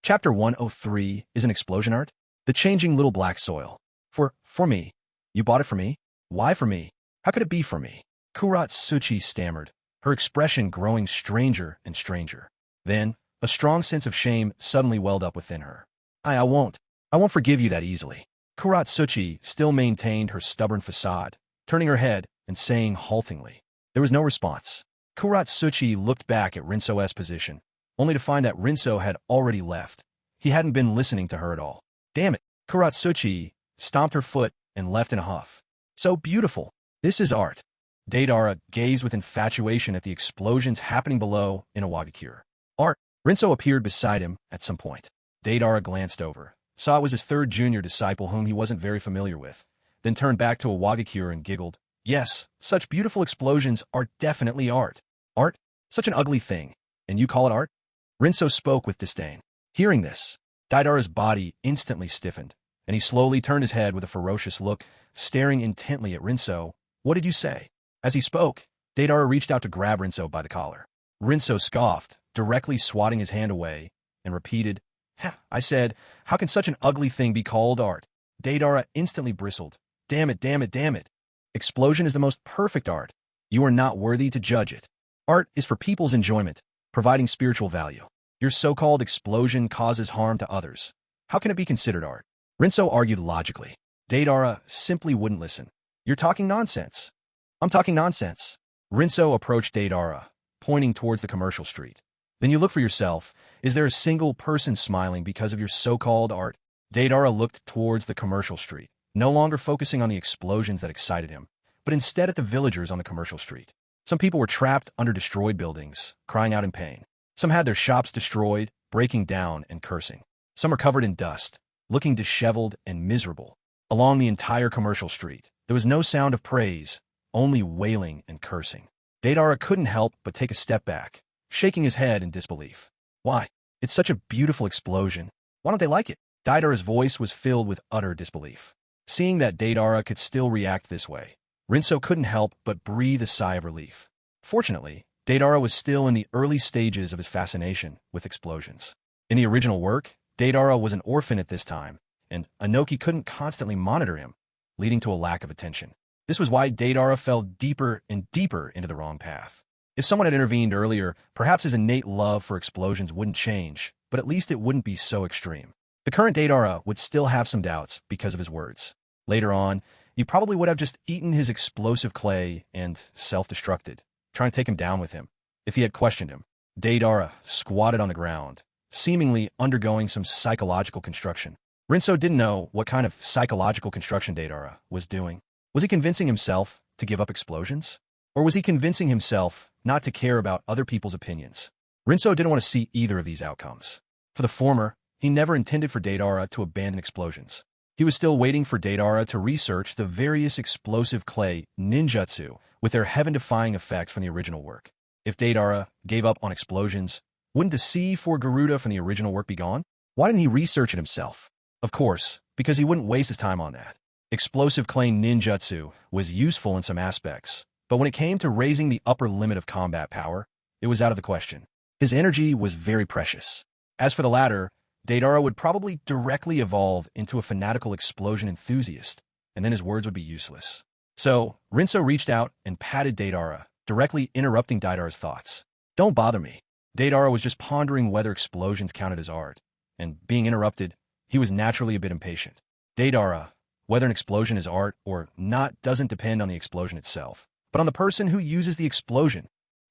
Chapter 103 is an explosion art. The changing little black soil. For me. You bought it for me? Why for me? How could it be for me? Kuratsuchi stammered, her expression growing stranger and stranger. Then, a strong sense of shame suddenly welled up within her. I won't forgive you that easily. Kuratsuchi still maintained her stubborn facade, turning her head and saying haltingly. There was no response. Kuratsuchi looked back at Rinso's position, only to find that Rinso had already left. He hadn't been listening to her at all. Damn it! Kuratsuchi stomped her foot and left in a huff. So beautiful. This is art. Deidara gazed with infatuation at the explosions happening below in Iwagakure. Art. Rinso appeared beside him at some point. Deidara glanced over, saw it was his third junior disciple whom he wasn't very familiar with, then turned back to Iwagakure and giggled. Yes, such beautiful explosions are definitely art. Art? Such an ugly thing. And you call it art? Rinso spoke with disdain. Hearing this, Deidara's body instantly stiffened, and he slowly turned his head with a ferocious look, staring intently at Rinso. What did you say? As he spoke, Deidara reached out to grab Rinso by the collar. Rinso scoffed, directly swatting his hand away, and repeated, I said, how can such an ugly thing be called art? Deidara instantly bristled. Damn it, damn it, damn it. Explosion is the most perfect art. You are not worthy to judge it. Art is for people's enjoyment, providing spiritual value. Your so-called explosion causes harm to others. How can it be considered art? Rinso argued logically. Deidara simply wouldn't listen. You're talking nonsense. I'm talking nonsense. Rinso approached Deidara, pointing towards the commercial street. Then you look for yourself. Is there a single person smiling because of your so-called art? Deidara looked towards the commercial street, no longer focusing on the explosions that excited him, but instead at the villagers on the commercial street. Some people were trapped under destroyed buildings, crying out in pain. Some had their shops destroyed, breaking down and cursing. Some were covered in dust, looking disheveled and miserable. Along the entire commercial street, there was no sound of praise, only wailing and cursing. Deidara couldn't help but take a step back, shaking his head in disbelief. Why? It's such a beautiful explosion. Why don't they like it? Deidara's voice was filled with utter disbelief. Seeing that Deidara could still react this way, Rinso couldn't help but breathe a sigh of relief. Fortunately, Deidara was still in the early stages of his fascination with explosions. In the original work, Deidara was an orphan at this time, and Anoki couldn't constantly monitor him, leading to a lack of attention. This was why Deidara fell deeper and deeper into the wrong path. If someone had intervened earlier, perhaps his innate love for explosions wouldn't change, but at least it wouldn't be so extreme. The current Deidara would still have some doubts because of his words. Later on, he probably would have just eaten his explosive clay and self-destructed, trying to take him down with him, if he had questioned him. Deidara squatted on the ground, seemingly undergoing some psychological construction. Rinso didn't know what kind of psychological construction Deidara was doing. Was he convincing himself to give up explosions? Or was he convincing himself not to care about other people's opinions? Rinso didn't want to see either of these outcomes. For the former, he never intended for Deidara to abandon explosions. He was still waiting for Deidara to research the various explosive clay ninjutsu with their heaven-defying effects from the original work. If Deidara gave up on explosions, wouldn't the C for Garuda from the original work be gone? Why didn't he research it himself? Of course, because he wouldn't waste his time on that. Explosive clay ninjutsu was useful in some aspects, but when it came to raising the upper limit of combat power, it was out of the question. His energy was very precious. As for the latter, Deidara would probably directly evolve into a fanatical explosion enthusiast, and then his words would be useless. So, Rinso reached out and patted Deidara, directly interrupting Deidara's thoughts. Don't bother me. Deidara was just pondering whether explosions counted as art, and being interrupted, he was naturally a bit impatient. Deidara, whether an explosion is art or not doesn't depend on the explosion itself, but on the person who uses the explosion.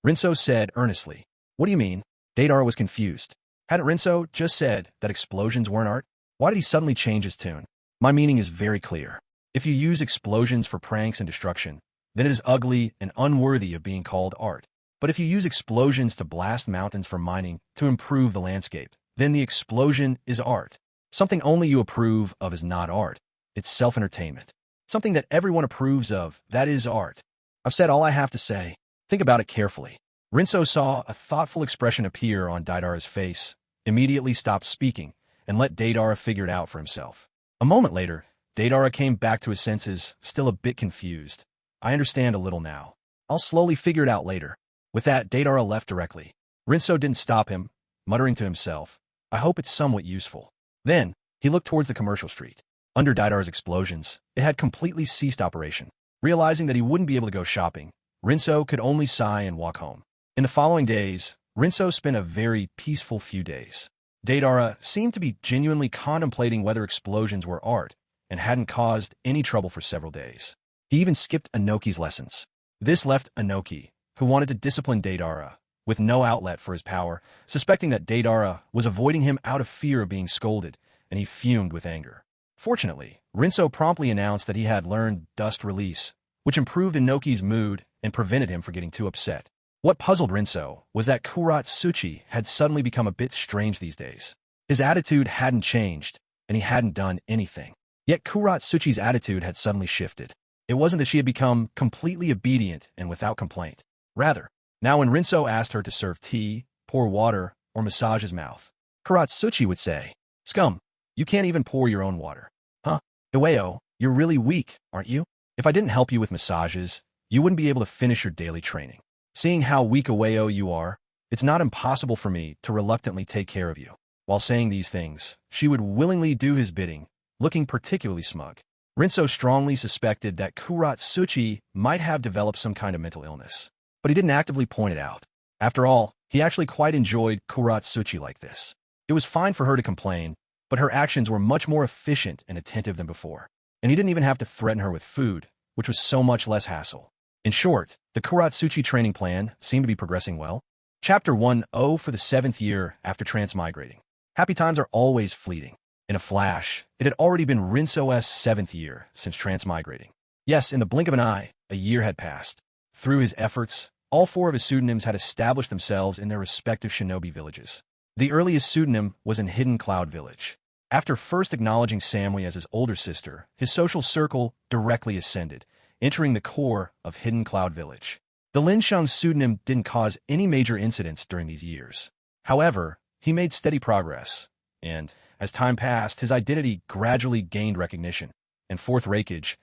Rinso said earnestly. What do you mean? Deidara was confused. Hadn't Rinso just said that explosions weren't art? Why did he suddenly change his tune? My meaning is very clear. If you use explosions for pranks and destruction, then it is ugly and unworthy of being called art. But if you use explosions to blast mountains for mining to improve the landscape, then the explosion is art. Something only you approve of is not art. It's self-entertainment. Something that everyone approves of, that is art. I've said all I have to say. Think about it carefully. Rinso saw a thoughtful expression appear on Deidara's face, immediately stopped speaking, and let Deidara figure it out for himself. A moment later, Deidara came back to his senses, still a bit confused. I understand a little now. I'll slowly figure it out later. With that, Deidara left directly. Rinso didn't stop him, muttering to himself. I hope it's somewhat useful. Then, he looked towards the commercial street. Under Daidar's explosions, it had completely ceased operation. Realizing that he wouldn't be able to go shopping, Rinso could only sigh and walk home. In the following days, Rinso spent a very peaceful few days. Daidara seemed to be genuinely contemplating whether explosions were art and hadn't caused any trouble for several days. He even skipped Anoki's lessons. This left Anoki, who wanted to discipline Daidara, with no outlet for his power, suspecting that Daidara was avoiding him out of fear of being scolded, and he fumed with anger. Fortunately, Rinso promptly announced that he had learned Dust Release, which improved Anoki's mood and prevented him from getting too upset. What puzzled Rinso was that Kuratsuchi had suddenly become a bit strange these days. His attitude hadn't changed, and he hadn't done anything. Yet Kuratsuchi's attitude had suddenly shifted. It wasn't that she had become completely obedient and without complaint. Rather, now when Rinso asked her to serve tea, pour water, or massage his mouth, Kuratsuchi would say, "Scum, you can't even pour your own water. Huh? Iwao, you're really weak, aren't you? If I didn't help you with massages, you wouldn't be able to finish your daily training. Seeing how weak Iwao you are, it's not impossible for me to reluctantly take care of you." While saying these things, she would willingly do his bidding, looking particularly smug. Rinso strongly suspected that Kuratsuchi might have developed some kind of mental illness, but he didn't actively point it out. After all, he actually quite enjoyed Kuratsuchi like this. It was fine for her to complain, but her actions were much more efficient and attentive than before, and he didn't even have to threaten her with food, which was so much less hassle. In short, the Kuratsuchi training plan seemed to be progressing well. Chapter 1-0 for the 7th year after transmigrating. Happy times are always fleeting. In a flash, it had already been Rinso's 7th year since transmigrating. Yes, in the blink of an eye, a year had passed. Through his efforts, all 4 of his pseudonyms had established themselves in their respective shinobi villages. The earliest pseudonym was in Hidden Cloud Village. After first acknowledging Samui as his older sister, his social circle directly ascended, entering the core of Hidden Cloud Village. The Linsheng pseudonym didn't cause any major incidents during these years. However, he made steady progress, and, as time passed, his identity gradually gained recognition. And 4th Reikage,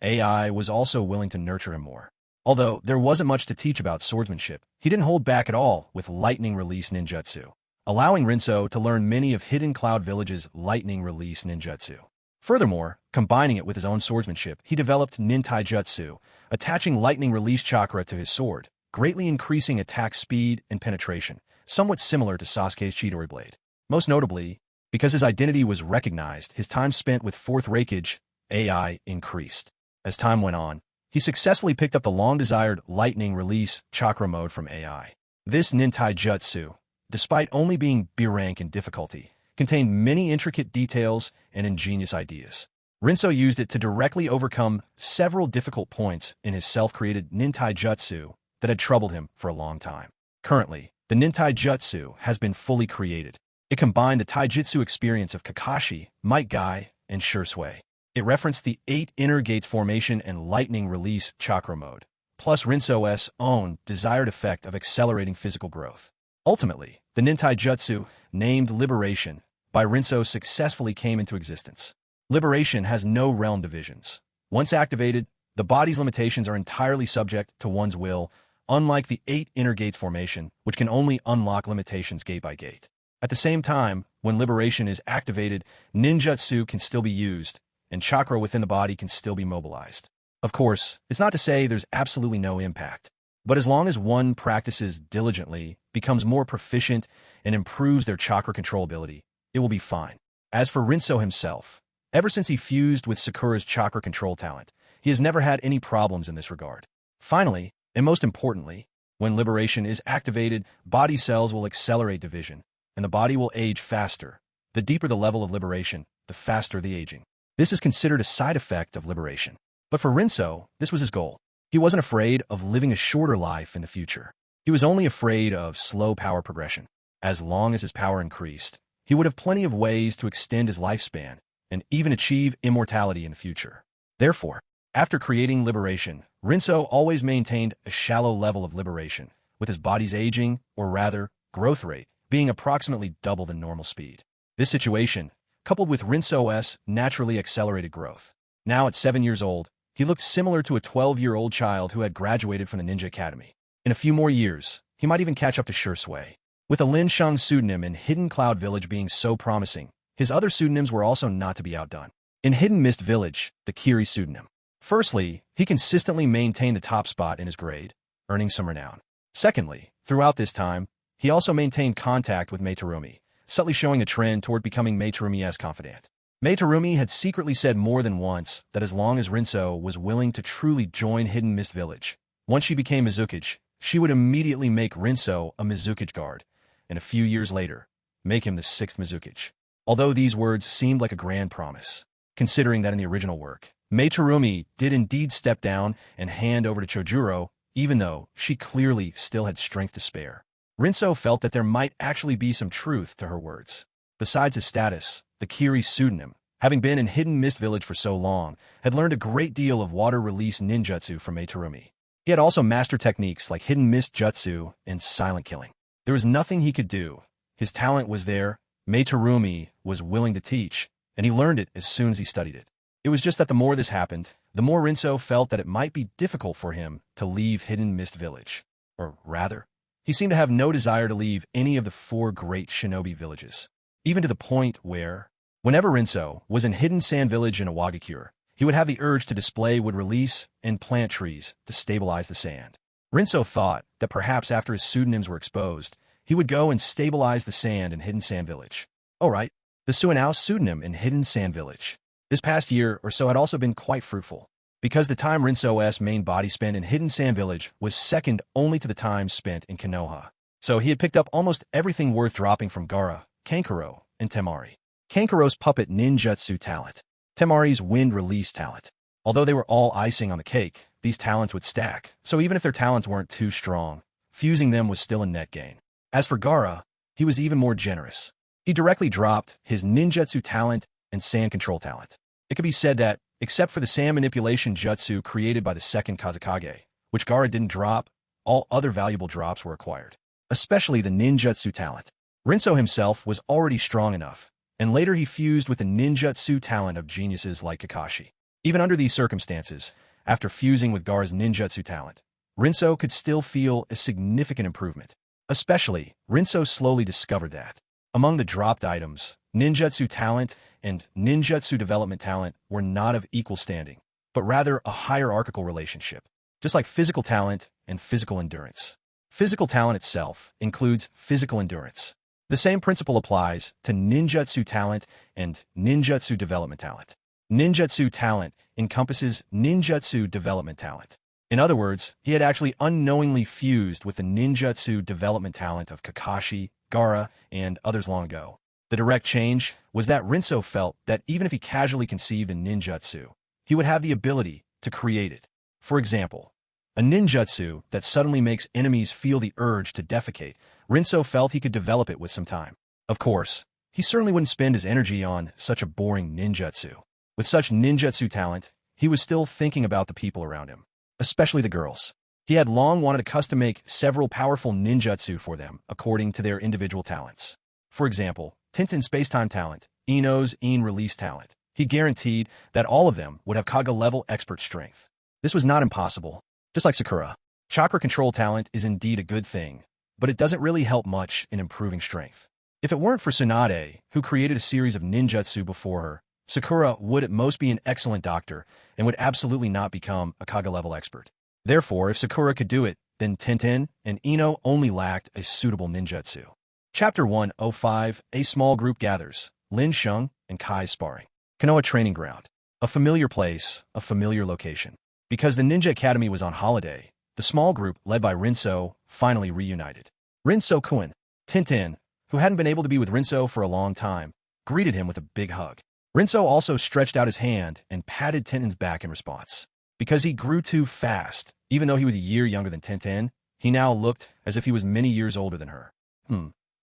AI was also willing to nurture him more. Although there wasn't much to teach about swordsmanship, he didn't hold back at all with lightning release ninjutsu, allowing Rinso to learn many of Hidden Cloud Village's lightning release ninjutsu. Furthermore, combining it with his own swordsmanship, he developed Nintai Jutsu, attaching lightning release chakra to his sword, greatly increasing attack speed and penetration, somewhat similar to Sasuke's Chidori blade. Most notably, because his identity was recognized, his time spent with 4th Reikage, AI, increased. As time went on, he successfully picked up the long-desired lightning release chakra mode from AI. This Nintai Jutsu, despite only being B rank in difficulty, contained many intricate details and ingenious ideas. Rinso used it to directly overcome several difficult points in his self-created Nintai Jutsu that had troubled him for a long time. Currently, the Nintai Jutsu has been fully created. It combined the taijutsu experience of Kakashi, Might Guy, and Shursui. It referenced the 8 inner gates formation and lightning release chakra mode, plus Rinso's own desired effect of accelerating physical growth. Ultimately, the Nintai Jutsu, named Liberation, by Rinso successfully came into existence. Liberation has no realm divisions. Once activated, the body's limitations are entirely subject to one's will, unlike the 8 inner gates formation, which can only unlock limitations gate by gate. At the same time, when Liberation is activated, ninjutsu can still be used, and chakra within the body can still be mobilized. Of course, it's not to say there's absolutely no impact, but as long as one practices diligently, becomes more proficient, and improves their chakra control ability, it will be fine. As for Rinso himself, ever since he fused with Sakura's chakra control talent, he has never had any problems in this regard. Finally, and most importantly, when Liberation is activated, body cells will accelerate division, and the body will age faster. The deeper the level of Liberation, the faster the aging. This is considered a side effect of Liberation. But for Rinso, this was his goal. He wasn't afraid of living a shorter life in the future. He was only afraid of slow power progression. As long as his power increased, he would have plenty of ways to extend his lifespan and even achieve immortality in the future. Therefore, after creating Liberation, Rinso always maintained a shallow level of Liberation, with his body's aging, or rather, growth rate, being approximately double the normal speed. This situation, coupled with Rinso's naturally accelerated growth. Now at 7 years old, he looked similar to a 12-year-old child who had graduated from the Ninja Academy. In a few more years, he might even catch up to Shursui. With a Lin Sheng pseudonym in Hidden Cloud Village being so promising, his other pseudonyms were also not to be outdone. In Hidden Mist Village, the Kiri pseudonym. Firstly, he consistently maintained the top spot in his grade, earning some renown. Secondly, throughout this time, he also maintained contact with Meitarumi, subtly showing a trend toward becoming Meitarumi-esque confidant. Meitarumi had secretly said more than once that as long as Rinso was willing to truly join Hidden Mist Village, once she became Mizukage, she would immediately make Rinso a Mizukage guard, and a few years later, make him the 6th Mizukage. Although these words seemed like a grand promise, considering that in the original work, Meitarumi did indeed step down and hand over to Chojuro, even though she clearly still had strength to spare. Rinso felt that there might actually be some truth to her words. Besides his status, the Kiri pseudonym, having been in Hidden Mist Village for so long, had learned a great deal of water-release ninjutsu from Meitarumi. He had also mastered techniques like Hidden Mist Jutsu and silent killing. There was nothing he could do. His talent was there, Meitarumi was willing to teach, and he learned it as soon as he studied it. It was just that the more this happened, the more Rinso felt that it might be difficult for him to leave Hidden Mist Village. Or rather, he seemed to have no desire to leave any of the 4 great shinobi villages. Even to the point where, whenever Rinso was in Hidden Sand Village in Awagakure, he would have the urge to display wood release and plant trees to stabilize the sand. Rinso thought that perhaps after his pseudonyms were exposed, he would go and stabilize the sand in Hidden Sand Village. Oh right, the Suanao pseudonym in Hidden Sand Village. This past year or so had also been quite fruitful, because the time Rinso's main body spent in Hidden Sand Village was second only to the time spent in Konoha. So he had picked up almost everything worth dropping from Gaara, Kankuro, and Temari. Kankuro's puppet ninjutsu talent, Temari's wind release talent. Although they were all icing on the cake, these talents would stack, so even if their talents weren't too strong, fusing them was still a net gain. As for Gaara, he was even more generous. He directly dropped his ninjutsu talent and sand control talent. It could be said that, except for the sand manipulation jutsu created by the second Kazekage, which Gaara didn't drop, all other valuable drops were acquired. Especially the ninjutsu talent. Rinso himself was already strong enough, and later he fused with the ninjutsu talent of geniuses like Kakashi. Even under these circumstances, after fusing with Gaara's ninjutsu talent, Rinso could still feel a significant improvement. Especially, Rinso slowly discovered that, among the dropped items, ninjutsu talent and ninjutsu development talent were not of equal standing, but rather a hierarchical relationship, just like physical talent and physical endurance. Physical talent itself includes physical endurance. The same principle applies to ninjutsu talent and ninjutsu development talent. Ninjutsu talent encompasses ninjutsu development talent. In other words, he had actually unknowingly fused with the ninjutsu development talent of Kakashi, Gaara, and others long ago. The direct change was that Rinso felt that even if he casually conceived a ninjutsu, he would have the ability to create it. For example, a ninjutsu that suddenly makes enemies feel the urge to defecate, Rinso felt he could develop it with some time. Of course, he certainly wouldn't spend his energy on such a boring ninjutsu. With such ninjutsu talent, he was still thinking about the people around him, especially the girls. He had long wanted to custom-make several powerful ninjutsu for them according to their individual talents. For example, Tintin's spacetime talent, Ino's release talent. He guaranteed that all of them would have Kaga-level expert strength. This was not impossible. Just like Sakura, chakra control talent is indeed a good thing, but it doesn't really help much in improving strength. If it weren't for Tsunade, who created a series of ninjutsu before her, Sakura would at most be an excellent doctor and would absolutely not become a Kaga-level expert. Therefore, if Sakura could do it, then Tintin and Ino only lacked a suitable ninjutsu. Chapter 105, A small group gathers, Lin Sheng and Kai's sparring. Konoha Training Ground. A familiar place, a familiar location. Because the Ninja Academy was on holiday, the small group, led by Rinso, finally reunited. Rinso-kun, Tintin, who hadn't been able to be with Rinso for a long time, greeted him with a big hug. Rinso also stretched out his hand and patted Tintin's back in response. Because he grew too fast, even though he was a year younger than Tintin, he now looked as if he was many years older than her.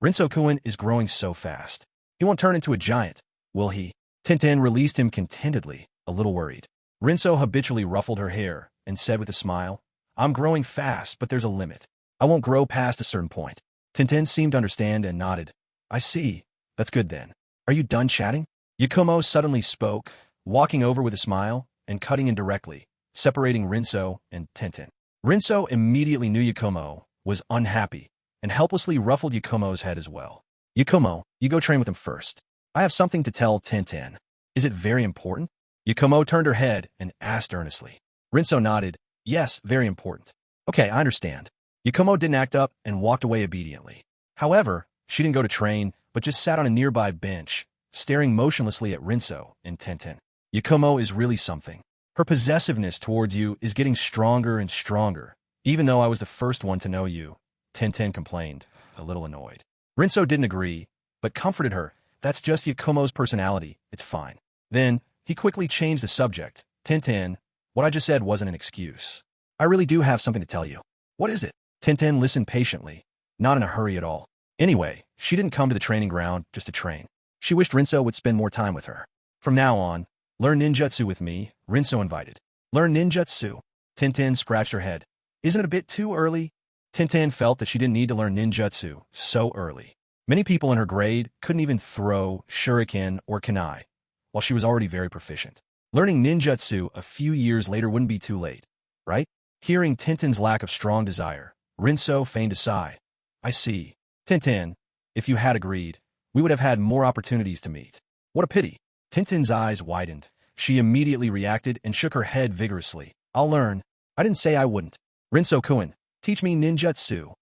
Rinso-kun is growing so fast. He won't turn into a giant, will he? Tintin released him contentedly, a little worried. Rinso habitually ruffled her hair and said with a smile, I'm growing fast, but there's a limit. I won't grow past a certain point. Tintin seemed to understand and nodded. I see. That's good then. Are you done chatting? Yakumo suddenly spoke, walking over with a smile and cutting in directly, separating Rinso and Tintin. Rinso immediately knew Yakumo was unhappy and helplessly ruffled Yakumo's head as well. Yakumo, you go train with him first. I have something to tell Tenten. Is it very important? Yakumo turned her head and asked earnestly. Rinso nodded. Yes, very important. Okay, I understand. Yakumo didn't act up and walked away obediently. However, she didn't go to train, but just sat on a nearby bench, staring motionlessly at Rinso and Tenten. Yakumo is really something. Her possessiveness towards you is getting stronger and stronger, even though I was the first one to know you, Tenten complained, a little annoyed. Rinso didn't agree, but comforted her. That's just Yakumo's personality. It's fine. Then, he quickly changed the subject. Tenten, what I just said wasn't an excuse. I really do have something to tell you. What is it? Tenten listened patiently, not in a hurry at all. Anyway, she didn't come to the training ground just to train. She wished Rinso would spend more time with her. From now on, learn ninjutsu with me, Rinso invited. Learn ninjutsu? Tenten scratched her head. Isn't it a bit too early? Tenten felt that she didn't need to learn ninjutsu so early. Many people in her grade couldn't even throw shuriken or kunai, while she was already very proficient. Learning ninjutsu a few years later wouldn't be too late, right? Hearing Tenten's lack of strong desire, Rinso feigned a sigh. I see. Tenten, if you had agreed, we would have had more opportunities to meet. What a pity. Tenten's eyes widened. She immediately reacted and shook her head vigorously. I'll learn. I didn't say I wouldn't. Rinso-kun, teach me ninjutsu.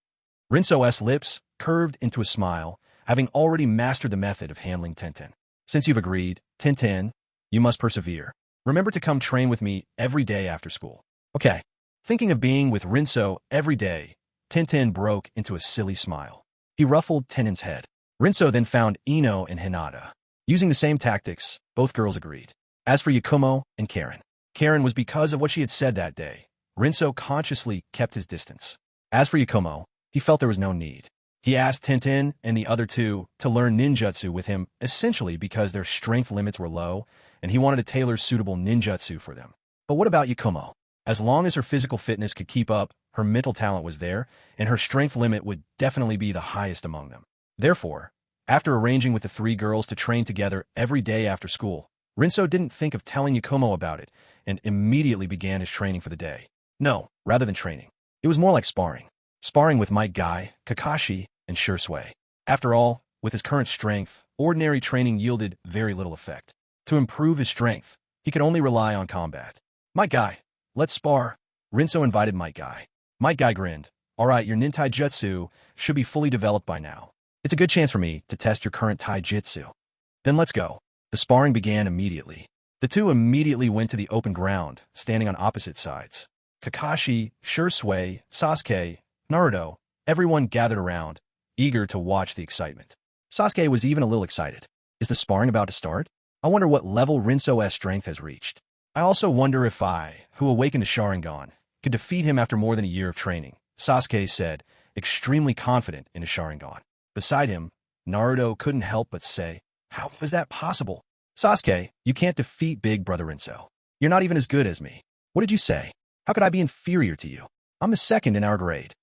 Rinso's lips curved into a smile, having already mastered the method of handling Tenten. Since you've agreed, Tenten, you must persevere. Remember to come train with me every day after school. Okay. Thinking of being with Rinso every day, Tenten broke into a silly smile. He ruffled Tenten's head. Rinso then found Ino and Hinata. Using the same tactics, both girls agreed. As for Yakumo and Karen was because of what she had said that day. Rinso consciously kept his distance. As for Yakumo, he felt there was no need. He asked Tenten and the other two to learn ninjutsu with him essentially because their strength limits were low, and he wanted to tailor suitable ninjutsu for them. But what about Yakumo? As long as her physical fitness could keep up, her mental talent was there, and her strength limit would definitely be the highest among them. Therefore, after arranging with the three girls to train together every day after school, Rinso didn't think of telling Yakumo about it and immediately began his training for the day. No, rather than training. It was more like sparring. Sparring with Might Guy, Kakashi, and Shursui. After all, with his current strength, ordinary training yielded very little effect. To improve his strength, he could only rely on combat. Might Guy, let's spar. Rinso invited Might Guy. Might Guy grinned. Alright, your nin taijutsu should be fully developed by now. It's a good chance for me to test your current taijutsu. Then let's go. The sparring began immediately. The two immediately went to the open ground, standing on opposite sides. Kakashi, Shursui, Sasuke, Naruto, everyone gathered around, eager to watch the excitement. Sasuke was even a little excited. Is the sparring about to start? I wonder what level Rinso's strength has reached. I also wonder if I, who awakened a Sharingan, could defeat him after more than a year of training, Sasuke said, extremely confident in his Sharingan. Beside him, Naruto couldn't help but say, how is that possible? Sasuke, you can't defeat Big Brother Rinso. You're not even as good as me. What did you say? How could I be inferior to you? I'm the second in our grade.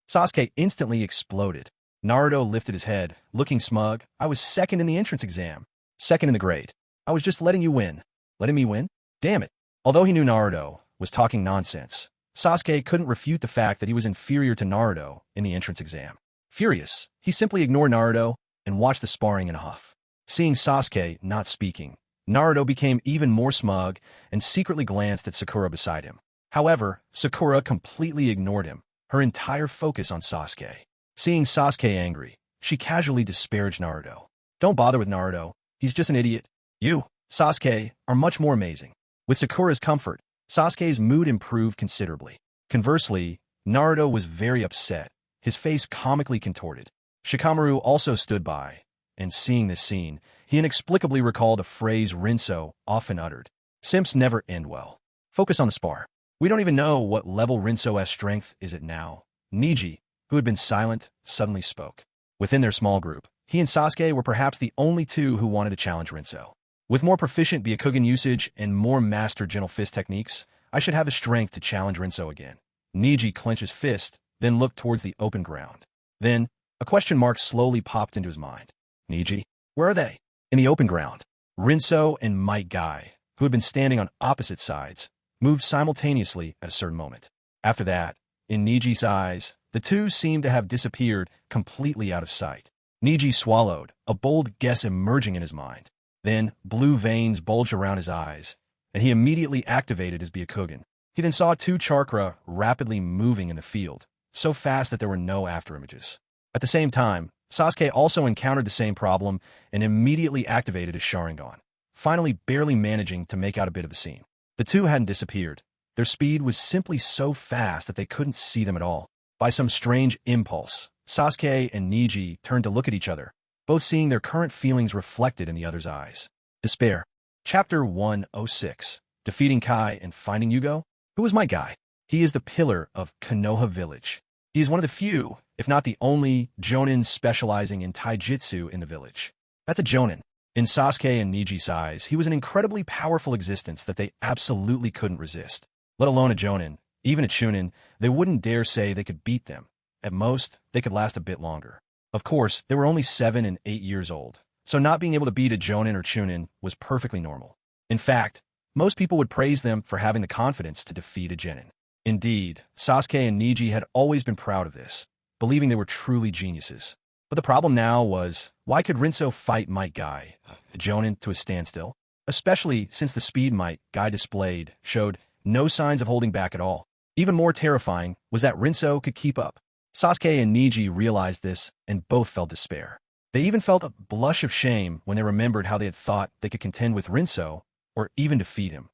Sasuke instantly exploded. Naruto lifted his head, looking smug. I was second in the entrance exam. Second in the grade. I was just letting you win. Letting me win? Damn it. Although he knew Naruto was talking nonsense, Sasuke couldn't refute the fact that he was inferior to Naruto in the entrance exam. Furious, he simply ignored Naruto and watched the sparring in a huff. Seeing Sasuke not speaking, Naruto became even more smug and secretly glanced at Sakura beside him. However, Sakura completely ignored him, her entire focus on Sasuke. Seeing Sasuke angry, she casually disparaged Naruto. Don't bother with Naruto, he's just an idiot. You, Sasuke, are much more amazing. With Sakura's comfort, Sasuke's mood improved considerably. Conversely, Naruto was very upset, his face comically contorted. Shikamaru also stood by, and seeing this scene, he inexplicably recalled a phrase Rinso often uttered. Simps never end well. Focus on the spar. We don't even know what level Rinso's strength is at now. Niji, who had been silent, suddenly spoke. Within their small group, he and Sasuke were perhaps the only two who wanted to challenge Rinso. With more proficient Byakugan usage and more mastered gentle fist techniques, I should have the strength to challenge Rinso again. Niji clenched his fist, then looked towards the open ground. Then, a question mark slowly popped into his mind. Niji? Where are they? In the open ground. Rinso and Might Guy, who had been standing on opposite sides, moved simultaneously at a certain moment. After that, in Niji's eyes, The two seemed to have disappeared completely out of sight. Niji swallowed, a bold guess emerging in his mind. Then, blue veins bulged around his eyes, and he immediately activated his Byakugan. He then saw two chakra rapidly moving in the field, so fast that there were no afterimages. At the same time, Sasuke also encountered the same problem and immediately activated his Sharingan, finally barely managing to make out a bit of the scene. The two hadn't disappeared. Their speed was simply so fast that they couldn't see them at all. By some strange impulse, Sasuke and Niji turned to look at each other, both seeing their current feelings reflected in the other's eyes. Despair. Chapter 106. Defeating Kai and Finding Yugo? Who is my guy? He is the pillar of Konoha Village. He is one of the few, if not the only, jonin specializing in taijutsu in the village. That's a jonin. In Sasuke and Niji's eyes, he was an incredibly powerful existence that they absolutely couldn't resist. Let alone a jonin, even a chunin, they wouldn't dare say they could beat them. At most, they could last a bit longer. Of course, they were only 7 and 8 years old, so not being able to beat a jonin or chunin was perfectly normal. In fact, most people would praise them for having the confidence to defeat a genin. Indeed, Sasuke and Niji had always been proud of this, believing they were truly geniuses. But the problem now was, why could Rinso fight Might Guy, a jonin, to a standstill? Especially since the speed Might Guy displayed showed no signs of holding back at all. Even more terrifying was that Rinso could keep up. Sasuke and Niji realized this and both felt despair. They even felt a blush of shame when they remembered how they had thought they could contend with Rinso or even defeat him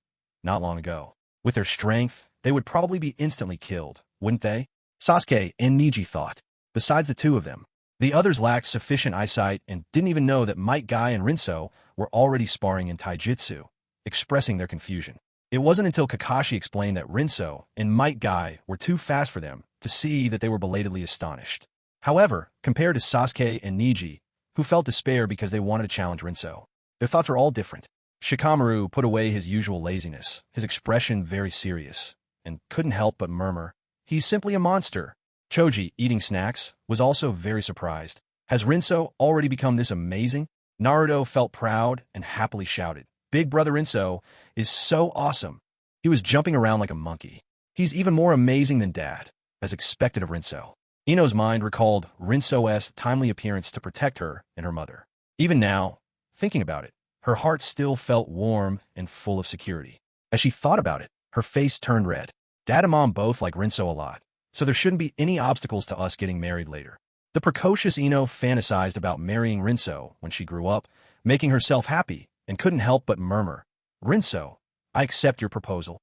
not long ago. With their strength, they would probably be instantly killed, wouldn't they? Sasuke and Niji thought. Besides the two of them, the others lacked sufficient eyesight and didn't even know that Might Guy and Rinso were already sparring in taijutsu, expressing their confusion. It wasn't until Kakashi explained that Rinso and Might Guy were too fast for them to see that they were belatedly astonished. However, compared to Sasuke and Niji, who felt despair because they wanted to challenge Rinso, their thoughts were all different. Shikamaru put away his usual laziness, his expression very serious, and couldn't help but murmur, "He's simply a monster." Choji, eating snacks, was also very surprised. Has Rinso already become this amazing? Naruto felt proud and happily shouted, "Big brother Rinso is so awesome." He was jumping around like a monkey. He's even more amazing than Dad, as expected of Rinso. Ino's mind recalled Rinso's timely appearance to protect her and her mother. Even now, thinking about it, her heart still felt warm and full of security. As she thought about it, her face turned red. Dad and Mom both like Rinso a lot, so there shouldn't be any obstacles to us getting married later. The precocious Ino fantasized about marrying Rinso when she grew up, making herself happy, and couldn't help but murmur, "Rinso, I accept your proposal."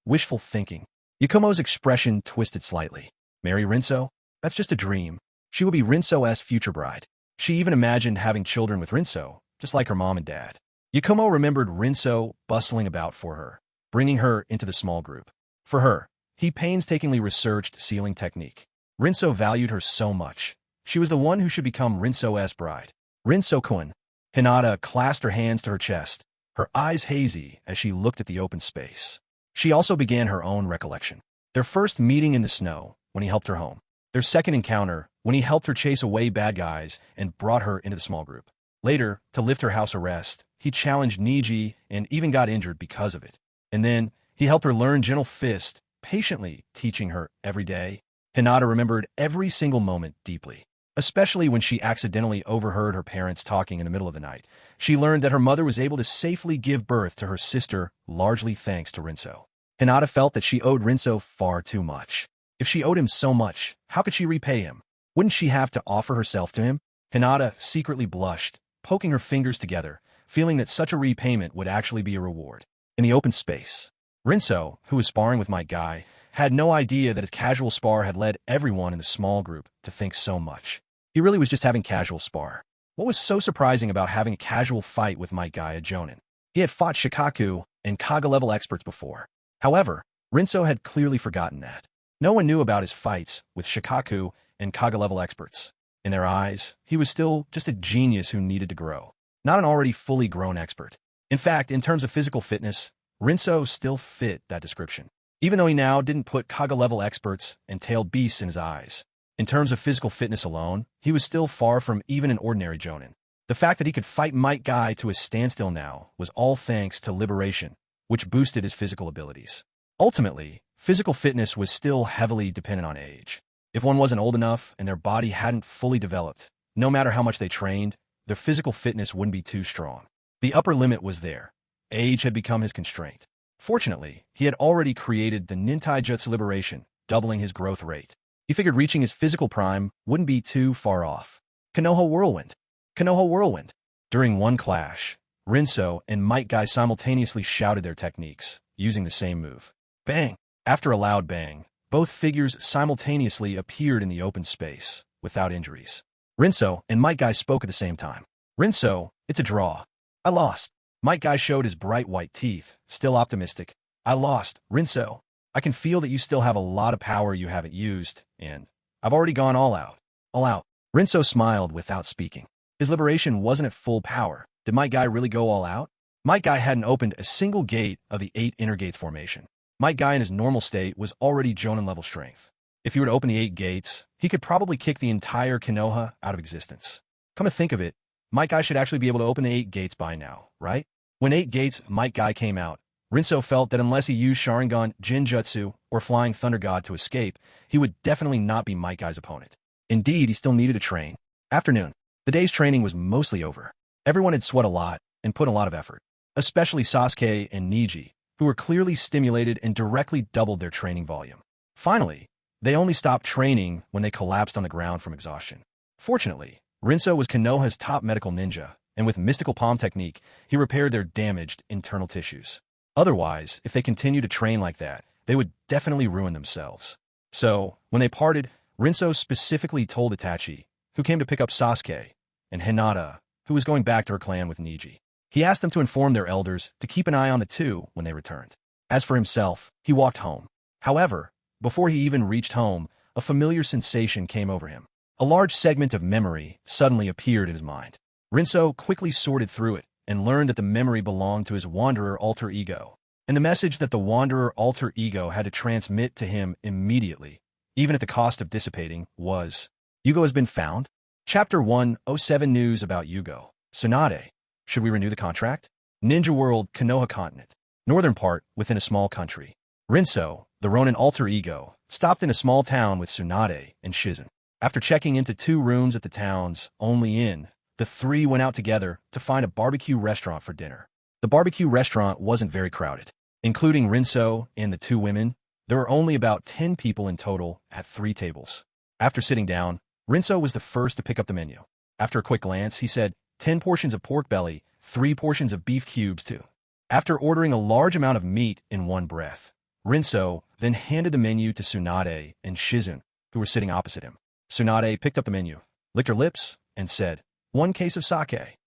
Wishful thinking. Yakumo's expression twisted slightly. Marry Rinso? That's just a dream. She will be Rinso's future bride. She even imagined having children with Rinso, just like her mom and dad. Yakumo remembered Rinso bustling about for her, bringing her into the small group. For her, he painstakingly researched sealing technique. Rinso valued her so much. She was the one who should become Rinso's bride. Rinso-kun. Hinata clasped her hands to her chest, her eyes hazy as she looked at the open space. She also began her own recollection. Their first meeting in the snow, when he helped her home. Their second encounter, when he helped her chase away bad guys and brought her into the small group. Later, to lift her house arrest, he challenged Niji and even got injured because of it. And then, he helped her learn Gentle Fist, patiently teaching her every day. Hinata remembered every single moment deeply, especially when she accidentally overheard her parents talking in the middle of the night. She learned that her mother was able to safely give birth to her sister, largely thanks to Rinso. Hinata felt that she owed Rinso far too much. If she owed him so much, how could she repay him? Wouldn't she have to offer herself to him? Hinata secretly blushed, poking her fingers together, feeling that such a repayment would actually be a reward. In the open space, Rinso, who was sparring with Might Guy, had no idea that his casual spar had led everyone in the small group to think so much. He really was just having casual spar. What was so surprising about having a casual fight with Might Guy, a jonin? He had fought Shikaku and Kaga-level experts before. However, Rinso had clearly forgotten that. No one knew about his fights with Shikaku and Kaga-level experts. In their eyes, he was still just a genius who needed to grow, not an already fully grown expert. In fact, in terms of physical fitness, Rinso still fit that description, even though he now didn't put Kaga-level experts and tailed beasts in his eyes. In terms of physical fitness alone, he was still far from even an ordinary jonin. The fact that he could fight Might Guy to a standstill now was all thanks to liberation, which boosted his physical abilities. Ultimately, physical fitness was still heavily dependent on age. If one wasn't old enough and their body hadn't fully developed, no matter how much they trained, their physical fitness wouldn't be too strong. The upper limit was there. Age had become his constraint. Fortunately, he had already created the Nintai-Jutsu Liberation, doubling his growth rate. He figured reaching his physical prime wouldn't be too far off. Konoha Whirlwind. Konoha Whirlwind. During one clash, Rinso and Might Guy simultaneously shouted their techniques, using the same move. Bang! After a loud bang, both figures simultaneously appeared in the open space, without injuries. Rinso and Might Guy spoke at the same time. Rinso, it's a draw. I lost. Might Guy showed his bright white teeth, still optimistic. I lost. Rinso, I can feel that you still have a lot of power you haven't used, and I've already gone all out. All out. Rinso smiled without speaking. His liberation wasn't at full power. Did Might Guy really go all out? Might Guy hadn't opened a single gate of the 8 inner gates formation. Might Guy in his normal state was already Jonin level strength. If he were to open the 8 gates, he could probably kick the entire Konoha out of existence. Come to think of it, Might Guy should actually be able to open the 8 gates by now, right? When 8 gates Might Guy came out, Rinso felt that unless he used Sharingan Jinjutsu or Flying Thunder God to escape, he would definitely not be Might Guy's opponent. Indeed, he still needed to train. Afternoon. The day's training was mostly over. Everyone had sweat a lot and put a lot of effort, especially Sasuke and Niji, who were clearly stimulated and directly doubled their training volume. Finally, they only stopped training when they collapsed on the ground from exhaustion. Fortunately, Rinso was Konoha's top medical ninja, and with mystical palm technique, he repaired their damaged internal tissues. Otherwise, if they continued to train like that, they would definitely ruin themselves. So, when they parted, Rinso specifically told Itachi, who came to pick up Sasuke, and Hinata, who was going back to her clan with Niji. He asked them to inform their elders to keep an eye on the two when they returned. As for himself, he walked home. However, before he even reached home, a familiar sensation came over him. A large segment of memory suddenly appeared in his mind. Rinso quickly sorted through it and learned that the memory belonged to his Wanderer alter ego, and the message that the Wanderer alter ego had to transmit to him immediately, even at the cost of dissipating, was, Yugo has been found? Chapter 107 News about Yugo. Tsunade. Should we renew the contract? Ninja World, Konoha Continent. Northern part, within a small country. Rinso, the Ronin alter ego, stopped in a small town with Tsunade and Shizen. After checking into 2 rooms at the town's only inn, the 3 went out together to find a barbecue restaurant for dinner. The barbecue restaurant wasn't very crowded. Including Rinso and the 2 women, there were only about 10 people in total at 3 tables. After sitting down, Rinso was the first to pick up the menu. After a quick glance, he said, 10 portions of pork belly, 3 portions of beef cubes too. After ordering a large amount of meat in one breath, Rinso then handed the menu to Tsunade and Shizen, who were sitting opposite him. Tsunade picked up the menu, licked her lips, and said, 1 case of sake.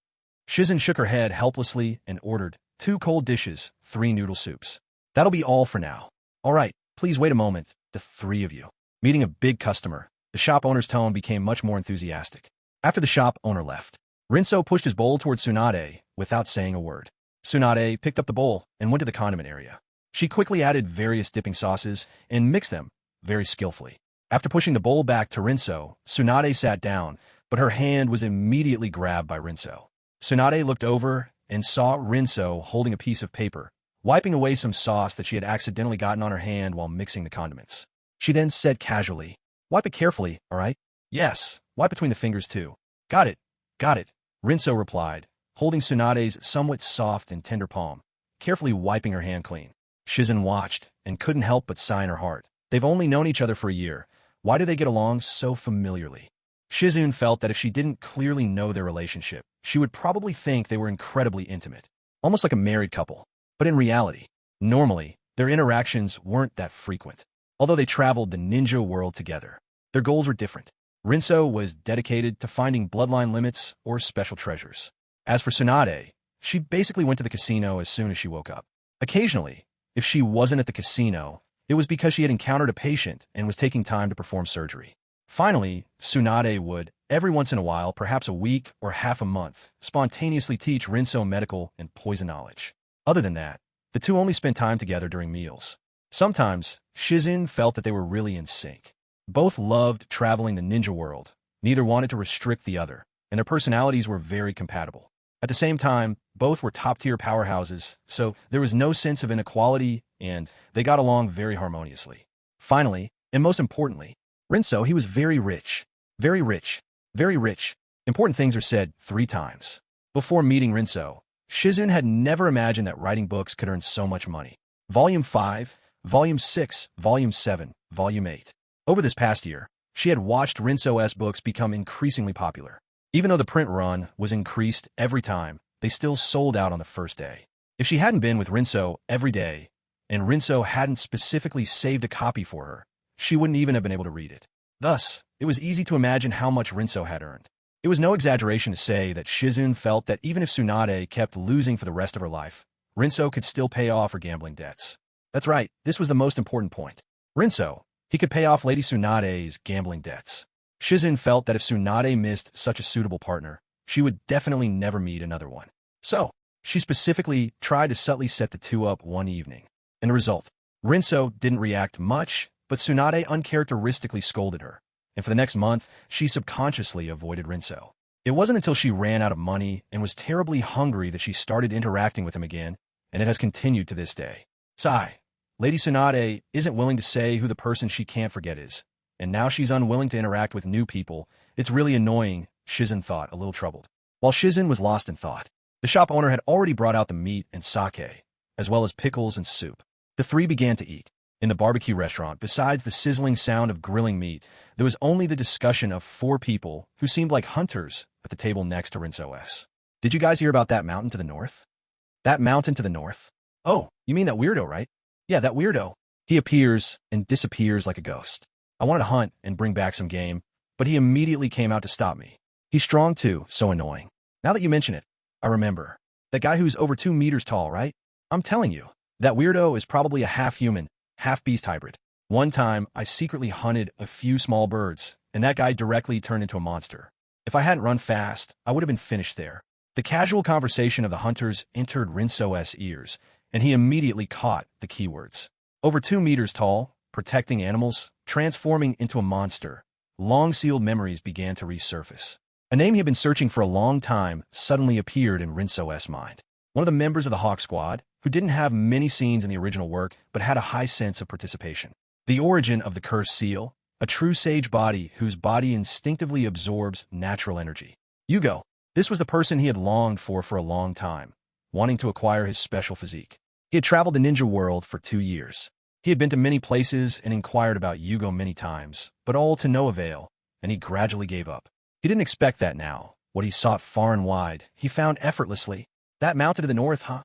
Shizen shook her head helplessly and ordered 2 cold dishes, 3 noodle soups. That'll be all for now. All right, please wait a moment, the 3 of you. Meeting a big customer, the shop owner's tone became much more enthusiastic. After the shop owner left, Rinso pushed his bowl towards Tsunade without saying a word. Tsunade picked up the bowl and went to the condiment area. She quickly added various dipping sauces and mixed them very skillfully. After pushing the bowl back to Rinso, Tsunade sat down, but her hand was immediately grabbed by Rinso. Tsunade looked over and saw Rinso holding a piece of paper, wiping away some sauce that she had accidentally gotten on her hand while mixing the condiments. She then said casually, "Wipe it carefully, all right?" "Yes, wipe between the fingers too." Got it, Rinso replied, holding Tsunade's somewhat soft and tender palm, carefully wiping her hand clean. Shizen watched and couldn't help but sigh in her heart. They've only known each other for a year. Why do they get along so familiarly? Shizen felt that if she didn't clearly know their relationship, she would probably think they were incredibly intimate, almost like a married couple. But in reality, normally, their interactions weren't that frequent. Although they traveled the ninja world together, their goals were different. Rinso was dedicated to finding bloodline limits or special treasures. As for Tsunade, she basically went to the casino as soon as she woke up. Occasionally, if she wasn't at the casino, it was because she had encountered a patient and was taking time to perform surgery. Finally, Tsunade would, every once in a while, perhaps a week or half a month, spontaneously teach Rinso medical and poison knowledge. Other than that, the two only spent time together during meals. Sometimes, Shizen felt that they were really in sync. Both loved traveling the ninja world, neither wanted to restrict the other, and their personalities were very compatible. At the same time, both were top-tier powerhouses, so there was no sense of inequality, and they got along very harmoniously. Finally, and most importantly, Rinso, he was very rich. Very rich. Very rich. Important things are said 3 times. Before meeting Rinso, Shizun had never imagined that writing books could earn so much money. Volume 5, Volume 6, Volume 7, Volume 8. Over this past year, she had watched Rinso's books become increasingly popular. Even though the print run was increased every time, they still sold out on the first day. If she hadn't been with Rinso every day, and Rinso hadn't specifically saved a copy for her, she wouldn't even have been able to read it. Thus, it was easy to imagine how much Rinso had earned. It was no exaggeration to say that Shizun felt that even if Tsunade kept losing for the rest of her life, Rinso could still pay off her gambling debts. That's right, this was the most important point. Rinso, he could pay off Lady Tsunade's gambling debts. Shizun felt that if Tsunade missed such a suitable partner, she would definitely never meet another one. So, she specifically tried to subtly set the two up one evening. And the result, Rinso didn't react much, but Tsunade uncharacteristically scolded her. And for the next month, she subconsciously avoided Rinso. It wasn't until she ran out of money and was terribly hungry that she started interacting with him again, and it has continued to this day. Sigh. Lady Tsunade isn't willing to say who the person she can't forget is, and now she's unwilling to interact with new people. It's really annoying, Shizun thought, a little troubled. While Shizun was lost in thought, the shop owner had already brought out the meat and sake, as well as pickles and soup. The three began to eat. In the barbecue restaurant, besides the sizzling sound of grilling meat, there was only the discussion of 4 people who seemed like hunters at the table next to Rinso's. Did you guys hear about that mountain to the north? That mountain to the north? Oh, you mean that weirdo, right? Yeah, that weirdo. He appears and disappears like a ghost. I wanted to hunt and bring back some game, but he immediately came out to stop me. He's strong too, so annoying. Now that you mention it, I remember. That guy who's over 2 meters tall, right? I'm telling you, that weirdo is probably a half-human, half-beast hybrid. One time, I secretly hunted a few small birds, and that guy directly turned into a monster. If I hadn't run fast, I would have been finished there. The casual conversation of the hunters entered Rinso's ears, and he immediately caught the keywords. Over 2 meters tall, protecting animals, transforming into a monster. Long-sealed memories began to resurface. A name he had been searching for a long time suddenly appeared in Rinso's mind. One of the members of the Hawk Squad, who didn't have many scenes in the original work but had a high sense of participation. The origin of the cursed seal, a true sage body whose body instinctively absorbs natural energy. Yugo, this was the person he had longed for a long time, wanting to acquire his special physique. He had traveled the ninja world for 2 years. He had been to many places and inquired about Yugo many times, but all to no avail, and he gradually gave up. He didn't expect that now. What he sought far and wide, he found effortlessly. That mountain to the north, huh?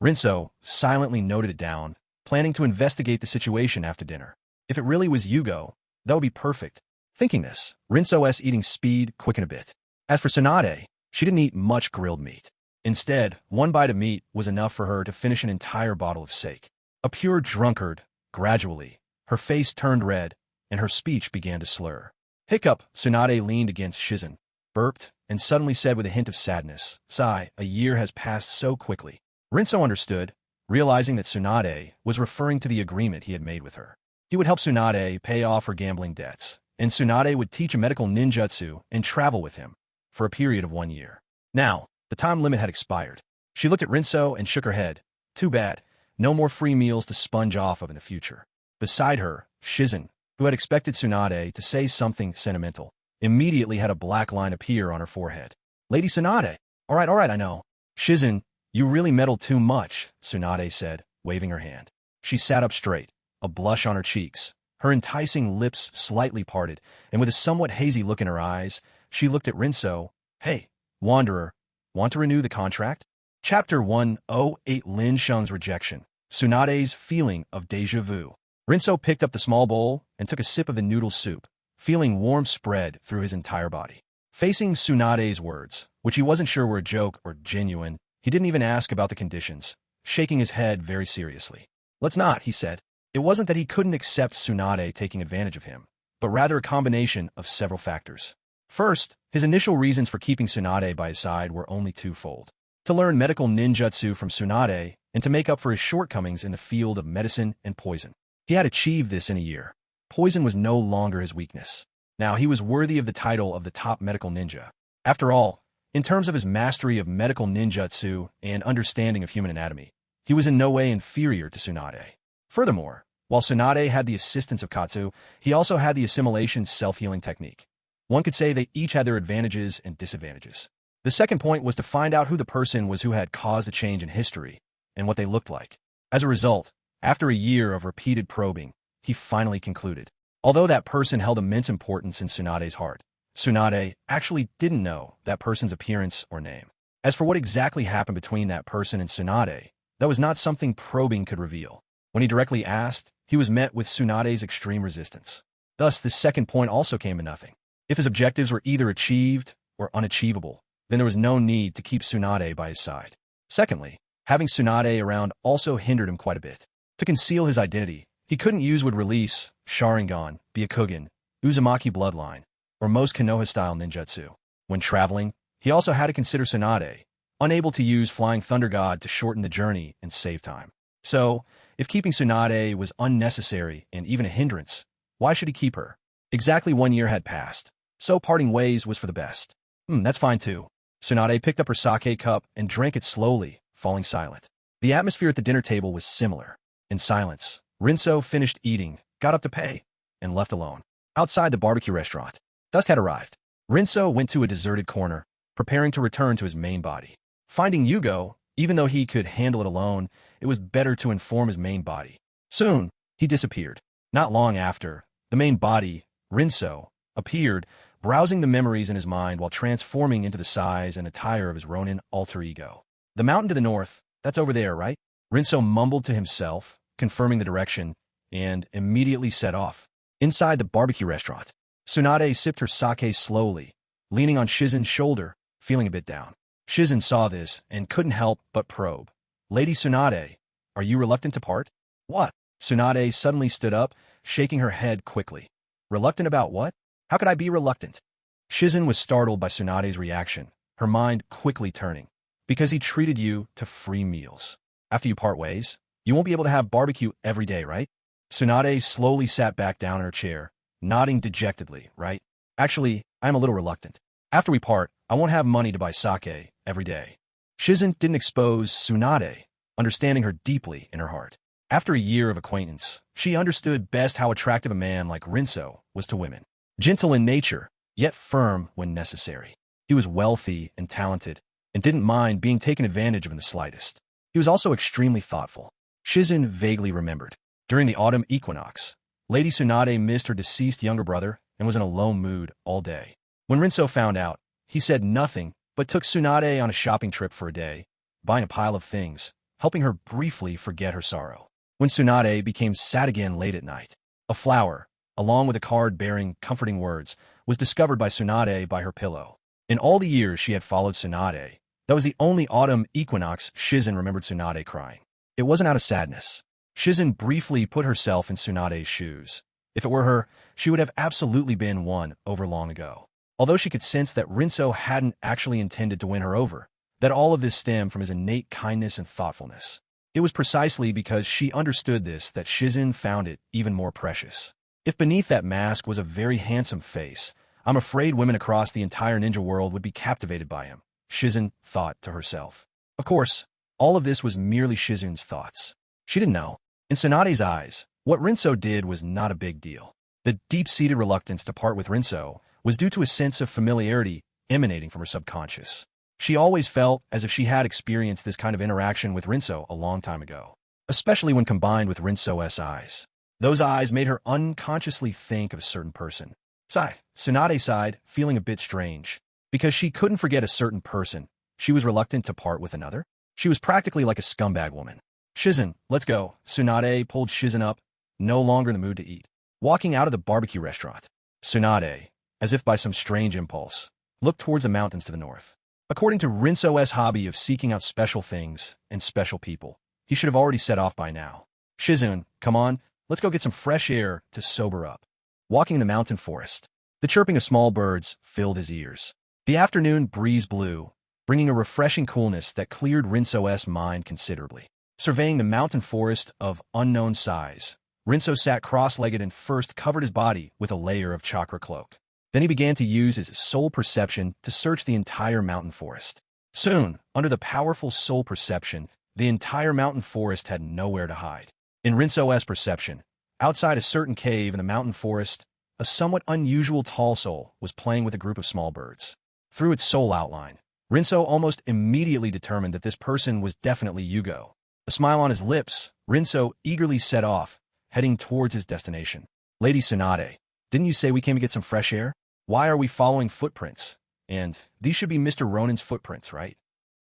Rinso silently noted it down, planning to investigate the situation after dinner. If it really was Yugo, that would be perfect. Thinking this, Rinso's eating speed quickened a bit. As for Tsunade, she didn't eat much grilled meat. Instead, 1 bite of meat was enough for her to finish an entire bottle of sake. A pure drunkard, gradually, her face turned red, and her speech began to slur. Hiccup, Tsunade leaned against Shizun, burped, and suddenly said with a hint of sadness, "Sigh, a year has passed so quickly." Rinso understood, realizing that Tsunade was referring to the agreement he had made with her. He would help Tsunade pay off her gambling debts, and Tsunade would teach a medical ninjutsu and travel with him for a period of 1 year. Now, the time limit had expired. She looked at Rinso and shook her head. Too bad. No more free meals to sponge off of in the future. Beside her, Shizun, who had expected Tsunade to say something sentimental, immediately had a black line appear on her forehead. Lady Tsunade. All right, I know. Shizun, you really meddle too much, Tsunade said, waving her hand. She sat up straight, a blush on her cheeks, her enticing lips slightly parted, and with a somewhat hazy look in her eyes, she looked at Rinso. Hey, Wanderer, want to renew the contract? Chapter 108 Lin Sheng's Rejection. Tsunade's Feeling of Deja Vu. Rinso picked up the small bowl and took a sip of the noodle soup, feeling warmth spread through his entire body. Facing Tsunade's words, which he wasn't sure were a joke or genuine, he didn't even ask about the conditions, shaking his head very seriously. Let's not, he said. It wasn't that he couldn't accept Tsunade taking advantage of him, but rather a combination of several factors. First, his initial reasons for keeping Tsunade by his side were only twofold. To learn medical ninjutsu from Tsunade and to make up for his shortcomings in the field of medicine and poison. He had achieved this in a year. Poison was no longer his weakness. Now he was worthy of the title of the top medical ninja. After all, in terms of his mastery of medical ninjutsu and understanding of human anatomy, he was in no way inferior to Tsunade. Furthermore, While Tsunade had the assistance of Katsu, he also had the assimilation self-healing technique. One could say they each had their advantages and disadvantages. The second point was to find out who the person was who had caused a change in history and what they looked like. As a result, after a year of repeated probing, he finally concluded. Although that person held immense importance in Tsunade's heart, Tsunade actually didn't know that person's appearance or name. As for what exactly happened between that person and Tsunade, that was not something probing could reveal. When he directly asked, he was met with Tsunade's extreme resistance. Thus, this second point also came to nothing. If his objectives were either achieved or unachievable, then there was no need to keep Tsunade by his side. Secondly, having Tsunade around also hindered him quite a bit. To conceal his identity, he couldn't use would release, Sharingan, Byakugan, Uzumaki Bloodline, or most Konoha-style ninjutsu. When traveling, he also had to consider Tsunade, unable to use Flying Thunder God to shorten the journey and save time. So, if keeping Tsunade was unnecessary and even a hindrance, why should he keep her? Exactly 1 year had passed, so parting ways was for the best. That's fine too. Tsunade picked up her sake cup and drank it slowly, falling silent. The atmosphere at the dinner table was similar. In silence, Rinso finished eating, got up to pay, and left alone. Outside the barbecue restaurant, dusk had arrived. Rinso went to a deserted corner, preparing to return to his main body. Finding Yugo, even though he could handle it alone, it was better to inform his main body. Soon, he disappeared. Not long after, the main body, Rinso, appeared, browsing the memories in his mind while transforming into the size and attire of his Ronin alter ego. The mountain to the north, that's over there, right? Rinso mumbled to himself, confirming the direction, and immediately set off. Inside the barbecue restaurant, Tsunade sipped her sake slowly, leaning on Shizen's shoulder, feeling a bit down. Shizen saw this and couldn't help but probe. Lady Tsunade, are you reluctant to part? What? Tsunade suddenly stood up, shaking her head quickly. Reluctant about what? How could I be reluctant? Shizen was startled by Tsunade's reaction, her mind quickly turning. Because he treated you to free meals. After you part ways, you won't be able to have barbecue every day, right? Tsunade slowly sat back down in her chair, nodding dejectedly, right? Actually, I'm a little reluctant. After we part, I won't have money to buy sake every day. Shizen didn't expose Tsunade, understanding her deeply in her heart. After a year of acquaintance, she understood best how attractive a man like Rinso was to women. Gentle in nature, yet firm when necessary. He was wealthy and talented, and didn't mind being taken advantage of in the slightest. He was also extremely thoughtful. Shizen vaguely remembered. During the autumn equinox, Lady Tsunade missed her deceased younger brother and was in a low mood all day. When Rinso found out, he said nothing but took Tsunade on a shopping trip for a day, buying a pile of things, helping her briefly forget her sorrow. When Tsunade became sad again late at night, a flower, along with a card bearing comforting words, was discovered by Tsunade by her pillow. In all the years she had followed Tsunade, that was the only autumn equinox Shizen remembered Tsunade crying. It wasn't out of sadness. Shizen briefly put herself in Tsunade's shoes. If it were her, she would have absolutely been won over long ago. Although she could sense that Rinso hadn't actually intended to win her over, that all of this stemmed from his innate kindness and thoughtfulness. It was precisely because she understood this that Shizen found it even more precious. If beneath that mask was a very handsome face, I'm afraid women across the entire ninja world would be captivated by him, Shizen thought to herself. Of course, all of this was merely Shizen's thoughts. She didn't know. In Tsunade's eyes, what Rinso did was not a big deal. The deep-seated reluctance to part with Rinso was due to a sense of familiarity emanating from her subconscious. She always felt as if she had experienced this kind of interaction with Rinso a long time ago, especially when combined with Rinso's eyes. Those eyes made her unconsciously think of a certain person. Tsunade sighed, feeling a bit strange. Because she couldn't forget a certain person, she was reluctant to part with another. She was practically like a scumbag woman. Shizen, let's go. Tsunade pulled Shizen up, no longer in the mood to eat. Walking out of the barbecue restaurant, Tsunade, as if by some strange impulse, looked towards the mountains to the north. According to Rinso's hobby of seeking out special things and special people, he should have already set off by now. Shizen, come on, let's go get some fresh air to sober up. Walking in the mountain forest, the chirping of small birds filled his ears. The afternoon breeze blew, bringing a refreshing coolness that cleared Rinso's mind considerably. Surveying the mountain forest of unknown size, Rinso sat cross-legged and first covered his body with a layer of chakra cloak. Then he began to use his soul perception to search the entire mountain forest. Soon, under the powerful soul perception, the entire mountain forest had nowhere to hide. In Rinso's perception, Outside a certain cave in the mountain forest, a somewhat unusual tall soul was playing with a group of small birds. Through its soul outline, Rinso almost immediately determined that this person was definitely Yugo. A smile on his lips, Rinso eagerly set off, heading towards his destination. Lady Tsunade, didn't you say we came to get some fresh air? Why are we following footprints? And these should be Mr. Ronin's footprints, right?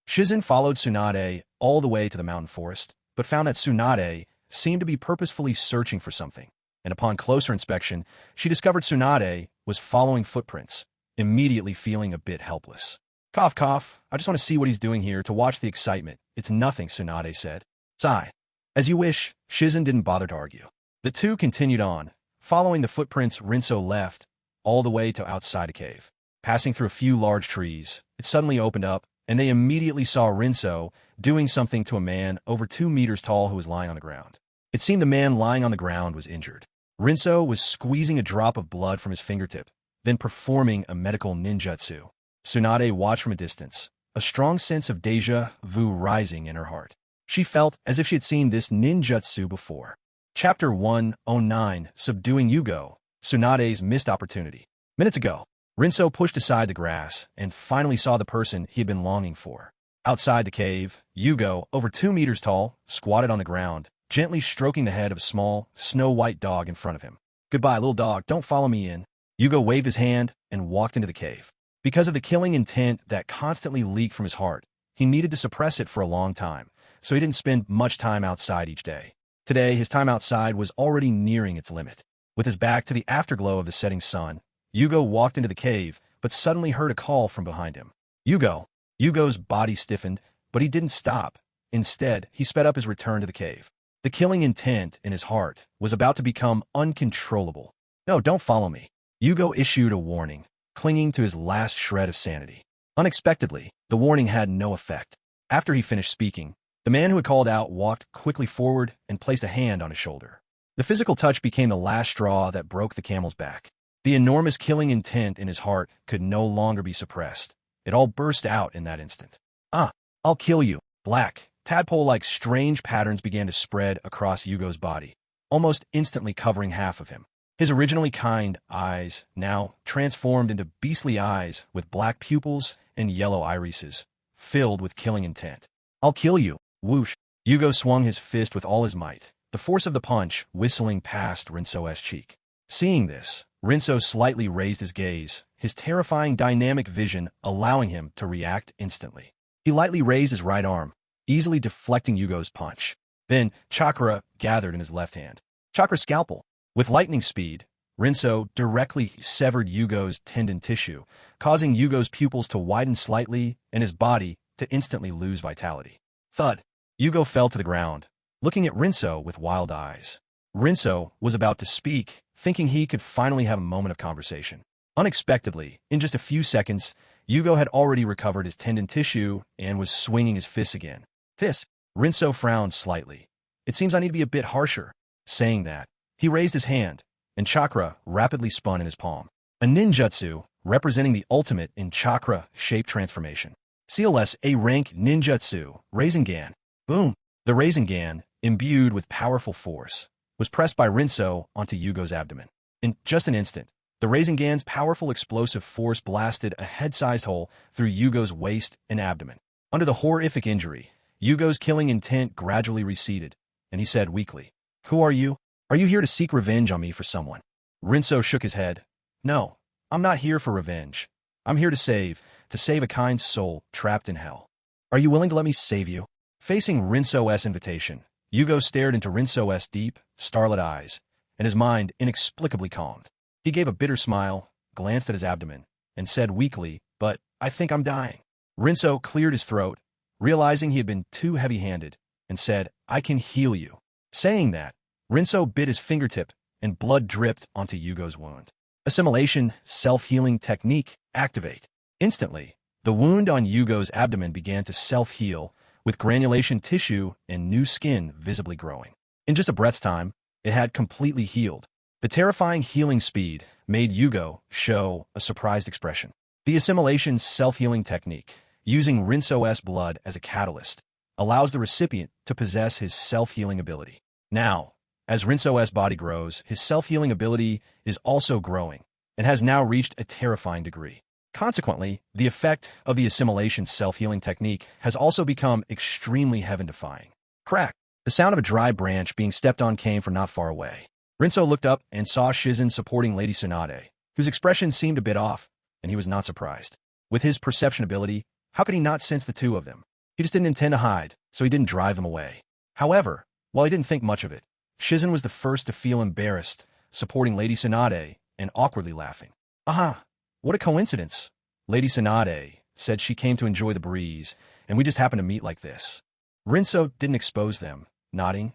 Shizen followed Tsunade all the way to the mountain forest, but found that Tsunade seemed to be purposefully searching for something. And upon closer inspection, she discovered Tsunade was following footprints, immediately feeling a bit helpless. Cough, cough. I just want to see what he's doing here to watch the excitement. It's nothing, Tsunade said. Sigh. As you wish, Shizen didn't bother to argue. The two continued on, following the footprints Rinso left, all the way to outside a cave. Passing through a few large trees, it suddenly opened up, and they immediately saw Rinso doing something to a man over 2 meters tall who was lying on the ground. It seemed the man lying on the ground was injured. Rinso was squeezing a drop of blood from his fingertip, then performing a medical ninjutsu. Tsunade watched from a distance, a strong sense of déjà vu rising in her heart. She felt as if she had seen this ninjutsu before. Chapter 109, Subduing Yugo, Tsunade's Missed Opportunity. Minutes ago, Rinso pushed aside the grass and finally saw the person he had been longing for. Outside the cave, Yugo, over 2 meters tall, squatted on the ground, gently stroking the head of a small, snow-white dog in front of him. Goodbye, little dog, don't follow me in. Yugo waved his hand and walked into the cave. Because of the killing intent that constantly leaked from his heart, he needed to suppress it for a long time, so he didn't spend much time outside each day. Today, his time outside was already nearing its limit. With his back to the afterglow of the setting sun, Yugo walked into the cave, but suddenly heard a call from behind him. Yugo! Yugo's body stiffened, but he didn't stop. Instead, he sped up his return to the cave. The killing intent in his heart was about to become uncontrollable. No, don't follow me. Yugo issued a warning, clinging to his last shred of sanity. Unexpectedly, the warning had no effect. After he finished speaking, the man who had called out walked quickly forward and placed a hand on his shoulder. The physical touch became the last straw that broke the camel's back. The enormous killing intent in his heart could no longer be suppressed. It all burst out in that instant. I'll kill you. Black, tadpole-like strange patterns began to spread across Yugo's body, almost instantly covering half of him. His originally kind eyes now transformed into beastly eyes with black pupils and yellow irises, filled with killing intent. I'll kill you. Whoosh. Yugo swung his fist with all his might, the force of the punch whistling past Rinso's cheek. Seeing this, Rinso slightly raised his gaze, his terrifying dynamic vision allowing him to react instantly. He lightly raised his right arm, easily deflecting Yugo's punch. Then, chakra gathered in his left hand. Chakra scalpel. With lightning speed, Rinso directly severed Yugo's tendon tissue, causing Yugo's pupils to widen slightly and his body to instantly lose vitality. Thud. Yugo fell to the ground, looking at Rinso with wild eyes. Rinso was about to speak, thinking he could finally have a moment of conversation. Unexpectedly, in just a few seconds, Yugo had already recovered his tendon tissue and was swinging his fists again. Fist. Rinso frowned slightly. It seems I need to be a bit harsher. Saying that, he raised his hand, and chakra rapidly spun in his palm. A ninjutsu, representing the ultimate in chakra shape transformation. CLS A-rank ninjutsu, Rasengan. Boom! The Rasengan, imbued with powerful force, was pressed by Rinso onto Yugo's abdomen. In just an instant, the Rasengan's powerful explosive force blasted a head-sized hole through Yugo's waist and abdomen. Under the horrific injury, Yugo's killing intent gradually receded, and he said weakly, "Who are you? Are you here to seek revenge on me for someone?" Rinso shook his head. "No, I'm not here for revenge. I'm here to save a kind soul trapped in hell. Are you willing to let me save you?" Facing Rinso's invitation, Yugo stared into Rinso's deep, starlit eyes, and his mind inexplicably calmed. He gave a bitter smile, glanced at his abdomen, and said weakly, "But I think I'm dying." Rinso cleared his throat, realizing he had been too heavy-handed, and said, "I can heal you." Saying that, Rinso bit his fingertip, and blood dripped onto Yugo's wound. Assimilation self-healing technique activate. Instantly, the wound on Yugo's abdomen began to self-heal, with granulation tissue and new skin visibly growing. In just a breath's time, it had completely healed. The terrifying healing speed made Yugo show a surprised expression. The assimilation self-healing technique, using Rinso's blood as a catalyst, allows the recipient to possess his self-healing ability. Now, As Rinso's body grows, his self-healing ability is also growing and has now reached a terrifying degree. Consequently, the effect of the assimilation self-healing technique has also become extremely heaven-defying. Crack! The sound of a dry branch being stepped on came from not far away. Rinso looked up and saw Shizen supporting Lady Tsunade, whose expression seemed a bit off, and he was not surprised. With his perception ability, how could he not sense the two of them? He just didn't intend to hide, so he didn't drive them away. However, while he didn't think much of it, Shizen was the first to feel embarrassed, supporting Lady Tsunade and awkwardly laughing. Aha! What a coincidence! Lady Tsunade said she came to enjoy the breeze, and we just happened to meet like this. Rinso didn't expose them, nodding,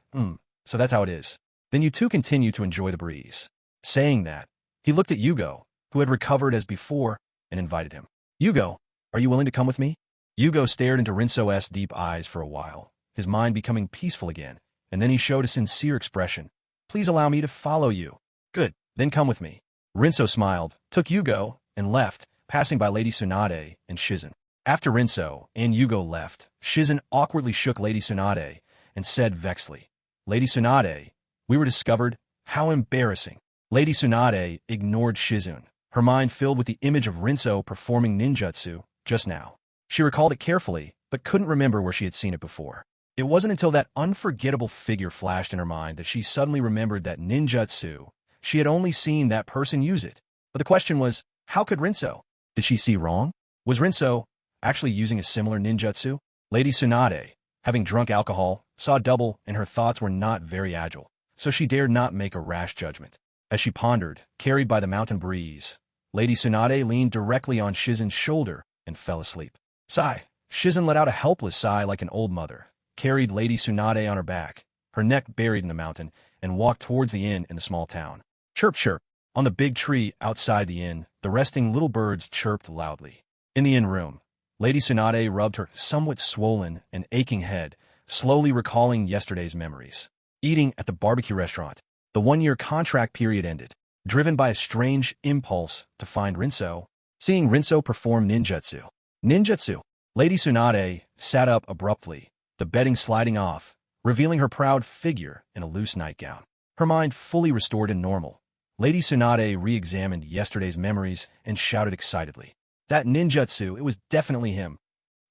so that's how it is. Then you two continue to enjoy the breeze. Saying that, he looked at Yugo, who had recovered as before, and invited him. Yugo, are you willing to come with me? Yugo stared into Rinso's deep eyes for a while, his mind becoming peaceful again, and then he showed a sincere expression. Please allow me to follow you. Good, then come with me. Rinso smiled, took Yugo, and left, passing by Lady Tsunade and Shizen. After Rinso and Yugo left, Shizen awkwardly shook Lady Tsunade and said vexedly, Lady Tsunade, we were discovered? How embarrassing. Lady Tsunade ignored Shizen, her mind filled with the image of Rinso performing ninjutsu just now. She recalled it carefully, but couldn't remember where she had seen it before. It wasn't until that unforgettable figure flashed in her mind that she suddenly remembered that ninjutsu. She had only seen that person use it. But the question was, how could Rinso? Did she see wrong? Was Rinso actually using a similar ninjutsu? Lady Tsunade, having drunk alcohol, saw double and her thoughts were not very agile, so she dared not make a rash judgment. As she pondered, carried by the mountain breeze, Lady Tsunade leaned directly on Shizen's shoulder and fell asleep. Sigh. Shizen let out a helpless sigh like an old mother, carried Lady Tsunade on her back, her neck buried in the mountain, and walked towards the inn in the small town. Chirp, chirp. On the big tree outside the inn, the resting little birds chirped loudly. In the inn room, Lady Tsunade rubbed her somewhat swollen and aching head, slowly recalling yesterday's memories. Eating at the barbecue restaurant, the one-year contract period ended, driven by a strange impulse to find Rinso. Seeing Rinso perform ninjutsu. Ninjutsu! Lady Tsunade sat up abruptly, the bedding sliding off, revealing her proud figure in a loose nightgown. Her mind fully restored and normal. Lady Tsunade re-examined yesterday's memories and shouted excitedly. That ninjutsu, it was definitely him.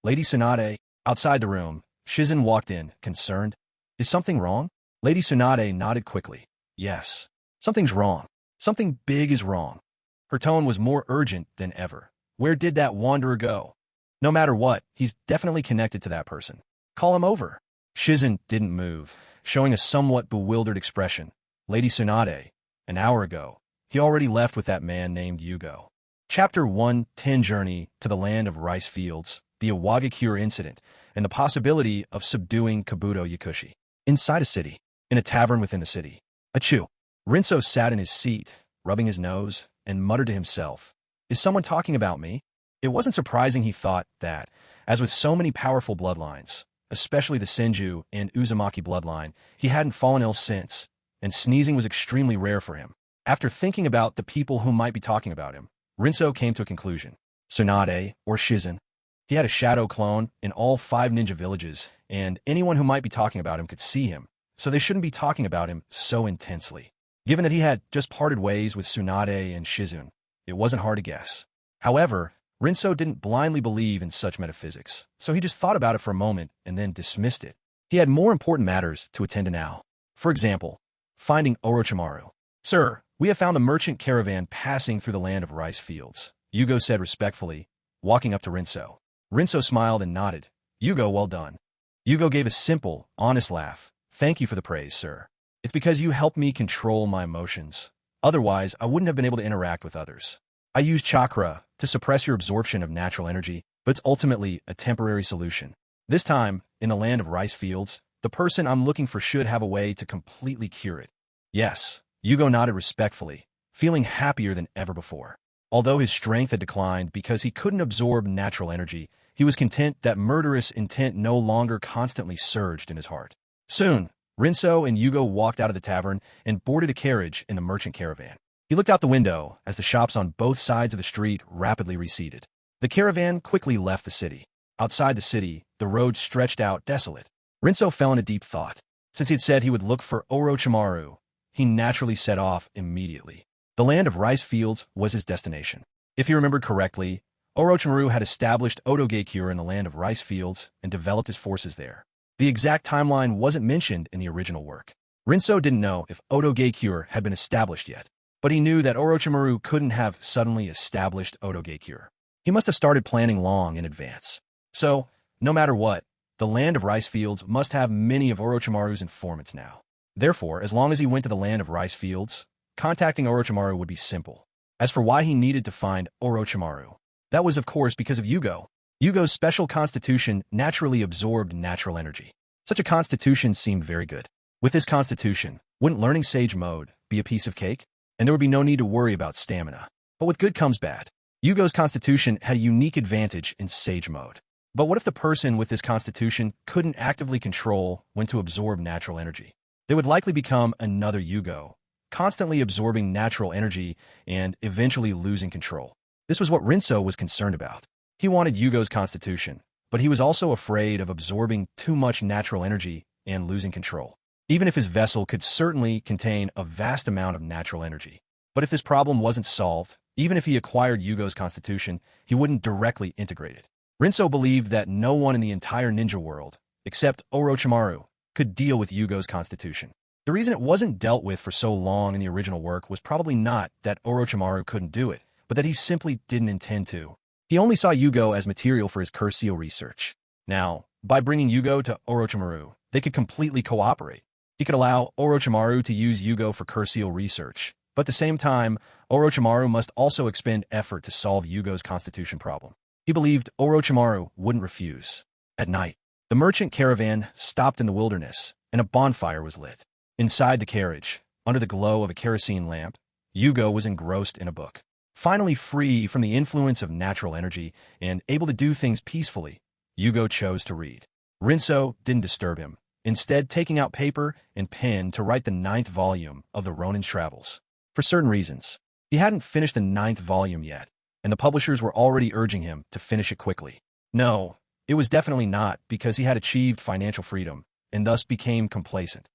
Lady Tsunade, outside the room, Shizen walked in, concerned. Is something wrong? Lady Tsunade nodded quickly. Yes. Something's wrong. Something big is wrong. Her tone was more urgent than ever. Where did that wanderer go? No matter what, he's definitely connected to that person. Call him over. Shizen didn't move, showing a somewhat bewildered expression. Lady Tsunade, an hour ago, he already left with that man named Yugo. Chapter 1, 10 Journey to the Land of Rice Fields, the Iwagakure Incident, and the possibility of subduing Kabuto Yakushi. Inside a city, in a tavern within the city. Achoo. Rinso sat in his seat, rubbing his nose, and muttered to himself, Is someone talking about me? It wasn't surprising he thought that, as with so many powerful bloodlines, especially the Senju and Uzumaki bloodline, he hadn't fallen ill since, and sneezing was extremely rare for him. After thinking about the people who might be talking about him, Rinso came to a conclusion. Tsunade, or Shizen. He had a shadow clone in all 5 ninja villages, and anyone who might be talking about him could see him, so they shouldn't be talking about him so intensely. Given that he had just parted ways with Tsunade and Shizun, it wasn't hard to guess. However, Rinso didn't blindly believe in such metaphysics, so he just thought about it for a moment and then dismissed it. He had more important matters to attend to now. For example, finding Orochimaru. Sir, we have found the merchant caravan passing through the land of rice fields, Yugo said respectfully, walking up to Rinso. Rinso smiled and nodded. Yugo, well done. Yugo gave a simple, honest laugh. Thank you for the praise, sir. It's because you helped me control my emotions. Otherwise, I wouldn't have been able to interact with others. I use chakra to suppress your absorption of natural energy, but it's ultimately a temporary solution. This time, in the land of rice fields, the person I'm looking for should have a way to completely cure it. Yes, Yugo nodded respectfully, feeling happier than ever before. Although his strength had declined because he couldn't absorb natural energy, he was content that murderous intent no longer constantly surged in his heart. Soon, Rinso and Yugo walked out of the tavern and boarded a carriage in the merchant caravan. He looked out the window as the shops on both sides of the street rapidly receded. The caravan quickly left the city. Outside the city, the road stretched out desolate. Rinso fell into deep thought. Since he had said he would look for Orochimaru, he naturally set off immediately. The land of rice fields was his destination. If he remembered correctly, Orochimaru had established Otogekyure in the land of rice fields and developed his forces there. The exact timeline wasn't mentioned in the original work. Rinso didn't know if Otogekyure had been established yet, but he knew that Orochimaru couldn't have suddenly established Otogekyure. He must have started planning long in advance. So, no matter what, the land of rice fields must have many of Orochimaru's informants now. Therefore, as long as he went to the land of rice fields, contacting Orochimaru would be simple. As for why he needed to find Orochimaru, that was of course because of Yugo. Yugo's special constitution naturally absorbed natural energy. Such a constitution seemed very good. With this constitution, wouldn't learning Sage Mode be a piece of cake? And there would be no need to worry about stamina. But with good comes bad. Yugo's constitution had a unique advantage in Sage Mode. But what if the person with this constitution couldn't actively control when to absorb natural energy? They would likely become another Yugo, constantly absorbing natural energy and eventually losing control. This was what Rinso was concerned about. He wanted Yugo's constitution, but he was also afraid of absorbing too much natural energy and losing control. Even if his vessel could certainly contain a vast amount of natural energy. But if this problem wasn't solved, even if he acquired Yugo's constitution, he wouldn't directly integrate it. Rinso believed that no one in the entire ninja world, except Orochimaru, could deal with Yugo's constitution. The reason it wasn't dealt with for so long in the original work was probably not that Orochimaru couldn't do it, but that he simply didn't intend to. He only saw Yugo as material for his Curcio research. Now, by bringing Yugo to Orochimaru, they could completely cooperate. He could allow Orochimaru to use Yugo for Curcio research, but at the same time, Orochimaru must also expend effort to solve Yugo's constitution problem. He believed Orochimaru wouldn't refuse. At night, the merchant caravan stopped in the wilderness, and a bonfire was lit. Inside the carriage, under the glow of a kerosene lamp, Yugo was engrossed in a book. Finally free from the influence of natural energy and able to do things peacefully, Yugo chose to read. Rinso didn't disturb him, instead taking out paper and pen to write the 9th volume of the Ronin's Travels. For certain reasons, he hadn't finished the 9th volume yet, and the publishers were already urging him to finish it quickly. No, it was definitely not because he had achieved financial freedom and thus became complacent.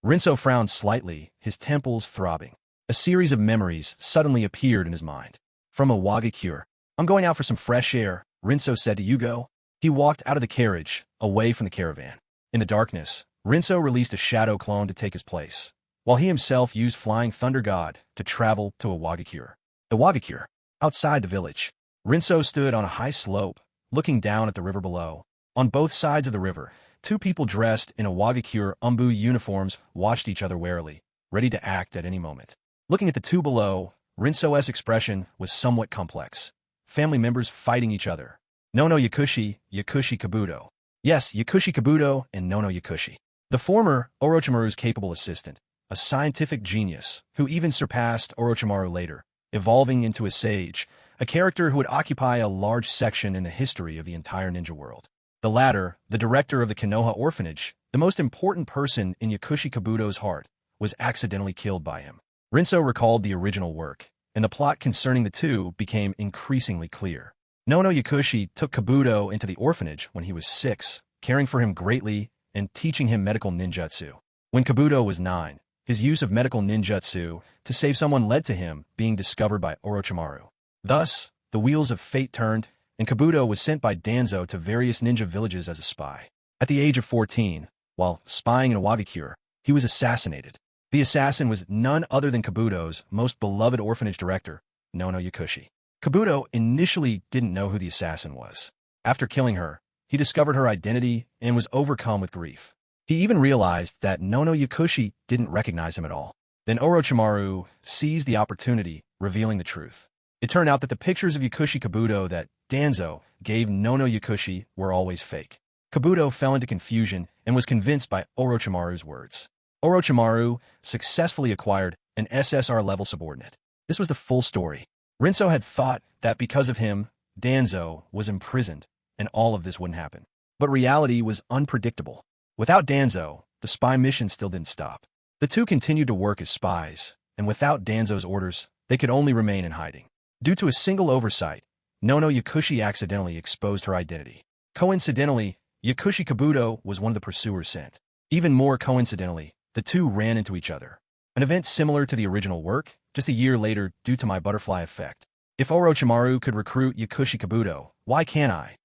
Rinso frowned slightly, his temples throbbing. A series of memories suddenly appeared in his mind. From Owagakure, "I'm going out for some fresh air," Rinso said to Yugo. He walked out of the carriage, away from the caravan. In the darkness, Rinso released a shadow clone to take his place, while he himself used Flying Thunder God to travel to Owagakure. Owagakure, outside the village. Rinso stood on a high slope, looking down at the river below. On both sides of the river, two people dressed in Owagakure Umbu uniforms watched each other warily, ready to act at any moment. Looking at the two below, Rinso's expression was somewhat complex. Family members fighting each other. Nono Yakushi, Yakushi Kabuto. Yes, Yakushi Kabuto and Nono Yakushi. The former, Orochimaru's capable assistant, a scientific genius who even surpassed Orochimaru later, evolving into a sage, a character who would occupy a large section in the history of the entire ninja world. The latter, the director of the Konoha orphanage, the most important person in Yakushi Kabuto's heart, was accidentally killed by him. Rinso recalled the original work, and the plot concerning the two became increasingly clear. Nono Yakushi took Kabuto into the orphanage when he was 6, caring for him greatly and teaching him medical ninjutsu. When Kabuto was 9, his use of medical ninjutsu to save someone led to him being discovered by Orochimaru. Thus, the wheels of fate turned, and Kabuto was sent by Danzo to various ninja villages as a spy. At the age of 14, while spying in Owagakure, he was assassinated. The assassin was none other than Kabuto's most beloved orphanage director, Nono Yakushi. Kabuto initially didn't know who the assassin was. After killing her, he discovered her identity and was overcome with grief. He even realized that Nono Yakushi didn't recognize him at all. Then Orochimaru seized the opportunity, revealing the truth. It turned out that the pictures of Yakushi Kabuto that Danzo gave Nono Yakushi were always fake. Kabuto fell into confusion and was convinced by Orochimaru's words. Orochimaru successfully acquired an SSR-level subordinate. This was the full story. Rinso had thought that because of him, Danzo was imprisoned, and all of this wouldn't happen. But reality was unpredictable. Without Danzo, the spy mission still didn't stop. The two continued to work as spies, and without Danzo's orders, they could only remain in hiding. Due to a single oversight, Nono Yakushi accidentally exposed her identity. Coincidentally, Yakushi Kabuto was one of the pursuers sent. Even more coincidentally, the two ran into each other. An event similar to the original work, just a year later due to my butterfly effect. If Orochimaru could recruit Yakushi Kabuto, why can't I?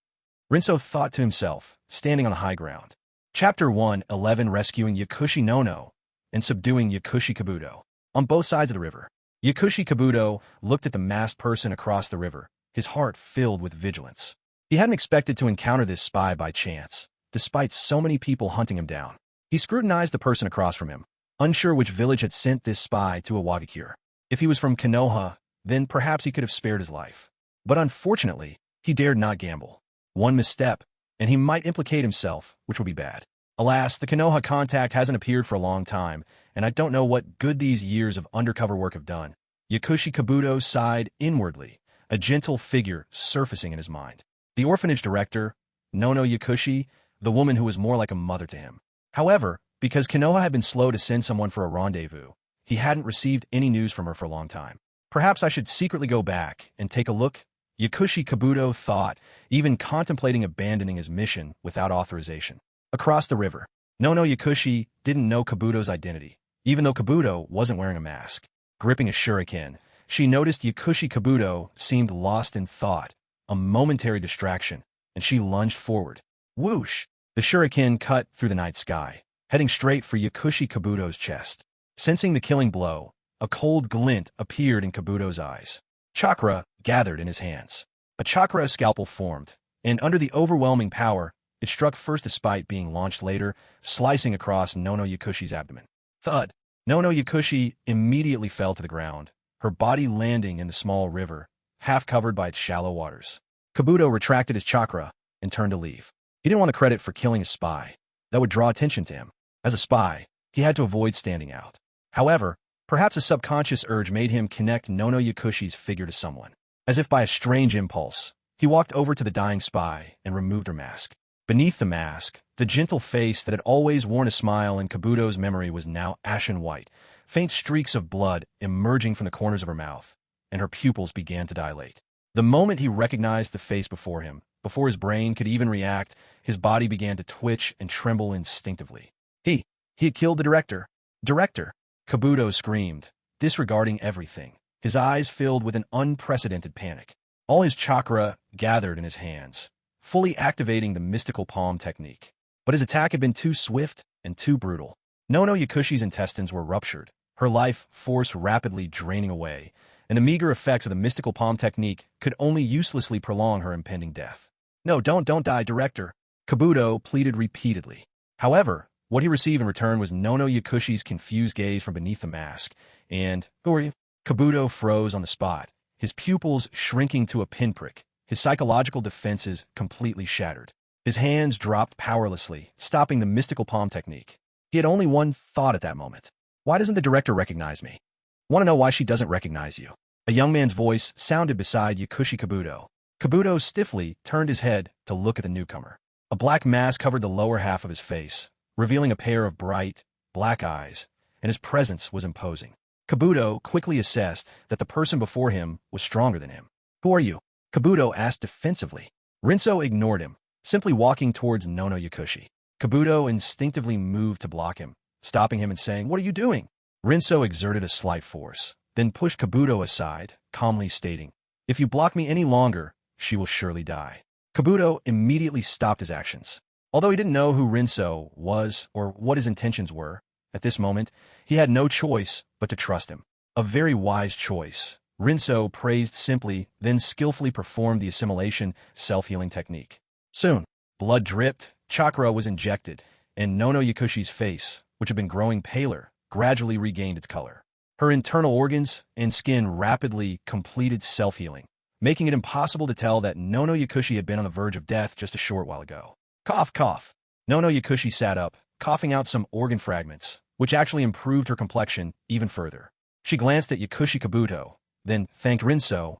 Rinso thought to himself, standing on the high ground. Chapter 1:11 Rescuing Yakushi Nono and Subduing Yakushi Kabuto. On both sides of the river, Yakushi Kabuto looked at the masked person across the river, his heart filled with vigilance. He hadn't expected to encounter this spy by chance, despite so many people hunting him down. He scrutinized the person across from him, unsure which village had sent this spy to Iwagakure. If he was from Konoha, then perhaps he could have spared his life. But unfortunately, he dared not gamble. One misstep, and he might implicate himself, which would be bad. Alas, the Konoha contact hasn't appeared for a long time, and I don't know what good these years of undercover work have done. Yakushi Kabuto sighed inwardly, a gentle figure surfacing in his mind. The orphanage director, Nono Yakushi, the woman who was more like a mother to him. However, because Konoha had been slow to send someone for a rendezvous, he hadn't received any news from her for a long time. Perhaps I should secretly go back and take a look, Yakushi Kabuto thought, even contemplating abandoning his mission without authorization. Across the river, Nono Yakushi didn't know Kabuto's identity, even though Kabuto wasn't wearing a mask. Gripping a shuriken, she noticed Yakushi Kabuto seemed lost in thought, a momentary distraction, and she lunged forward. Whoosh! The shuriken cut through the night sky, heading straight for Yakushi Kabuto's chest. Sensing the killing blow, a cold glint appeared in Kabuto's eyes. Chakra gathered in his hands. A chakra scalpel formed, and under the overwhelming power, it struck first despite being launched later, slicing across Nono Yakushi's abdomen. Thud! Nono Yakushi immediately fell to the ground, her body landing in the small river, half covered by its shallow waters. Kabuto retracted his chakra and turned to leave. He didn't want the credit for killing a spy. That would draw attention to him. As a spy, he had to avoid standing out. However, perhaps a subconscious urge made him connect Nono Yakushi's figure to someone. As if by a strange impulse, he walked over to the dying spy and removed her mask. Beneath the mask, the gentle face that had always worn a smile in Kabuto's memory was now ashen white, faint streaks of blood emerging from the corners of her mouth, and her pupils began to dilate. The moment he recognized the face before him, before his brain could even react, his body began to twitch and tremble instinctively. He had killed the director. Director! Kabuto screamed, disregarding everything, his eyes filled with an unprecedented panic. All his chakra gathered in his hands, fully activating the mystical palm technique. But his attack had been too swift and too brutal. Nono Yakushi's intestines were ruptured, her life force rapidly draining away, and the meager effects of the mystical palm technique could only uselessly prolong her impending death. No, don't die, director, Kabuto pleaded repeatedly. However, what he received in return was Nono Yakushi's confused gaze from beneath the mask, and, who are you? Kabuto froze on the spot, his pupils shrinking to a pinprick, his psychological defenses completely shattered. His hands dropped powerlessly, stopping the mystical palm technique. He had only one thought at that moment. Why doesn't the director recognize me? Want to know why she doesn't recognize you? A young man's voice sounded beside Yakushi Kabuto. Kabuto stiffly turned his head to look at the newcomer. A black mask covered the lower half of his face, revealing a pair of bright, black eyes, and his presence was imposing. Kabuto quickly assessed that the person before him was stronger than him. Who are you? Kabuto asked defensively. Rinso ignored him, simply walking towards Nono Yakushi. Kabuto instinctively moved to block him, stopping him and saying, "What are you doing?" Rinso exerted a slight force, then pushed Kabuto aside, calmly stating, "If you block me any longer, she will surely die." Kabuto immediately stopped his actions. Although he didn't know who Rinso was or what his intentions were, at this moment, he had no choice but to trust him. A very wise choice. Rinso praised simply, then skillfully performed the assimilation self-healing technique. Soon, blood dripped, chakra was injected, and Nono Yakushi's face, which had been growing paler, gradually regained its color. Her internal organs and skin rapidly completed self-healing, making it impossible to tell that Nono Yakushi had been on the verge of death just a short while ago. Cough, cough. Nono Yakushi sat up, coughing out some organ fragments, which actually improved her complexion even further. She glanced at Yakushi Kabuto, then thanked Rinso.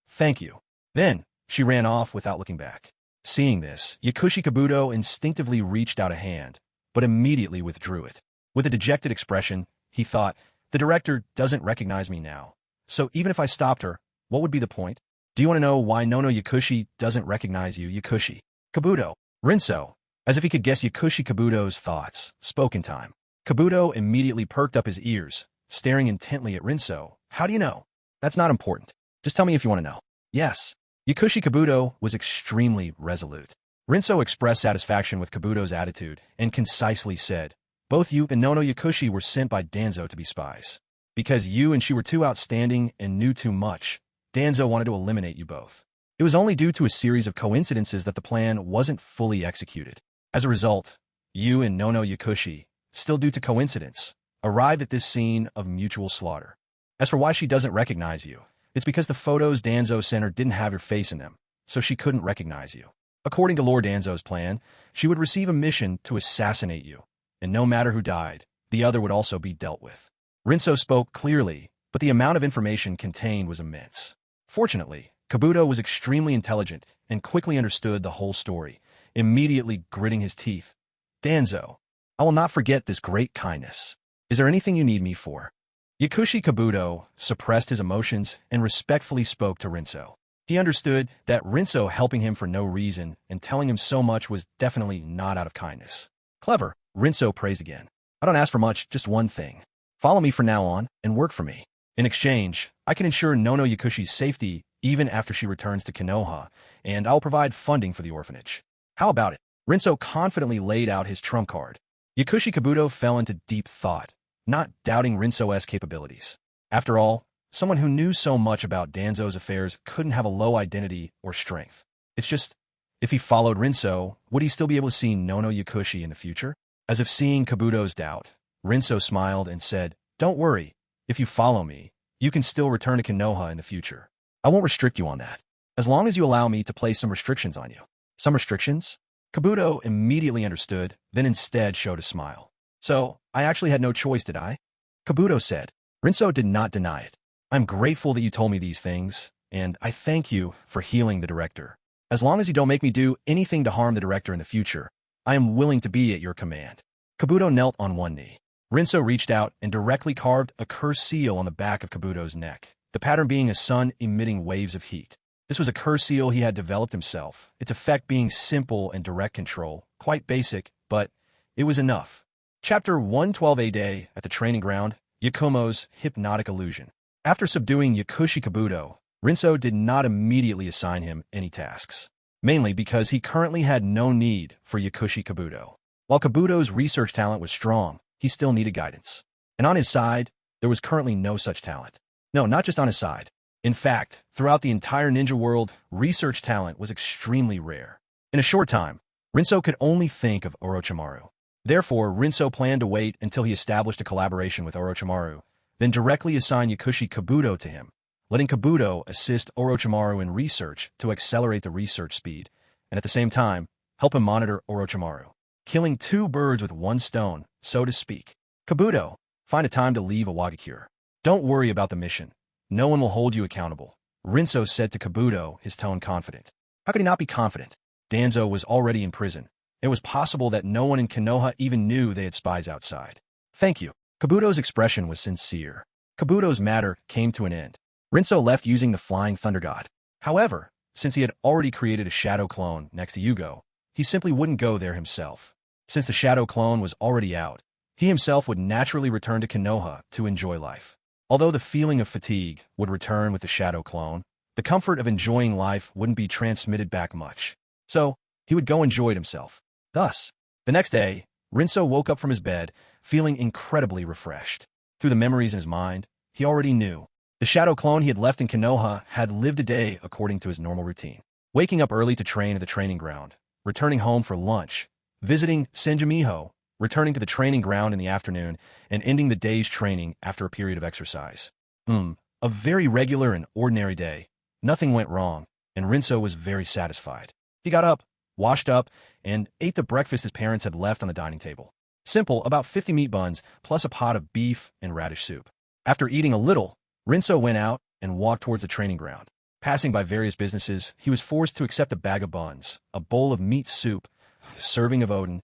"Thank you." Then, she ran off without looking back. Seeing this, Yakushi Kabuto instinctively reached out a hand, but immediately withdrew it. With a dejected expression, he thought, the director doesn't recognize me now. So even if I stopped her, what would be the point? Do you want to know why Nono Yakushi doesn't recognize you, Yakushi? Kabuto. Rinso. As if he could guess Yakushi Kabuto's thoughts, spoke in time. Kabuto immediately perked up his ears, staring intently at Rinso. How do you know? That's not important. Just tell me if you want to know. Yes. Yakushi Kabuto was extremely resolute. Rinso expressed satisfaction with Kabuto's attitude and concisely said, both you and Nono Yakushi were sent by Danzo to be spies. Because you and she were too outstanding and knew too much, Danzo wanted to eliminate you both. It was only due to a series of coincidences that the plan wasn't fully executed. As a result, you and Nono Yakushi, still due to coincidence, arrived at this scene of mutual slaughter. As for why she doesn't recognize you, it's because the photos Danzo sent her didn't have your face in them, so she couldn't recognize you. According to Lord Danzo's plan, she would receive a mission to assassinate you, and no matter who died, the other would also be dealt with. Rinso spoke clearly, but the amount of information contained was immense. Fortunately, Kabuto was extremely intelligent and quickly understood the whole story, immediately gritting his teeth. Danzo, I will not forget this great kindness. Is there anything you need me for? Yakushi Kabuto suppressed his emotions and respectfully spoke to Rinso. He understood that Rinso helping him for no reason and telling him so much was definitely not out of kindness. Clever, Rinso praised again. I don't ask for much, just one thing. Follow me from now on and work for me. In exchange, I can ensure Nono Yakushi's safety even after she returns to Konoha, and I'll provide funding for the orphanage. How about it? Rinso confidently laid out his trump card. Yakushi Kabuto fell into deep thought, not doubting Rinso's capabilities. After all, someone who knew so much about Danzo's affairs couldn't have a low identity or strength. It's just, if he followed Rinso, would he still be able to see Nono Yakushi in the future? As if seeing Kabuto's doubt, Rinso smiled and said, don't worry, if you follow me, you can still return to Konoha in the future. I won't restrict you on that, as long as you allow me to place some restrictions on you. Some restrictions? Kabuto immediately understood, then instead showed a smile. So, I actually had no choice, did I? Kabuto said. Rinso did not deny it. I'm grateful that you told me these things, and I thank you for healing the director. As long as you don't make me do anything to harm the director in the future, I am willing to be at your command. Kabuto knelt on one knee. Rinso reached out and directly carved a cursed seal on the back of Kabuto's neck, the pattern being a sun emitting waves of heat. This was a curse seal he had developed himself, its effect being simple and direct control, quite basic, but it was enough. Chapter 112. A day at the training ground, Yakumo's hypnotic illusion. After subduing Yakushi Kabuto, Rinso did not immediately assign him any tasks, mainly because he currently had no need for Yakushi Kabuto. While Kabuto's research talent was strong, he still needed guidance. And on his side, there was currently no such talent. No, not just on his side. In fact, throughout the entire ninja world, research talent was extremely rare. In a short time, Rinso could only think of Orochimaru. Therefore, Rinso planned to wait until he established a collaboration with Orochimaru, then directly assign Yakushi Kabuto to him, letting Kabuto assist Orochimaru in research to accelerate the research speed, and at the same time, help him monitor Orochimaru, killing two birds with one stone, so to speak. Kabuto, find a time to leave Awagakure. Don't worry about the mission. No one will hold you accountable, Rinso said to Kabuto, his tone confident. How could he not be confident? Danzo was already in prison. It was possible that no one in Konoha even knew they had spies outside. Thank you. Kabuto's expression was sincere. Kabuto's matter came to an end. Rinso left using the Flying Thunder God. However, since he had already created a shadow clone next to Yugo, he simply wouldn't go there himself. Since the shadow clone was already out, he himself would naturally return to Konoha to enjoy life. Although the feeling of fatigue would return with the shadow clone, the comfort of enjoying life wouldn't be transmitted back much. So, he would go enjoy it himself. Thus, the next day, Rinso woke up from his bed, feeling incredibly refreshed. Through the memories in his mind, he already knew. The shadow clone he had left in Konoha had lived a day according to his normal routine. Waking up early to train at the training ground, returning home for lunch, visiting Senjumiho, returning to the training ground in the afternoon, and ending the day's training after a period of exercise. A very regular and ordinary day. Nothing went wrong, and Rinso was very satisfied. He got up, washed up, and ate the breakfast his parents had left on the dining table. Simple, about 50 meat buns, plus a pot of beef and radish soup. After eating a little, Rinso went out and walked towards the training ground. Passing by various businesses, he was forced to accept a bag of buns, a bowl of meat soup, a serving of Odin.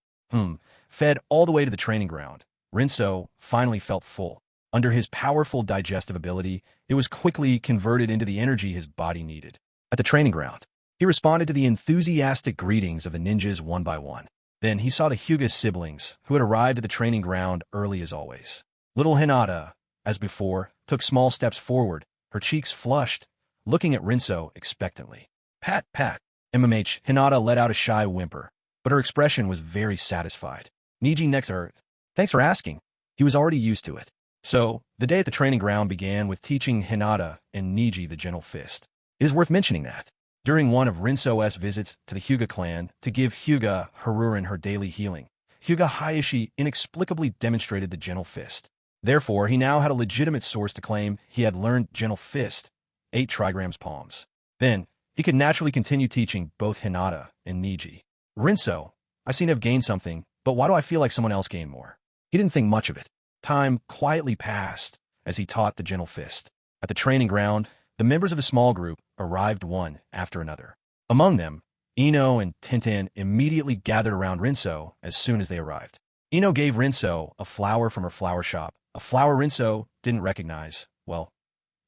Fed all the way to the training ground, Rinso finally felt full. Under his powerful digestive ability, it was quickly converted into the energy his body needed. At the training ground, he responded to the enthusiastic greetings of the ninjas one by one. Then he saw the Hyuga siblings, who had arrived at the training ground early as always. Little Hinata, as before, took small steps forward, her cheeks flushed, looking at Rinso expectantly. Pat, pat. Hinata let out a shy whimper, but her expression was very satisfied. Niji next to her. Thanks for asking. He was already used to it. So, the day at the training ground began with teaching Hinata and Niji the gentle fist. It is worth mentioning that, during one of Rinso's visits to the Hyuga clan to give Hyuga Harurin her daily healing, Hyuga Hayashi inexplicably demonstrated the gentle fist. Therefore, he now had a legitimate source to claim he had learned gentle fist, 8 trigrams palms. Then, he could naturally continue teaching both Hinata and Niji. Rinso, I seem to have gained something, but why do I feel like someone else gained more? He didn't think much of it. Time quietly passed as he taught the gentle fist. At the training ground, the members of the small group arrived one after another. Among them, Ino and Tintin immediately gathered around Rinso as soon as they arrived. Ino gave Rinso a flower from her flower shop, a flower Rinso didn't recognize. Well,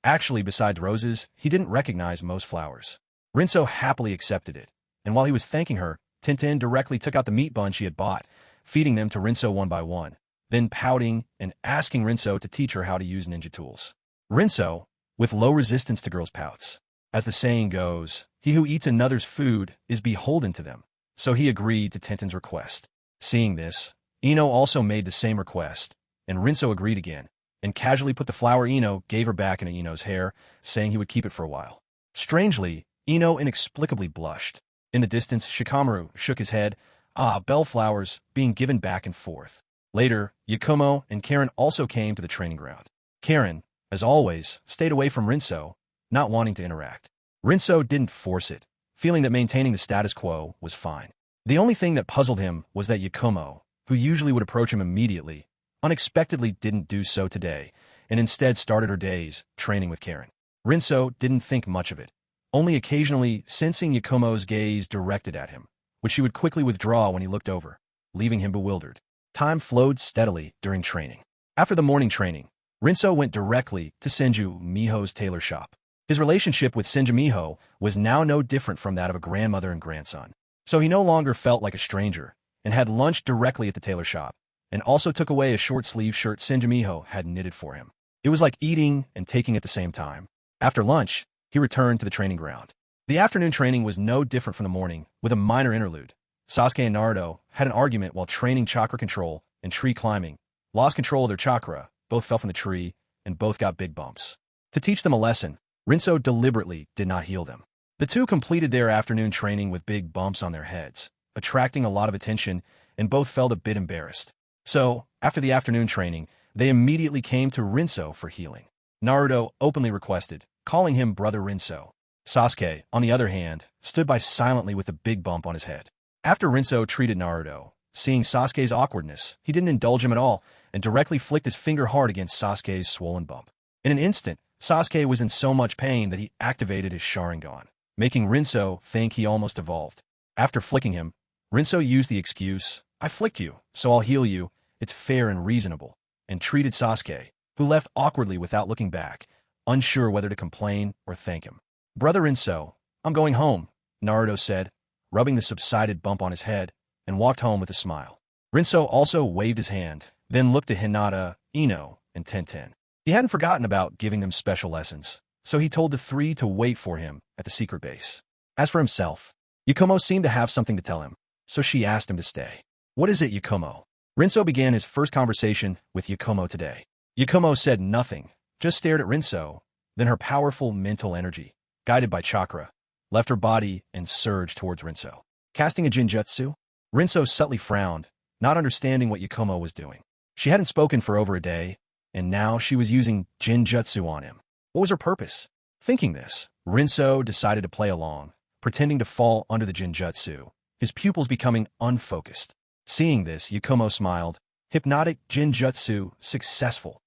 actually, besides roses, he didn't recognize most flowers. Rinso happily accepted it, and while he was thanking her, Tintin directly took out the meat bun she had bought, feeding them to Rinso one by one, then pouting and asking Rinso to teach her how to use ninja tools. Rinso, with low resistance to girls' pouts. As the saying goes, he who eats another's food is beholden to them, so he agreed to Tintin's request. Seeing this, Ino also made the same request, and Rinso agreed again, and casually put the flower Ino gave her back into Ino's hair, saying he would keep it for a while. Strangely, Ino inexplicably blushed. In the distance, Shikamaru shook his head, bellflowers being given back and forth. Later, Yakumo and Karen also came to the training ground. Karen, as always, stayed away from Rinso, not wanting to interact. Rinso didn't force it, feeling that maintaining the status quo was fine. The only thing that puzzled him was that Yakumo, who usually would approach him immediately, unexpectedly didn't do so today, and instead started her days training with Karen. Rinso didn't think much of it, only occasionally sensing Yakumo's gaze directed at him, which she would quickly withdraw when he looked over, leaving him bewildered. Time flowed steadily during training. After the morning training, Rinso went directly to Senju Miho's tailor shop. His relationship with Senju Miho was now no different from that of a grandmother and grandson, so he no longer felt like a stranger, and had lunch directly at the tailor shop, and also took away a short-sleeve shirt Senju Miho had knitted for him. It was like eating and taking at the same time. After lunch, he returned to the training ground. The afternoon training was no different from the morning, with a minor interlude. Sasuke and Naruto had an argument while training chakra control and tree climbing, lost control of their chakra, both fell from the tree, and both got big bumps. To teach them a lesson, Rinso deliberately did not heal them. The two completed their afternoon training with big bumps on their heads, attracting a lot of attention, and both felt a bit embarrassed. So, after the afternoon training, they immediately came to Rinso for healing. Naruto openly requested, calling him Brother Rinso. Sasuke, on the other hand, stood by silently with a big bump on his head. After Rinso treated Naruto, seeing Sasuke's awkwardness, he didn't indulge him at all, and directly flicked his finger hard against Sasuke's swollen bump. In an instant, Sasuke was in so much pain that he activated his Sharingan, making Rinso think he almost evolved. After flicking him, Rinso used the excuse, I flicked you, so I'll heal you, it's fair and reasonable, and treated Sasuke, who left awkwardly without looking back, unsure whether to complain or thank him. Brother Rinso, I'm going home, Naruto said, rubbing the subsided bump on his head, and walked home with a smile. Rinso also waved his hand, then looked at Hinata, Ino, and Tintin. He hadn't forgotten about giving them special lessons, so he told the three to wait for him at the secret base. As for himself, Yakumo seemed to have something to tell him, so she asked him to stay. What is it, Yakumo? Rinso began his first conversation with Yakumo today. Yakumo said nothing, just stared at Rinso, then her powerful mental energy, guided by chakra, left her body and surged towards Rinso. Casting a Jinjutsu? Rinso subtly frowned, not understanding what Yakumo was doing. She hadn't spoken for over a day, and now she was using Jinjutsu on him. What was her purpose? Thinking this, Rinso decided to play along, pretending to fall under the Jinjutsu, his pupils becoming unfocused. Seeing this, Yakumo smiled. Hypnotic Jinjutsu successful.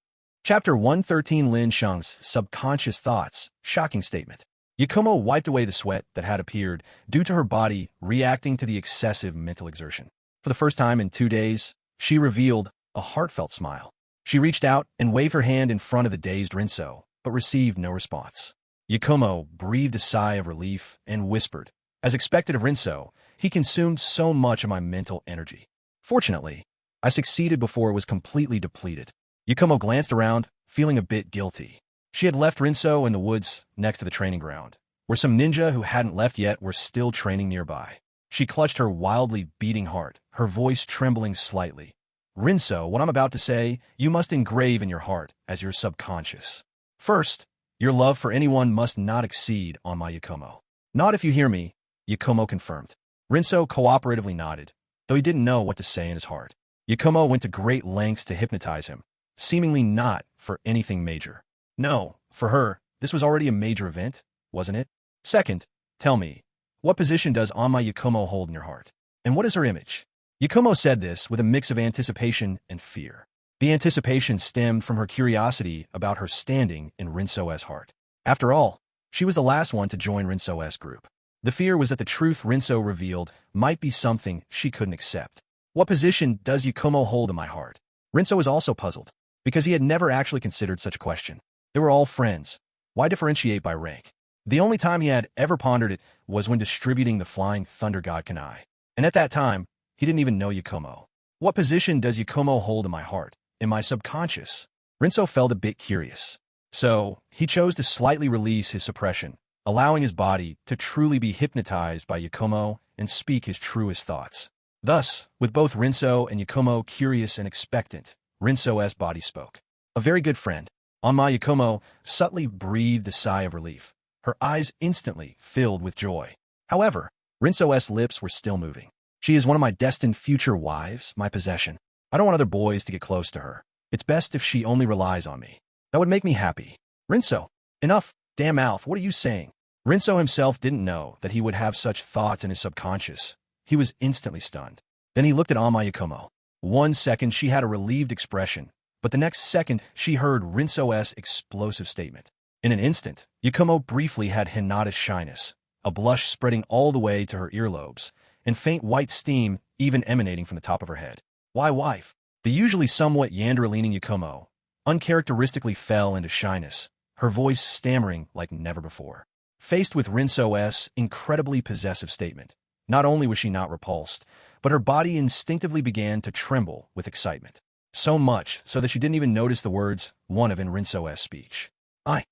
Chapter 113 Lin Sheng's Subconscious Thoughts, Shocking Statement. Yakumo wiped away the sweat that had appeared due to her body reacting to the excessive mental exertion. For the first time in 2 days, she revealed a heartfelt smile. She reached out and waved her hand in front of the dazed Rinso, but received no response. Yakumo breathed a sigh of relief and whispered. As expected of Rinso, He consumed so much of my mental energy. Fortunately, I succeeded before it was completely depleted. Yakumo glanced around, feeling a bit guilty. She had left Rinso in the woods next to the training ground, where some ninja who hadn't left yet were still training nearby. She clutched her wildly beating heart, her voice trembling slightly. Rinso, what I'm about to say, you must engrave in your heart as your subconscious. First, your love for anyone must not exceed on my Yakumo. Not if you hear me, Yakumo confirmed. Rinso cooperatively nodded, though he didn't know what to say in his heart. Yakumo went to great lengths to hypnotize him, seemingly not for anything major. No, for her, this was already a major event, wasn't it? Second, tell me, what position does Anma Yakumo hold in your heart? And what is her image? Yakumo said this with a mix of anticipation and fear. The anticipation stemmed from her curiosity about her standing in Rinso's heart. After all, she was the last one to join Rinso's group. The fear was that the truth Rinso revealed might be something she couldn't accept. What position does Yakumo hold in my heart? Rinso was also puzzled, because he had never actually considered such a question. They were all friends. Why differentiate by rank? The only time he had ever pondered it was when distributing the flying thunder god kunai. And at that time, he didn't even know Yakumo. What position does Yakumo hold in my heart, in my subconscious? Rinso felt a bit curious. So, he chose to slightly release his suppression, allowing his body to truly be hypnotized by Yakumo and speak his truest thoughts. Thus, with both Rinso and Yakumo curious and expectant, Rinso's body spoke. A very good friend. Anma Yakumo subtly breathed a sigh of relief. Her eyes instantly filled with joy. However, Rinso's lips were still moving. She is one of my destined future wives, my possession. I don't want other boys to get close to her. It's best if she only relies on me. That would make me happy. Rinso, enough, damn mouth, what are you saying? Rinso himself didn't know that he would have such thoughts in his subconscious. He was instantly stunned. Then he looked at Anma Yakumo. 1 second she had a relieved expression, but the next second she heard Rinso's explosive statement. In an instant, Yakumo briefly had Hinata's shyness, a blush spreading all the way to her earlobes, and faint white steam even emanating from the top of her head. Why, wife? The usually somewhat Yandere-leaning Yakumo uncharacteristically fell into shyness, her voice stammering like never before. Faced with Rinso's incredibly possessive statement, not only was she not repulsed, but her body instinctively began to tremble with excitement. So much so that she didn't even notice the words one of in Rinso's speech. I.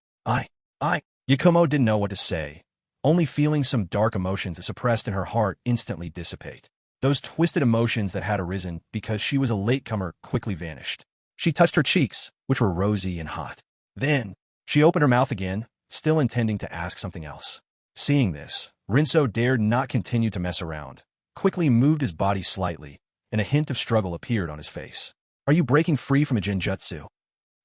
Yakumo didn't know what to say, only feeling some dark emotions suppressed in her heart instantly dissipate. Those twisted emotions that had arisen because she was a latecomer quickly vanished. She touched her cheeks, which were rosy and hot. Then, she opened her mouth again, still intending to ask something else. Seeing this, Rinso dared not continue to mess around, quickly moved his body slightly, and a hint of struggle appeared on his face. Are you breaking free from a genjutsu?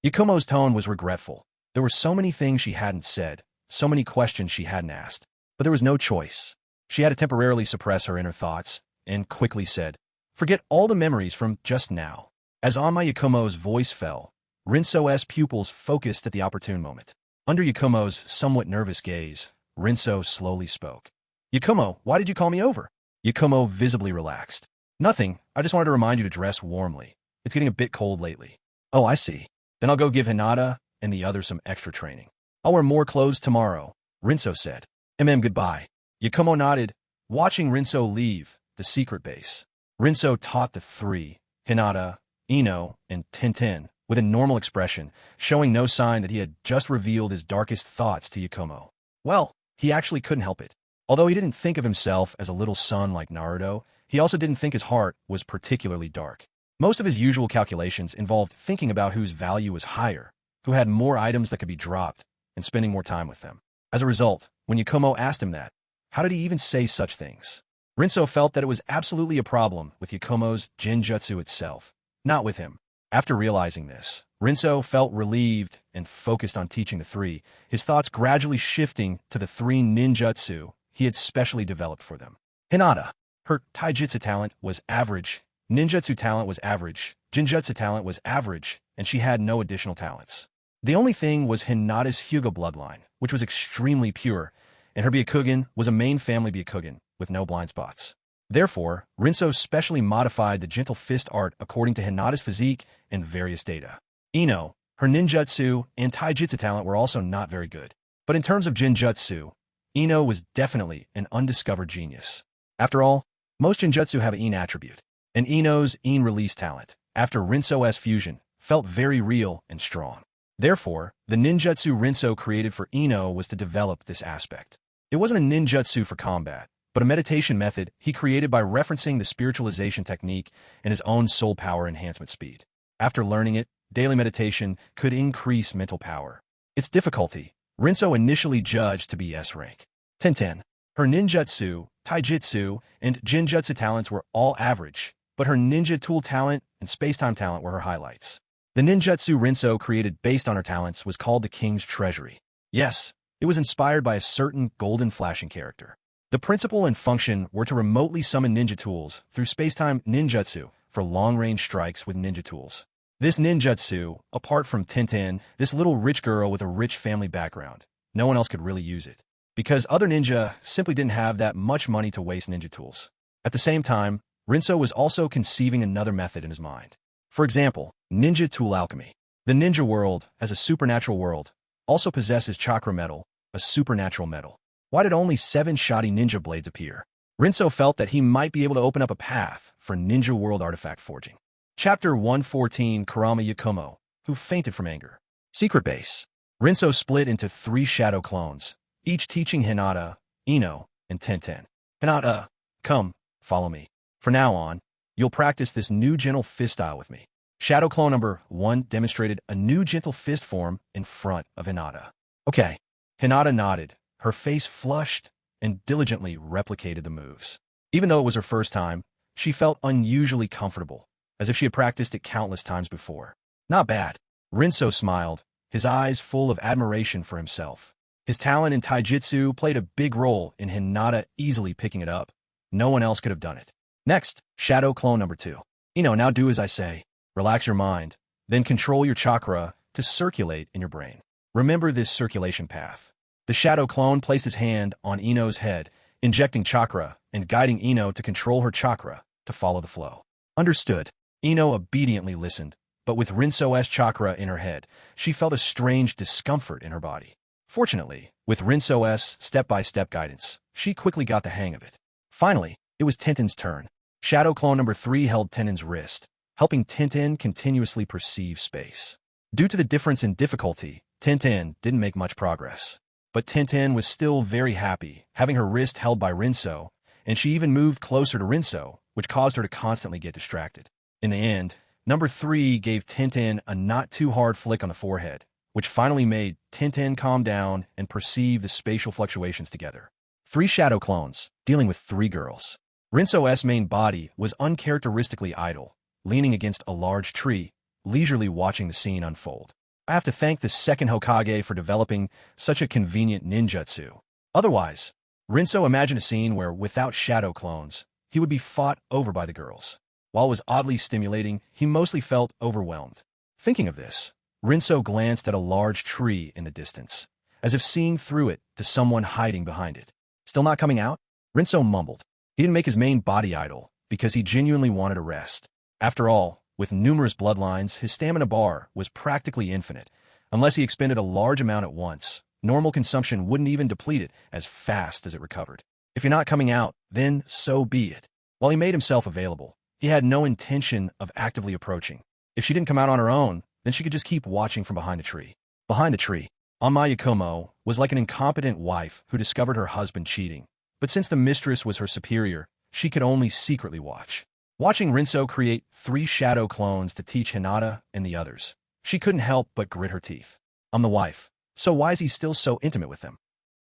Yakumo's tone was regretful. There were so many things she hadn't said, so many questions she hadn't asked, but there was no choice. She had to temporarily suppress her inner thoughts, and quickly said, forget all the memories from just now. As Anma Yakumo's voice fell, Rinso's pupils focused at the opportune moment. Under Yakumo's somewhat nervous gaze, Rinso slowly spoke. Yakumo, why did you call me over? Yakumo visibly relaxed. Nothing, I just wanted to remind you to dress warmly. It's getting a bit cold lately. Oh, I see. Then I'll go give Hinata and the others some extra training. I'll wear more clothes tomorrow, Rinso said. Goodbye. Yakumo nodded, watching Rinso leave the secret base. Rinso taught the three, Hinata, Ino, and Tintin, with a normal expression, showing no sign that he had just revealed his darkest thoughts to Yakumo. Well, he actually couldn't help it. Although he didn't think of himself as a little son like Naruto, he also didn't think his heart was particularly dark. Most of his usual calculations involved thinking about whose value was higher, who had more items that could be dropped, and spending more time with them. As a result, when Yakumo asked him that, how did he even say such things? Rinso felt that it was absolutely a problem with Yakumo's genjutsu itself, not with him. After realizing this, Rinso felt relieved and focused on teaching the three, his thoughts gradually shifting to the three ninjutsu he had specially developed for them. Hinata. Her taijutsu talent was average, ninjutsu talent was average, genjutsu talent was average, and she had no additional talents. The only thing was Hinata's Hyuga bloodline, which was extremely pure, and her Byakugan was a main family Byakugan with no blind spots. Therefore, Rinso specially modified the gentle fist art according to Hinata's physique and various data. Ino, her ninjutsu and taijutsu talent were also not very good. But in terms of genjutsu, Ino was definitely an undiscovered genius. After all, Most ninjutsu have an Ine attribute, and Ino's Ine release talent, after Rinso's fusion, felt very real and strong. Therefore, the ninjutsu Rinso created for Ino was to develop this aspect. It wasn't a ninjutsu for combat, but a meditation method he created by referencing the spiritualization technique and his own soul power enhancement speed. After learning it, daily meditation could increase mental power. Its difficulty, Rinso initially judged to be S rank. 10-10. Her ninjutsu, taijutsu, and jinjutsu talents were all average, but her ninja tool talent and space-time talent were her highlights. The ninjutsu Rinso created based on her talents was called the King's Treasury. Yes, it was inspired by a certain golden flashing character. The principle and function were to remotely summon ninja tools through space-time ninjutsu for long-range strikes with ninja tools. This ninjutsu, apart from Tintin, this little rich girl with a rich family background, no one else could really use it, because other ninja simply didn't have that much money to waste ninja tools. At the same time, Rinso was also conceiving another method in his mind. For example, ninja tool alchemy. The ninja world, as a supernatural world, also possesses chakra metal, a supernatural metal. Why did only 7 shoddy ninja blades appear? Rinso felt that he might be able to open up a path for ninja world artifact forging. Chapter 114, Kurama Yakumo, who fainted from anger. Secret base. Rinso split into 3 shadow clones, each teaching Hinata, Ino, and Tenten. Hinata, come, follow me. From now on, you'll practice this new gentle fist style with me. Shadow clone number 1 demonstrated a new gentle fist form in front of Hinata. Okay. Hinata nodded, her face flushed, and diligently replicated the moves. Even though it was her first time, she felt unusually comfortable, as if she had practiced it countless times before. Not bad. Rinso smiled, his eyes full of admiration for himself. His talent in taijutsu played a big role in Hinata easily picking it up. No one else could have done it. Next, shadow clone number 2. Now do as I say. Relax your mind, then control your chakra to circulate in your brain. Remember this circulation path. The shadow clone placed his hand on Ino's head, injecting chakra and guiding Ino to control her chakra to follow the flow. Understood. Ino obediently listened, but with Rinso's chakra in her head, she felt a strange discomfort in her body. Fortunately, with Rinso's step-by-step guidance, she quickly got the hang of it. Finally, it was Tintin's turn. Shadow clone number 3 held Tintin's wrist, helping Tintin continuously perceive space. Due to the difference in difficulty, Tintin didn't make much progress. But Tintin was still very happy, having her wrist held by Rinso, and she even moved closer to Rinso, which caused her to constantly get distracted. In the end, number 3 gave Tintin a not-too-hard flick on the forehead, which finally made Tintin calm down and perceive the spatial fluctuations together. 3 shadow clones, dealing with 3 girls. Rinso's main body was uncharacteristically idle, leaning against a large tree, leisurely watching the scene unfold. I have to thank the second Hokage for developing such a convenient ninjutsu. Otherwise, Rinso imagined a scene where, without shadow clones, he would be fought over by the girls. While it was oddly stimulating, he mostly felt overwhelmed. Thinking of this, Rinso glanced at a large tree in the distance, as if seeing through it to someone hiding behind it. Still not coming out? Rinso mumbled. He didn't make his main body idle, because he genuinely wanted a rest. After all, with numerous bloodlines, his stamina bar was practically infinite. Unless he expended a large amount at once, normal consumption wouldn't even deplete it as fast as it recovered. If you're not coming out, then so be it. While he made himself available, he had no intention of actively approaching. If she didn't come out on her own, then she could just keep watching from behind a tree. Behind a tree, Anma Yakumo was like an incompetent wife who discovered her husband cheating. But since the mistress was her superior, she could only secretly watch. Watching Rinso create 3 shadow clones to teach Hinata and the others, she couldn't help but grit her teeth. I'm the wife, so why is he still so intimate with them?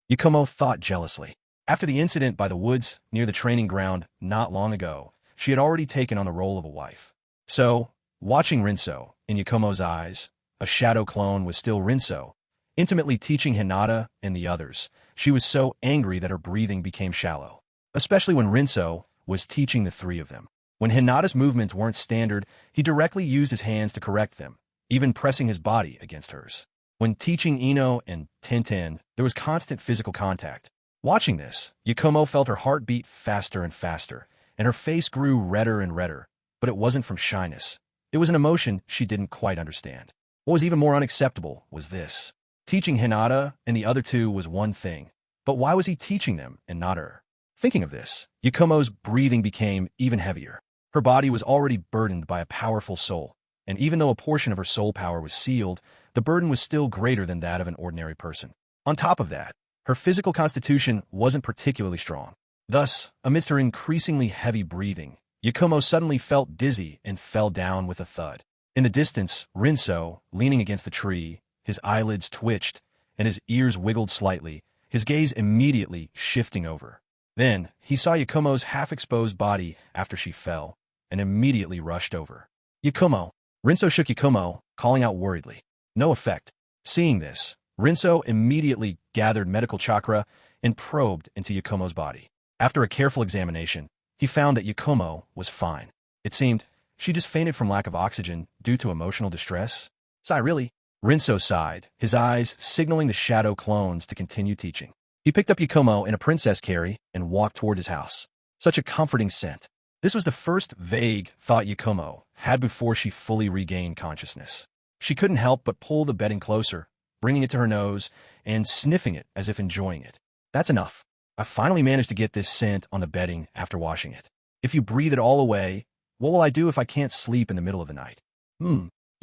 Yakumo thought jealously. After the incident by the woods near the training ground not long ago, she had already taken on the role of a wife. So, watching Rinso, in Yakumo's eyes, a shadow clone was still Rinso, intimately teaching Hinata and the others. She was so angry that her breathing became shallow, especially when Rinso was teaching the 3 of them. When Hinata's movements weren't standard, he directly used his hands to correct them, even pressing his body against hers. When teaching Ino and Tintin, there was constant physical contact. Watching this, Yakumo felt her heart beat faster and faster, and her face grew redder and redder, but it wasn't from shyness. It was an emotion she didn't quite understand. What was even more unacceptable was this. Teaching Hinata and the other 2 was one thing, but why was he teaching them and not her? Thinking of this, Yakumo's breathing became even heavier. Her body was already burdened by a powerful soul, and even though a portion of her soul power was sealed, the burden was still greater than that of an ordinary person. On top of that, her physical constitution wasn't particularly strong. Thus, amidst her increasingly heavy breathing, Yakumo suddenly felt dizzy and fell down with a thud. In the distance, Rinso, leaning against the tree, his eyelids twitched, and his ears wiggled slightly, his gaze immediately shifting over. Then, he saw Yakumo's half-exposed body after she fell, and immediately rushed over. Yakumo! Rinso shook Yakumo, calling out worriedly. No effect. Seeing this, Rinso immediately gathered medical chakra and probed into Yakumo's body. After a careful examination, he found that Yakumo was fine. It seemed she just fainted from lack of oxygen due to emotional distress. Sigh, really? Rinso sighed, his eyes signaling the shadow clones to continue teaching. He picked up Yakumo in a princess carry and walked toward his house. Such a comforting scent. This was the first vague thought Yakumo had before she fully regained consciousness. She couldn't help but pull the bedding closer, bringing it to her nose and sniffing it as if enjoying it. That's enough. I finally managed to get this scent on the bedding after washing it. If you breathe it all away, what will I do if I can't sleep in the middle of the night?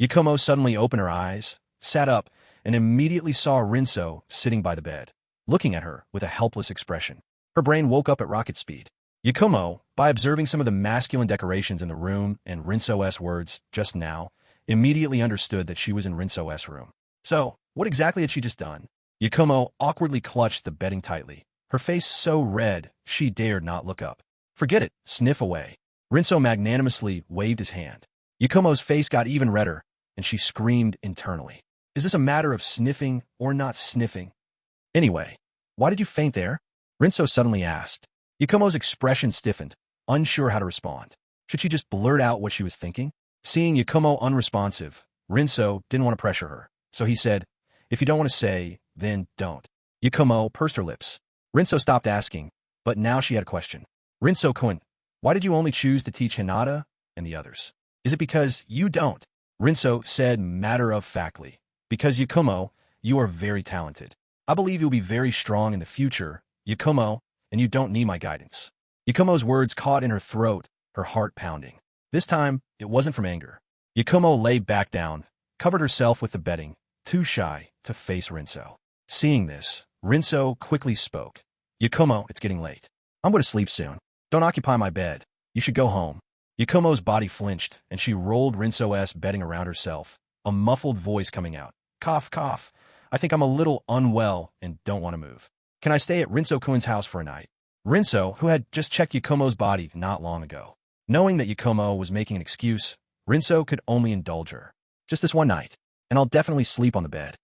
Yakumo suddenly opened her eyes, sat up, and immediately saw Rinso sitting by the bed, looking at her with a helpless expression. Her brain woke up at rocket speed. Yakumo, by observing some of the masculine decorations in the room and Rinso's words just now, immediately understood that she was in Rinso's room. So, what exactly had she just done? Yakumo awkwardly clutched the bedding tightly, her face so red she dared not look up. Forget it, sniff away. Rinso magnanimously waved his hand. Yakumo's face got even redder, and she screamed internally. Is this a matter of sniffing or not sniffing? Anyway, why did you faint there? Rinso suddenly asked. Yakumo's expression stiffened, unsure how to respond. Should she just blurt out what she was thinking? Seeing Yakumo unresponsive, Rinso didn't want to pressure her, so he said, if you don't want to say, then don't. Yakumo pursed her lips. Rinso stopped asking, but now she had a question. Rinso-kun, why did you only choose to teach Hinata and the others? Is it because you don't? Rinso said matter-of-factly. Because Yakumo, you are very talented. I believe you'll be very strong in the future, Yakumo, and you don't need my guidance. Yakumo's words caught in her throat, her heart pounding. This time, it wasn't from anger. Yakumo lay back down, covered herself with the bedding, too shy to face Rinso. Seeing this, Rinso quickly spoke. Yakumo, it's getting late. I'm going to sleep soon. Don't occupy my bed. You should go home. Yakumo's body flinched, and she rolled Rinso's bedding around herself, a muffled voice coming out. Cough, cough. I think I'm a little unwell and don't want to move. Can I stay at Rinso-kun's house for a night? Rinso, who had just checked Yakumo's body not long ago. Knowing that Yakumo was making an excuse, Rinso could only indulge her. Just this one night, and I'll definitely sleep on the bed.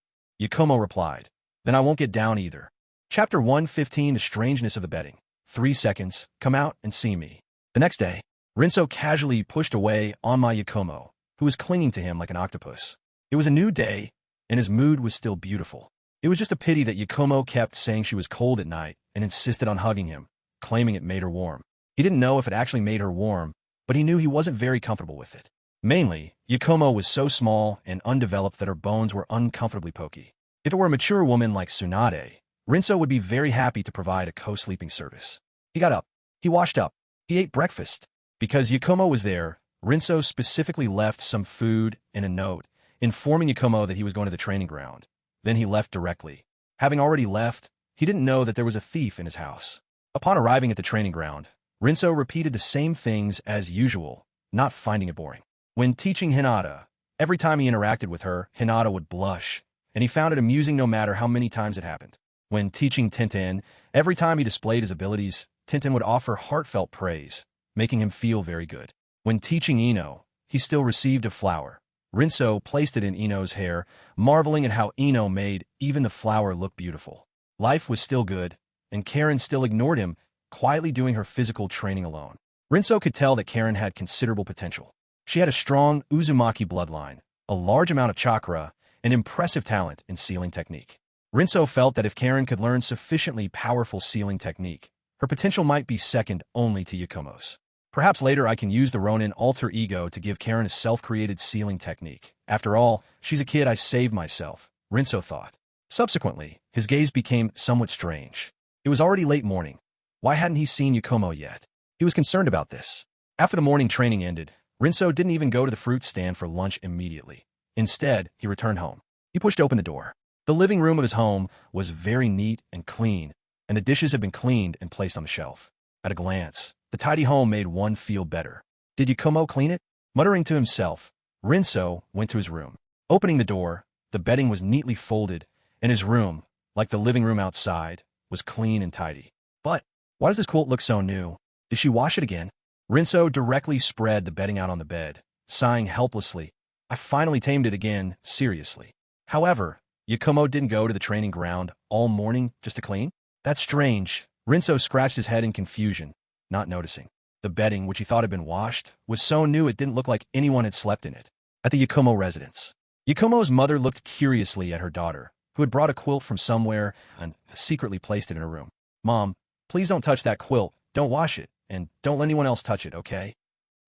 Yakumo replied. Then I won't get down either. Chapter 115, The Strangeness of the Bedding. 3 seconds, come out and see me. The next day, Rinso casually pushed away on my Yakumo, who was clinging to him like an octopus. It was a new day, and his mood was still beautiful. It was just a pity that Yakumo kept saying she was cold at night and insisted on hugging him, claiming it made her warm. He didn't know if it actually made her warm, but he knew he wasn't very comfortable with it. Mainly, Yakumo was so small and undeveloped that her bones were uncomfortably pokey. If it were a mature woman like Tsunade, Rinso would be very happy to provide a co-sleeping service. He got up. He washed up. He ate breakfast. Because Yakumo was there, Rinso specifically left some food and a note, informing Yakumo that he was going to the training ground. Then he left directly. Having already left, he didn't know that there was a thief in his house. Upon arriving at the training ground, Rinso repeated the same things as usual, not finding it boring. When teaching Hinata, every time he interacted with her, Hinata would blush, and he found it amusing no matter how many times it happened. When teaching Tintin, every time he displayed his abilities, Tintin would offer heartfelt praise, making him feel very good. When teaching Ino, he still received a flower. Rinso placed it in Ino's hair, marveling at how Ino made even the flower look beautiful. Life was still good, and Karen still ignored him, quietly doing her physical training alone. Rinso could tell that Karen had considerable potential. She had a strong Uzumaki bloodline, a large amount of chakra, and impressive talent in sealing technique. Rinso felt that if Karen could learn sufficiently powerful sealing technique, her potential might be second only to Yakumo's. Perhaps later I can use the Ronin alter ego to give Karen a self-created sealing technique. After all, she's a kid, I saved myself, Rinso thought. Subsequently, his gaze became somewhat strange. It was already late morning. Why hadn't he seen Yakumo yet? He was concerned about this. After the morning training ended, Rinso didn't even go to the fruit stand for lunch immediately. Instead, he returned home. He pushed open the door. The living room of his home was very neat and clean, and the dishes had been cleaned and placed on the shelf. At a glance, the tidy home made one feel better. Did Yakumo clean it? Muttering to himself, Rinso went to his room. Opening the door, the bedding was neatly folded, and his room, like the living room outside, was clean and tidy. But why does this quilt look so new? Did she wash it again? Rinso directly spread the bedding out on the bed, sighing helplessly. I finally tamed it again, seriously. However, Yakumo didn't go to the training ground all morning just to clean? That's strange. Rinso scratched his head in confusion, not noticing. The bedding, which he thought had been washed, was so new it didn't look like anyone had slept in it. At the Yakumo residence, Yakumo's mother looked curiously at her daughter, who had brought a quilt from somewhere and secretly placed it in her room. Mom, please don't touch that quilt, don't wash it, and don't let anyone else touch it, okay?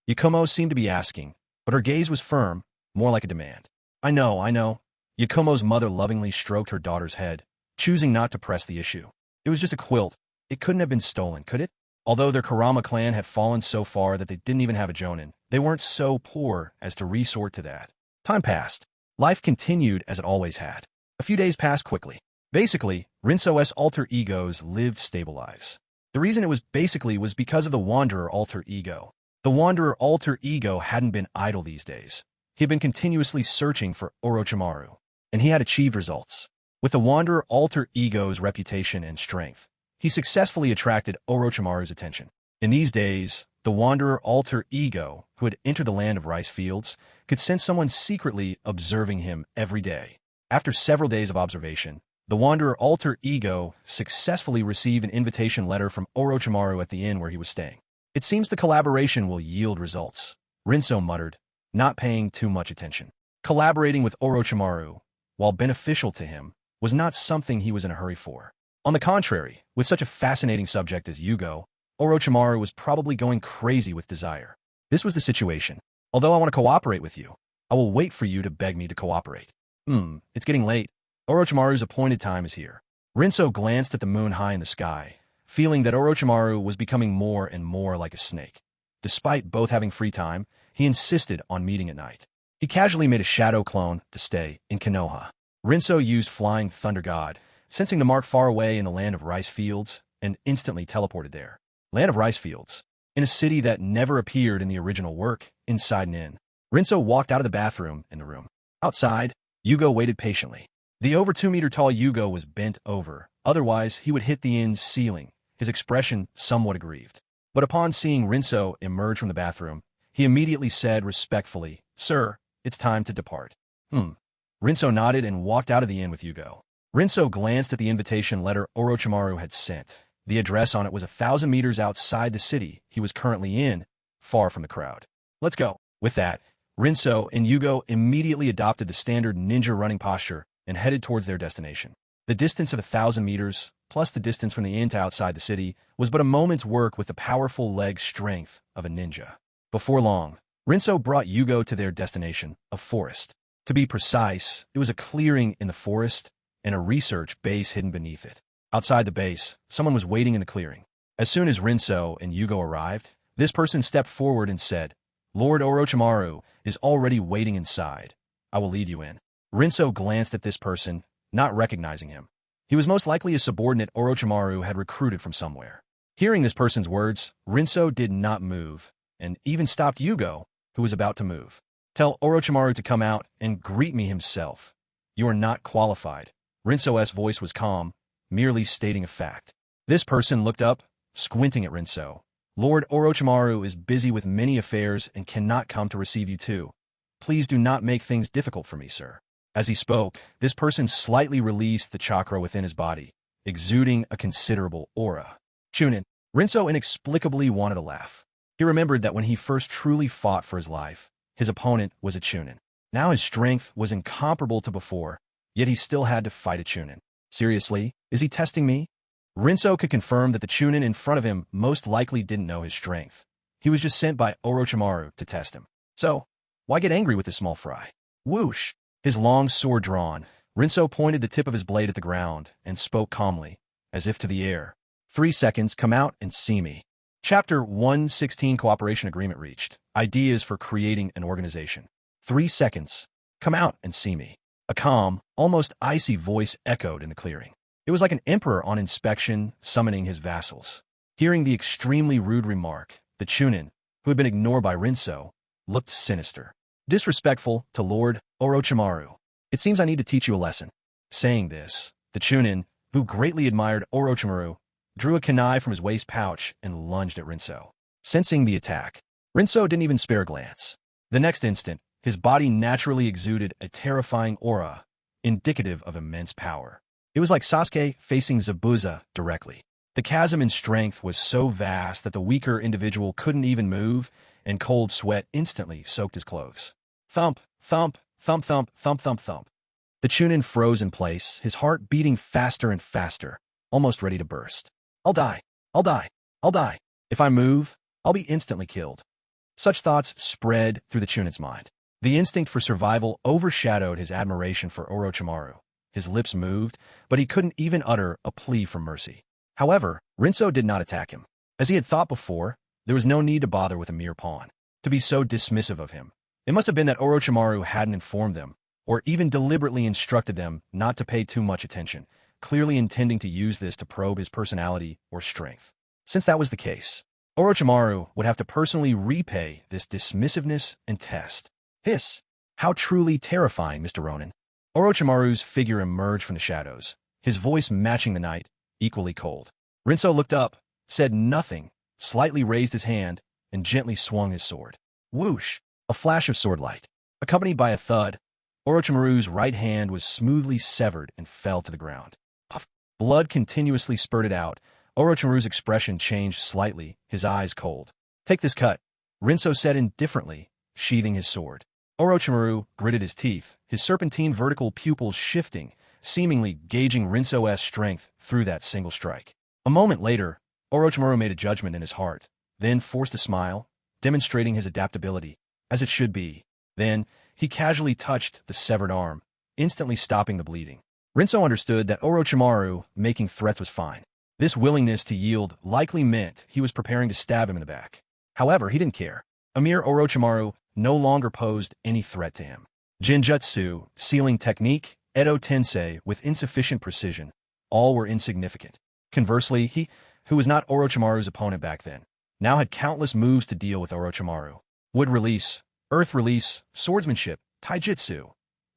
Yakumo seemed to be asking, but her gaze was firm, more like a demand. I know. Yakumo's mother lovingly stroked her daughter's head, choosing not to press the issue. It was just a quilt. It couldn't have been stolen, could it? Although their Kurama clan had fallen so far that they didn't even have a jonin, they weren't so poor as to resort to that. Time passed. Life continued as it always had. A few days passed quickly. Basically, Rinso's alter egos lived stable lives. The reason it was because of the Wanderer alter ego. The Wanderer alter ego hadn't been idle these days. He had been continuously searching for Orochimaru, and he had achieved results. With the Wanderer alter ego's reputation and strength, he successfully attracted Orochimaru's attention. In these days, the Wanderer alter ego, who had entered the land of rice fields, could sense someone secretly observing him every day. After several days of observation, the Wanderer alter ego successfully received an invitation letter from Orochimaru at the inn where he was staying. It seems the collaboration will yield results, Rinso muttered, not paying too much attention. Collaborating with Orochimaru, while beneficial to him, was not something he was in a hurry for. On the contrary, with such a fascinating subject as Yugo, Orochimaru was probably going crazy with desire. This was the situation. Although I want to cooperate with you, I will wait for you to beg me to cooperate. It's getting late. Orochimaru's appointed time is here. Rinso glanced at the moon high in the sky, feeling that Orochimaru was becoming more and more like a snake. Despite both having free time, he insisted on meeting at night. He casually made a shadow clone to stay in Konoha. Rinso used Flying Thunder God, sensing the mark far away in the land of rice fields, and instantly teleported there. Land of rice fields, in a city that never appeared in the original work, inside an inn. Rinso walked out of the bathroom in the room. Outside, Yugo waited patiently. The over 2-meter-tall Yugo was bent over, otherwise he would hit the inn's ceiling, his expression somewhat aggrieved. But upon seeing Rinso emerge from the bathroom, he immediately said respectfully, "Sir, it's time to depart." Rinso nodded and walked out of the inn with Yugo. Rinso glanced at the invitation letter Orochimaru had sent. The address on it was 1,000 meters outside the city he was currently in, far from the crowd. Let's go. With that, Rinso and Yugo immediately adopted the standard ninja running posture and headed towards their destination. The distance of 1,000 meters, plus the distance from the inn to outside the city, was but a moment's work with the powerful leg strength of a ninja. Before long, Rinso brought Yugo to their destination, a forest. To be precise, it was a clearing in the forest and a research base hidden beneath it. Outside the base, someone was waiting in the clearing. As soon as Rinso and Yugo arrived, this person stepped forward and said, "Lord Orochimaru is already waiting inside. I will lead you in." Rinso glanced at this person, not recognizing him. He was most likely a subordinate Orochimaru had recruited from somewhere. Hearing this person's words, Rinso did not move, and even stopped Yugo, who was about to move. "Tell Orochimaru to come out and greet me himself. You are not qualified." Rinso's voice was calm, merely stating a fact. This person looked up, squinting at Rinso. "Lord Orochimaru is busy with many affairs and cannot come to receive you too. Please do not make things difficult for me, sir." As he spoke, this person slightly released the chakra within his body, exuding a considerable aura. Chunin. Rinso inexplicably wanted to laugh. He remembered that when he first truly fought for his life, his opponent was a Chunin. Now his strength was incomparable to before, yet he still had to fight a Chunin. Seriously, is he testing me? Rinso could confirm that the Chunin in front of him most likely didn't know his strength. He was just sent by Orochimaru to test him. So, why get angry with this small fry? Whoosh! His long sword drawn, Rinso pointed the tip of his blade at the ground and spoke calmly, as if to the air. 3 seconds, come out and see me. Chapter 116 Cooperation Agreement reached. Ideas for creating an organization. 3 seconds. Come out and see me. A calm, almost icy voice echoed in the clearing. It was like an emperor on inspection summoning his vassals. Hearing the extremely rude remark, the Chunin, who had been ignored by Rinso, looked sinister. Disrespectful to Lord Orochimaru. It seems I need to teach you a lesson. Saying this, the Chunin, who greatly admired Orochimaru, drew a kunai from his waist pouch and lunged at Rinso. Sensing the attack, Rinso didn't even spare a glance. The next instant, his body naturally exuded a terrifying aura, indicative of immense power. It was like Sasuke facing Zabuza directly. The chasm in strength was so vast that the weaker individual couldn't even move, and cold sweat instantly soaked his clothes. Thump, thump, thump, thump, thump, thump, thump. The Chunin froze in place, his heart beating faster and faster, almost ready to burst. I'll die. I'll die. I'll die. If I move, I'll be instantly killed. Such thoughts spread through the Chunin's mind. The instinct for survival overshadowed his admiration for Orochimaru. His lips moved, but he couldn't even utter a plea for mercy. However, Rinso did not attack him. As he had thought before, there was no need to bother with a mere pawn. To be so dismissive of him. It must have been that Orochimaru hadn't informed them, or even deliberately instructed them not to pay too much attention, clearly intending to use this to probe his personality or strength. Since that was the case, Orochimaru would have to personally repay this dismissiveness and test. Hiss! How truly terrifying, Mr. Ronin. Orochimaru's figure emerged from the shadows, his voice matching the night, equally cold. Rinso looked up, said nothing, slightly raised his hand, and gently swung his sword. Whoosh! A flash of sword light. Accompanied by a thud, Orochimaru's right hand was smoothly severed and fell to the ground. Puff! Blood continuously spurted out. Orochimaru's expression changed slightly, his eyes cold. Take this cut, Rinso said indifferently, sheathing his sword. Orochimaru gritted his teeth, his serpentine vertical pupils shifting, seemingly gauging Rinso's strength through that single strike. A moment later, Orochimaru made a judgment in his heart, then forced a smile, demonstrating his adaptability, as it should be. Then, he casually touched the severed arm, instantly stopping the bleeding. Rinso understood that Orochimaru making threats was fine. This willingness to yield likely meant he was preparing to stab him in the back. However, he didn't care. A mere Orochimaru no longer posed any threat to him. Genjutsu, sealing technique, Edo Tensei with insufficient precision, all were insignificant. Conversely, he, who was not Orochimaru's opponent back then, now had countless moves to deal with Orochimaru. Wood release, earth release, swordsmanship, taijutsu.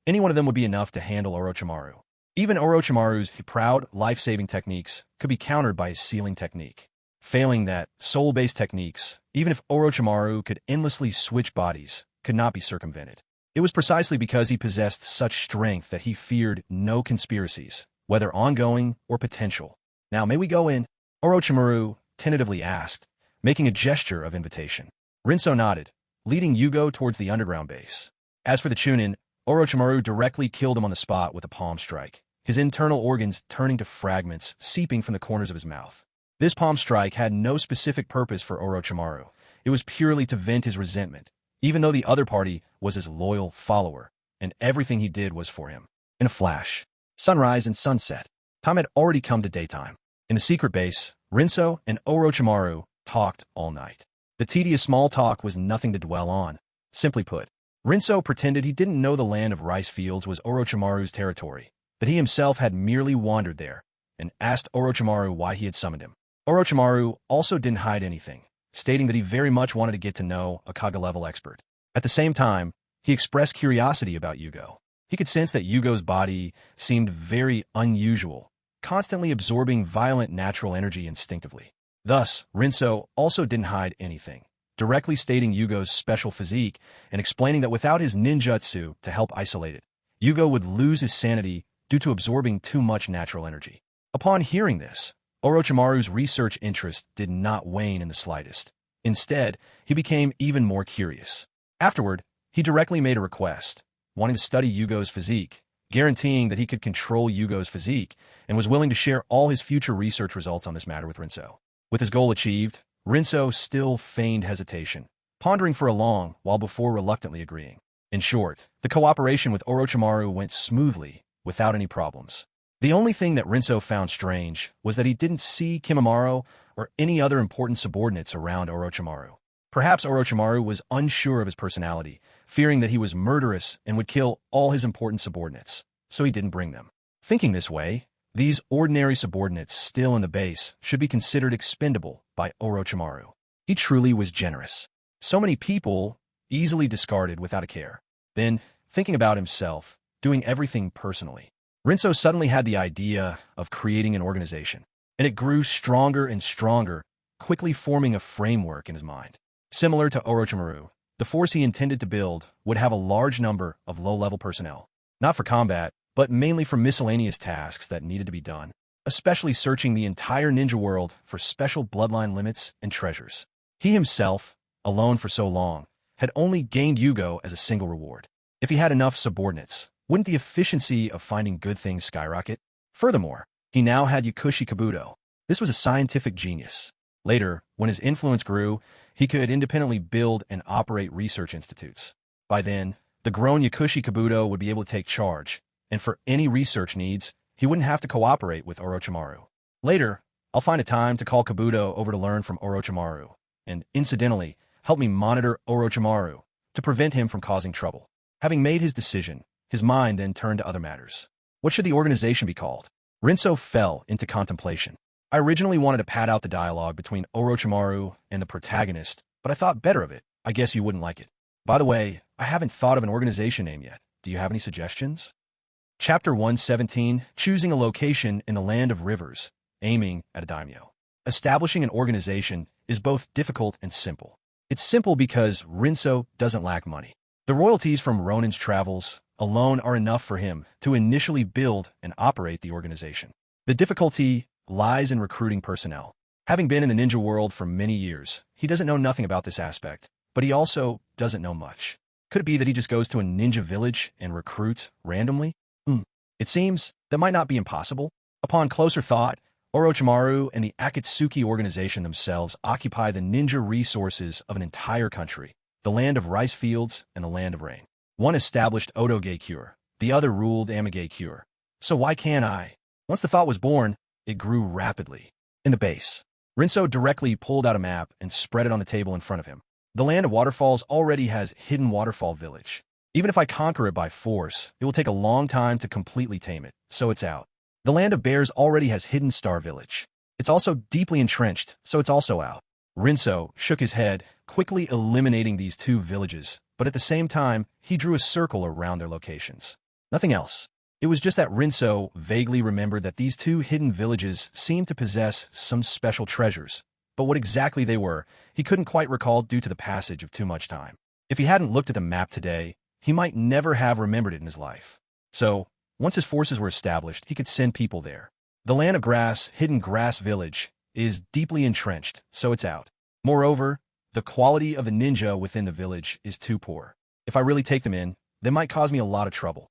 Any one of them would be enough to handle Orochimaru. Even Orochimaru's proud, life-saving techniques could be countered by his sealing technique. Failing that, soul-based techniques, even if Orochimaru could endlessly switch bodies, could not be circumvented. It was precisely because he possessed such strength that he feared no conspiracies, whether ongoing or potential. Now may we go in? Orochimaru tentatively asked, making a gesture of invitation. Rinso nodded, leading Yugo towards the underground base. As for the Chunin, Orochimaru directly killed him on the spot with a palm strike, his internal organs turning to fragments seeping from the corners of his mouth. This palm strike had no specific purpose for Orochimaru. It was purely to vent his resentment, even though the other party was his loyal follower, and everything he did was for him. In a flash, sunrise and sunset. Time had already come to daytime. In the secret base, Rinso and Orochimaru talked all night. The tedious small talk was nothing to dwell on. Simply put, Rinso pretended he didn't know the land of rice fields was Orochimaru's territory, that he himself had merely wandered there, and asked Orochimaru why he had summoned him. Orochimaru also didn't hide anything, stating that he very much wanted to get to know a Kage-level expert. At the same time, he expressed curiosity about Yugo. He could sense that Yugo's body seemed very unusual, constantly absorbing violent natural energy instinctively. Thus, Rinso also didn't hide anything, directly stating Yugo's special physique and explaining that without his ninjutsu to help isolate it, Yugo would lose his sanity due to absorbing too much natural energy. Upon hearing this, Orochimaru's research interest did not wane in the slightest. Instead, he became even more curious. Afterward, he directly made a request, wanting to study Yugo's physique, guaranteeing that he could control Yugo's physique, and was willing to share all his future research results on this matter with Rinso. With his goal achieved, Rinso still feigned hesitation, pondering for a long while before reluctantly agreeing. In short, the cooperation with Orochimaru went smoothly, without any problems. The only thing that Rinso found strange was that he didn't see Kimimaro or any other important subordinates around Orochimaru. Perhaps Orochimaru was unsure of his personality, fearing that he was murderous and would kill all his important subordinates, so he didn't bring them. Thinking this way, these ordinary subordinates still in the base should be considered expendable by Orochimaru. He truly was generous. So many people easily discarded without a care. Then, thinking about himself, doing everything personally, Rinso suddenly had the idea of creating an organization, and it grew stronger and stronger, quickly forming a framework in his mind. Similar to Orochimaru, the force he intended to build would have a large number of low-level personnel, not for combat, but mainly for miscellaneous tasks that needed to be done, especially searching the entire ninja world for special bloodline limits and treasures. He himself, alone for so long, had only gained Yugo as a single reward. If he had enough subordinates, wouldn't the efficiency of finding good things skyrocket? Furthermore, he now had Yakushi Kabuto. This was a scientific genius. Later, when his influence grew, he could independently build and operate research institutes. By then, the grown Yakushi Kabuto would be able to take charge, and for any research needs, he wouldn't have to cooperate with Orochimaru. Later, I'll find a time to call Kabuto over to learn from Orochimaru, and incidentally, help me monitor Orochimaru to prevent him from causing trouble. Having made his decision, his mind then turned to other matters. What should the organization be called? Rinso fell into contemplation. I originally wanted to pad out the dialogue between Orochimaru and the protagonist, but I thought better of it. I guess you wouldn't like it. By the way, I haven't thought of an organization name yet. Do you have any suggestions? Chapter 117, Choosing a Location in the Land of Rivers, Aiming at a Daimyo. Establishing an organization is both difficult and simple. It's simple because Rinso doesn't lack money. The royalties from Ronin's travels alone are enough for him to initially build and operate the organization. The difficulty lies in recruiting personnel. Having been in the ninja world for many years, he doesn't know nothing about this aspect, but he also doesn't know much. Could it be that he just goes to a ninja village and recruits randomly? It seems that might not be impossible. Upon closer thought, Orochimaru and the Akatsuki organization themselves occupy the ninja resources of an entire country, the land of rice fields and the land of rain. One established Otoge Cure, the other ruled Amage Cure. So why can't I? Once the thought was born, it grew rapidly. In the base, Rinso directly pulled out a map and spread it on the table in front of him. The land of waterfalls already has Hidden Waterfall Village. Even if I conquer it by force, it will take a long time to completely tame it, so it's out. The land of bears already has Hidden Star Village. It's also deeply entrenched, so it's also out. Rinso shook his head, quickly eliminating these two villages, but at the same time, he drew a circle around their locations. Nothing else. It was just that Rinso vaguely remembered that these two hidden villages seemed to possess some special treasures, but what exactly they were, he couldn't quite recall due to the passage of too much time. If he hadn't looked at the map today, he might never have remembered it in his life. So, once his forces were established, he could send people there. The land of grass, Hidden Grass Village, is deeply entrenched, so it's out. Moreover, the quality of the ninja within the village is too poor. If I really take them in, they might cause me a lot of trouble.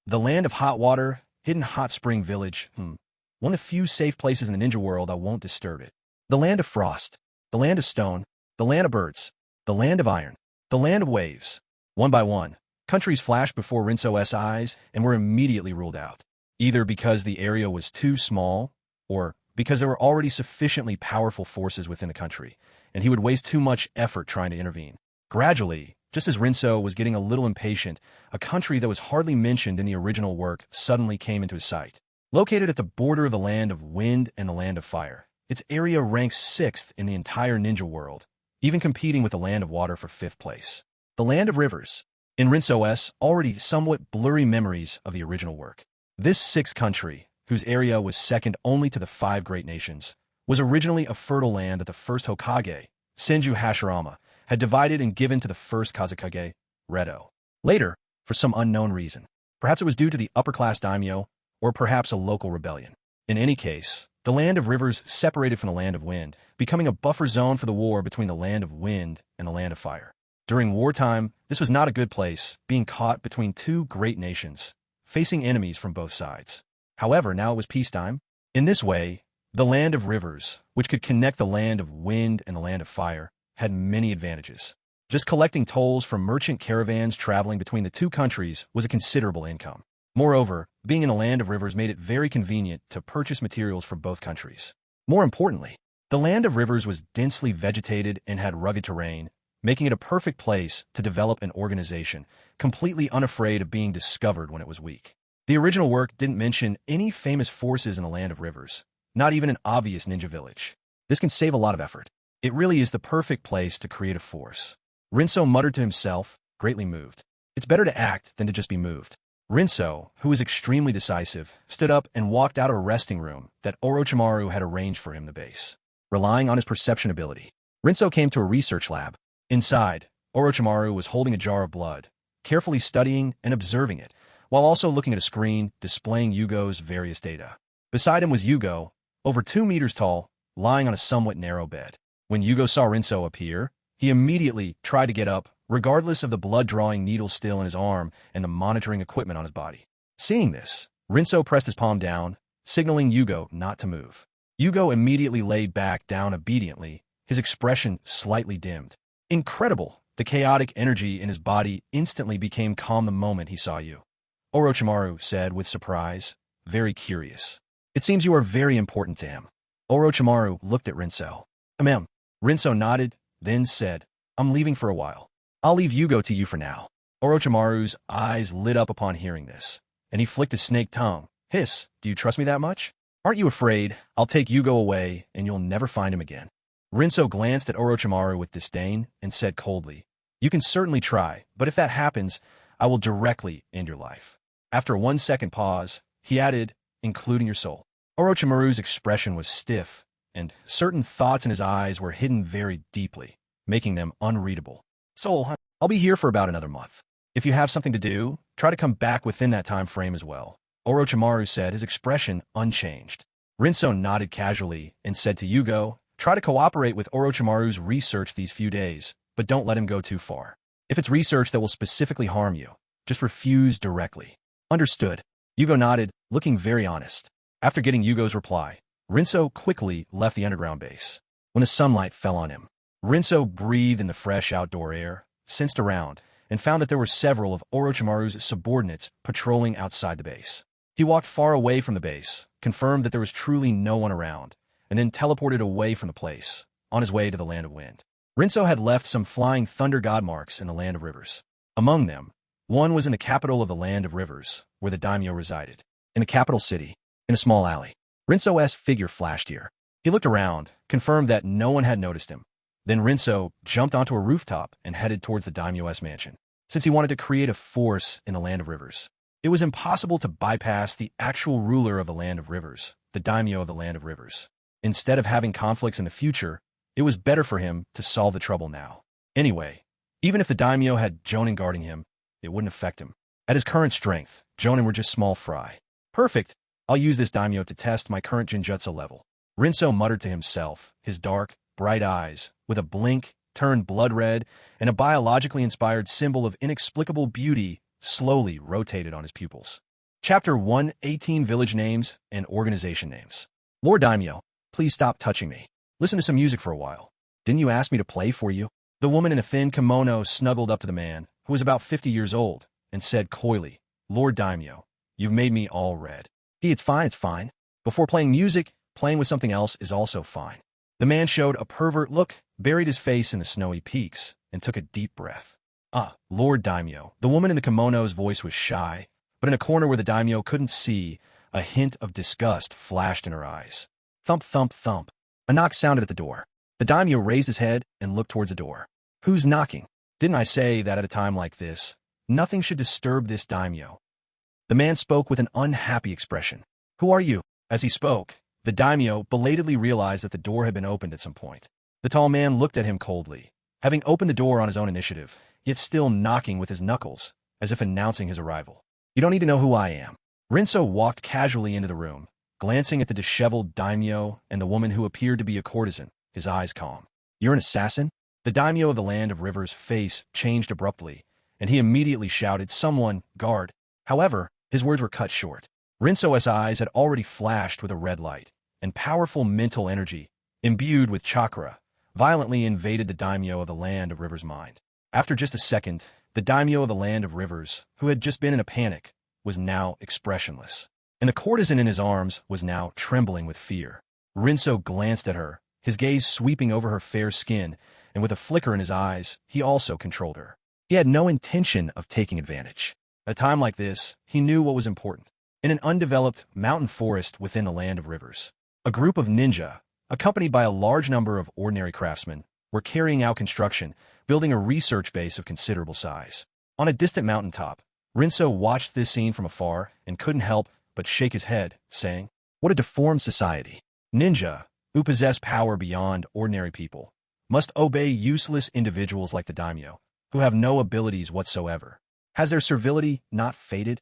The land of hot water, Hidden Hot Spring Village, one of the few safe places in the ninja world, I won't disturb it. The land of frost, the land of stone, the land of birds, the land of iron, the land of waves. One by one, countries flashed before Rinso's eyes and were immediately ruled out, either because the area was too small or because there were already sufficiently powerful forces within the country, and he would waste too much effort trying to intervene. Gradually, just as Rinso was getting a little impatient, a country that was hardly mentioned in the original work suddenly came into his sight. Located at the border of the land of wind and the land of fire, its area ranks 6th in the entire ninja world, even competing with the land of water for 5th place. The land of rivers. In Rinso's already somewhat blurry memories of the original work, this 6th country, whose area was second only to the 5 great nations, was originally a fertile land that the first Hokage, Senju Hashirama, had divided and given to the first Kazekage, Redo. Later, for some unknown reason, perhaps it was due to the upper-class daimyo, or perhaps a local rebellion. In any case, the land of rivers separated from the land of wind, becoming a buffer zone for the war between the land of wind and the land of fire. During wartime, this was not a good place, being caught between 2 great nations, facing enemies from both sides. However, now it was peacetime. In this way, the land of rivers, which could connect the land of wind and the land of fire, had many advantages. Just collecting tolls from merchant caravans traveling between the 2 countries was a considerable income. Moreover, being in the land of rivers made it very convenient to purchase materials from both countries. More importantly, the land of rivers was densely vegetated and had rugged terrain, making it a perfect place to develop an organization, completely unafraid of being discovered when it was weak. The original work didn't mention any famous forces in the land of rivers, not even an obvious ninja village. This can save a lot of effort. It really is the perfect place to create a force. Rinso muttered to himself, greatly moved. It's better to act than to just be moved. Rinso, who was extremely decisive, stood up and walked out of a resting room that Orochimaru had arranged for him in the base. Relying on his perception ability, Rinso came to a research lab. Inside, Orochimaru was holding a jar of blood, carefully studying and observing it, while also looking at a screen displaying Yugo's various data. Beside him was Yugo, over 2 meters tall, lying on a somewhat narrow bed. When Yugo saw Rinso appear, he immediately tried to get up, regardless of the blood-drawing needle still in his arm and the monitoring equipment on his body. Seeing this, Rinso pressed his palm down, signaling Yugo not to move. Yugo immediately laid back down obediently, his expression slightly dimmed. Incredible! The chaotic energy in his body instantly became calm the moment he saw you. Orochimaru said with surprise, very curious. It seems you are very important to him. Orochimaru looked at Rinso. Rinso nodded, then said, I'm leaving for a while. I'll leave Yugo to you for now. Orochimaru's eyes lit up upon hearing this, and he flicked his snake tongue. Hiss, do you trust me that much? Aren't you afraid I'll take Yugo away and you'll never find him again? Rinso glanced at Orochimaru with disdain and said coldly, You can certainly try, but if that happens, I will directly end your life. After a 1-second pause, he added, including your soul. Orochimaru's expression was stiff, and certain thoughts in his eyes were hidden very deeply, making them unreadable. Soul, I'll be here for about another month. If you have something to do, try to come back within that time frame as well. Orochimaru said, his expression unchanged. Rinso nodded casually and said to Yugo, Try to cooperate with Orochimaru's research these few days, but don't let him go too far. If it's research that will specifically harm you, just refuse directly. Understood. Yugo nodded, looking very honest. After getting Yugo's reply, Rinso quickly left the underground base. When the sunlight fell on him, Rinso breathed in the fresh outdoor air, sensed around, and found that there were several of Orochimaru's subordinates patrolling outside the base. He walked far away from the base, confirmed that there was truly no one around, and then teleported away from the place, on his way to the Land of Wind. Rinso had left some flying thunder god marks in the Land of Rivers. Among them, one was in the capital of the Land of Rivers, where the daimyo resided. In the capital city, in a small alley, Rinso's figure flashed here. He looked around, confirmed that no one had noticed him. Then Rinso jumped onto a rooftop and headed towards the daimyo's mansion. Since he wanted to create a force in the Land of Rivers, it was impossible to bypass the actual ruler of the Land of Rivers, the daimyo of the Land of Rivers. Instead of having conflicts in the future, it was better for him to solve the trouble now. Anyway, even if the daimyo had Jonin guarding him, it wouldn't affect him. At his current strength, Jonin were just small fry. Perfect. I'll use this daimyo to test my current Jinjutsu level. Rinso muttered to himself, his dark, bright eyes, with a blink, turned blood red, and a biologically inspired symbol of inexplicable beauty slowly rotated on his pupils. Chapter 1:18 Village Names and Organization Names. Lord Daimyo, please stop touching me. Listen to some music for a while. Didn't you ask me to play for you? The woman in a thin kimono snuggled up to the man, who was about 50 years old, and said coyly, Lord Daimyo, you've made me all red. It's fine. Before playing music, playing with something else is also fine. The man showed a pervert look, buried his face in the snowy peaks, and took a deep breath. Lord Daimyo. The woman in the kimono's voice was shy, but in a corner where the daimyo couldn't see, a hint of disgust flashed in her eyes. Thump, thump, thump. A knock sounded at the door. The daimyo raised his head and looked towards the door. Who's knocking? Didn't I say that at a time like this, nothing should disturb this daimyo? The man spoke with an unhappy expression. Who are you? As he spoke, the daimyo belatedly realized that the door had been opened at some point. The tall man looked at him coldly, having opened the door on his own initiative, yet still knocking with his knuckles, as if announcing his arrival. You don't need to know who I am. Rinso walked casually into the room, glancing at the disheveled daimyo and the woman who appeared to be a courtesan, his eyes calm. You're an assassin? The daimyo of the Land of Rivers' face changed abruptly, and he immediately shouted, Someone, guard. However, his words were cut short. Rinso's eyes had already flashed with a red light, and powerful mental energy, imbued with chakra, violently invaded the daimyo of the Land of Rivers' mind. After just a second, the daimyo of the Land of Rivers, who had just been in a panic, was now expressionless, and the courtesan in his arms was now trembling with fear. Rinso glanced at her, his gaze sweeping over her fair skin, and with a flicker in his eyes, he also controlled her. He had no intention of taking advantage. At a time like this, he knew what was important. In an undeveloped mountain forest within the land of rivers, a group of ninja, accompanied by a large number of ordinary craftsmen, were carrying out construction, building a research base of considerable size. On a distant mountaintop, Rinso watched this scene from afar and couldn't help but shake his head, saying, "What a deformed society. Ninja, who possess power beyond ordinary people, must obey useless individuals like the daimyo, who have no abilities whatsoever. Has their servility not faded?"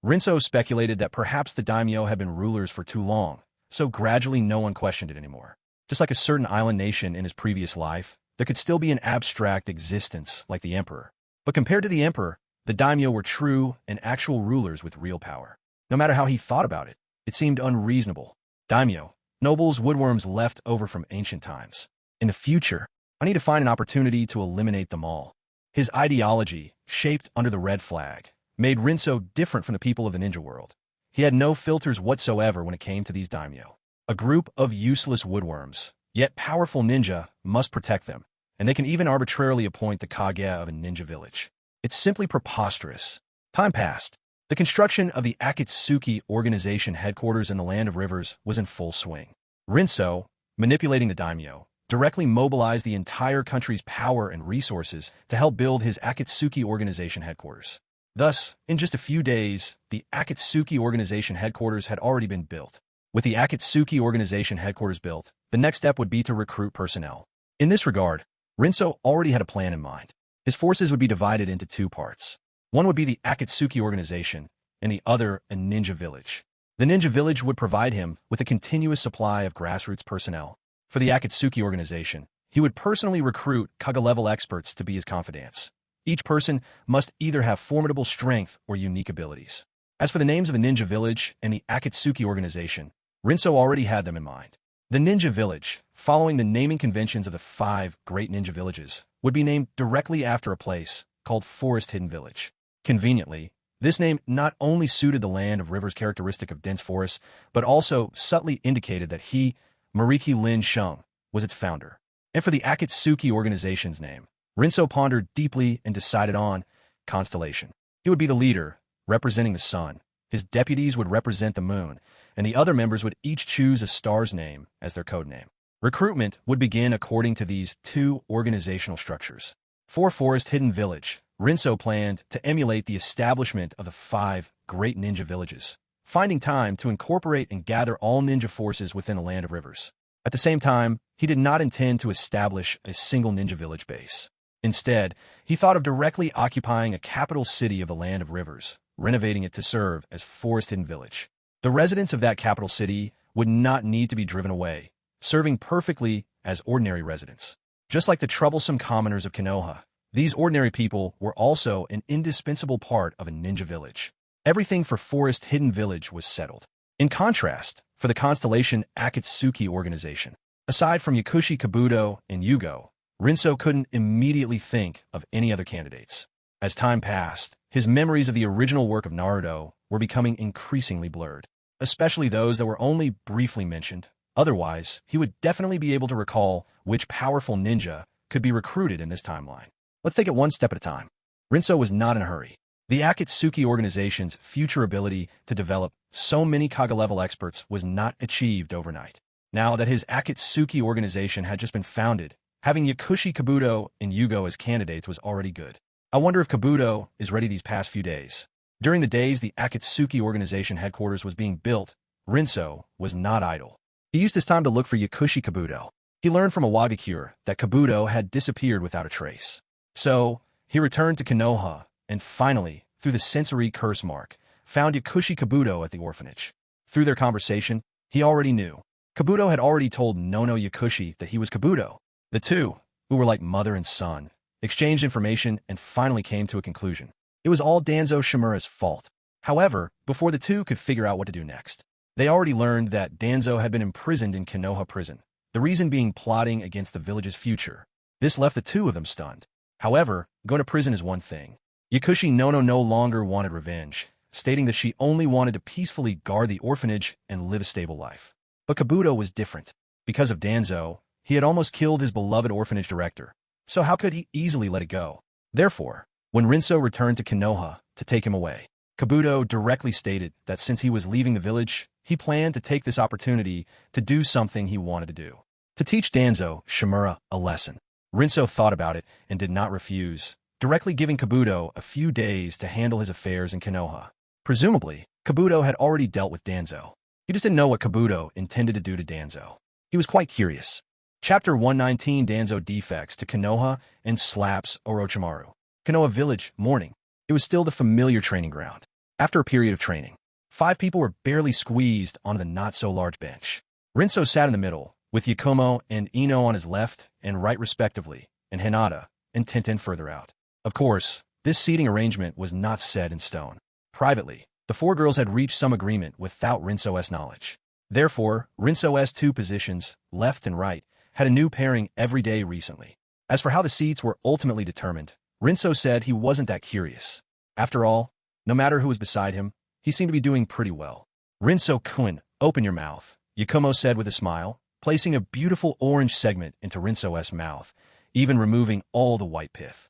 Rinso speculated that perhaps the daimyo had been rulers for too long, so gradually no one questioned it anymore. Just like a certain island nation in his previous life, there could still be an abstract existence like the emperor. But compared to the emperor, the daimyo were true and actual rulers with real power. No matter how he thought about it, it seemed unreasonable. Daimyo, nobles, woodworms left over from ancient times. In the future, I need to find an opportunity to eliminate them all. His ideology, shaped under the red flag, made Rinso different from the people of the ninja world. He had no filters whatsoever when it came to these daimyo. A group of useless woodworms, yet powerful ninja, must protect them, and they can even arbitrarily appoint the kage of a ninja village. It's simply preposterous. Time passed. The construction of the Akatsuki organization headquarters in the Land of Rivers was in full swing. Rinso, manipulating the daimyo, directly mobilized the entire country's power and resources to help build his Akatsuki organization headquarters. Thus, in just a few days, the Akatsuki organization headquarters had already been built. With the Akatsuki organization headquarters built, the next step would be to recruit personnel. In this regard, Rinso already had a plan in mind. His forces would be divided into two parts. One would be the Akatsuki organization, and the other a ninja village. The ninja village would provide him with a continuous supply of grassroots personnel. For the Akatsuki organization, he would personally recruit kage-level experts to be his confidants. Each person must either have formidable strength or unique abilities. As for the names of the ninja village and the Akatsuki organization, Rinso already had them in mind. The ninja village, following the naming conventions of the 5 great ninja villages, would be named directly after a place called Forest Hidden Village. Conveniently, this name not only suited the Land of Rivers' characteristic of dense forests, but also subtly indicated that he, Mariki Lin Sheng, was its founder. And for the Akatsuki organization's name, Rinso pondered deeply and decided on Constellation. He would be the leader, representing the sun. His deputies would represent the moon, and the other members would each choose a star's name as their code name. Recruitment would begin according to these two organizational structures. For Forest Hidden Village, Rinso planned to emulate the establishment of the 5 great ninja villages, finding time to incorporate and gather all ninja forces within the Land of Rivers. At the same time, he did not intend to establish a single ninja village base. Instead, he thought of directly occupying a capital city of the Land of Rivers, renovating it to serve as Forest Hidden Village. The residents of that capital city would not need to be driven away, serving perfectly as ordinary residents. Just like the troublesome commoners of Konoha, these ordinary people were also an indispensable part of a ninja village. Everything for Forest Hidden Village was settled. In contrast, for the Constellation Akatsuki organization, aside from Yakushi Kabuto and Yugo, Rinso couldn't immediately think of any other candidates. As time passed, his memories of the original work of Naruto were becoming increasingly blurred, especially those that were only briefly mentioned. Otherwise, he would definitely be able to recall which powerful ninja could be recruited in this timeline. Let's take it one step at a time. Rinso was not in a hurry. The Akatsuki organization's future ability to develop so many kage-level experts was not achieved overnight. Now that his Akatsuki organization had just been founded, having Yakushi Kabuto and Yugo as candidates was already good. I wonder if Kabuto is ready these past few days. During the days the Akatsuki organization headquarters was being built, Rinso was not idle. He used his time to look for Yakushi Kabuto. He learned from a Wagakure that Kabuto had disappeared without a trace. So, he returned to Konoha, and finally, through the sensory curse mark, found Yakushi Kabuto at the orphanage. Through their conversation, he already knew. Kabuto had already told Nono Yakushi that he was Kabuto. The two, who were like mother and son, exchanged information and finally came to a conclusion. It was all Danzo Shimura's fault. However, before the two could figure out what to do next, they already learned that Danzo had been imprisoned in Konoha prison, the reason being plotting against the village's future. This left the two of them stunned. However, going to prison is one thing. Yakushi Nono no longer wanted revenge, stating that she only wanted to peacefully guard the orphanage and live a stable life. But Kabuto was different. Because of Danzo, he had almost killed his beloved orphanage director, so how could he easily let it go? Therefore, when Rinso returned to Konoha to take him away, Kabuto directly stated that since he was leaving the village, he planned to take this opportunity to do something he wanted to do. To teach Danzo Shimura a lesson. Rinso thought about it and did not refuse, directly giving Kabuto a few days to handle his affairs in Konoha. Presumably, Kabuto had already dealt with Danzo. He just didn't know what Kabuto intended to do to Danzo. He was quite curious. Chapter 119 Danzo defects to Konoha and slaps Orochimaru. Konoha Village, morning. It was still the familiar training ground. After a period of training, 5 people were barely squeezed onto the not-so-large bench. Rinso sat in the middle, with Yakumo and Ino on his left and right respectively, and Hinata and Tenten further out. Of course, this seating arrangement was not set in stone. Privately, the 4 girls had reached some agreement without Rinso's knowledge. Therefore, Rinso's 2 positions, left and right, had a new pairing every day recently. As for how the seats were ultimately determined, Rinso said he wasn't that curious. After all, no matter who was beside him, he seemed to be doing pretty well. Rinso-kun, open your mouth, Yakumo said with a smile, placing a beautiful orange segment into Rinso's mouth, even removing all the white pith.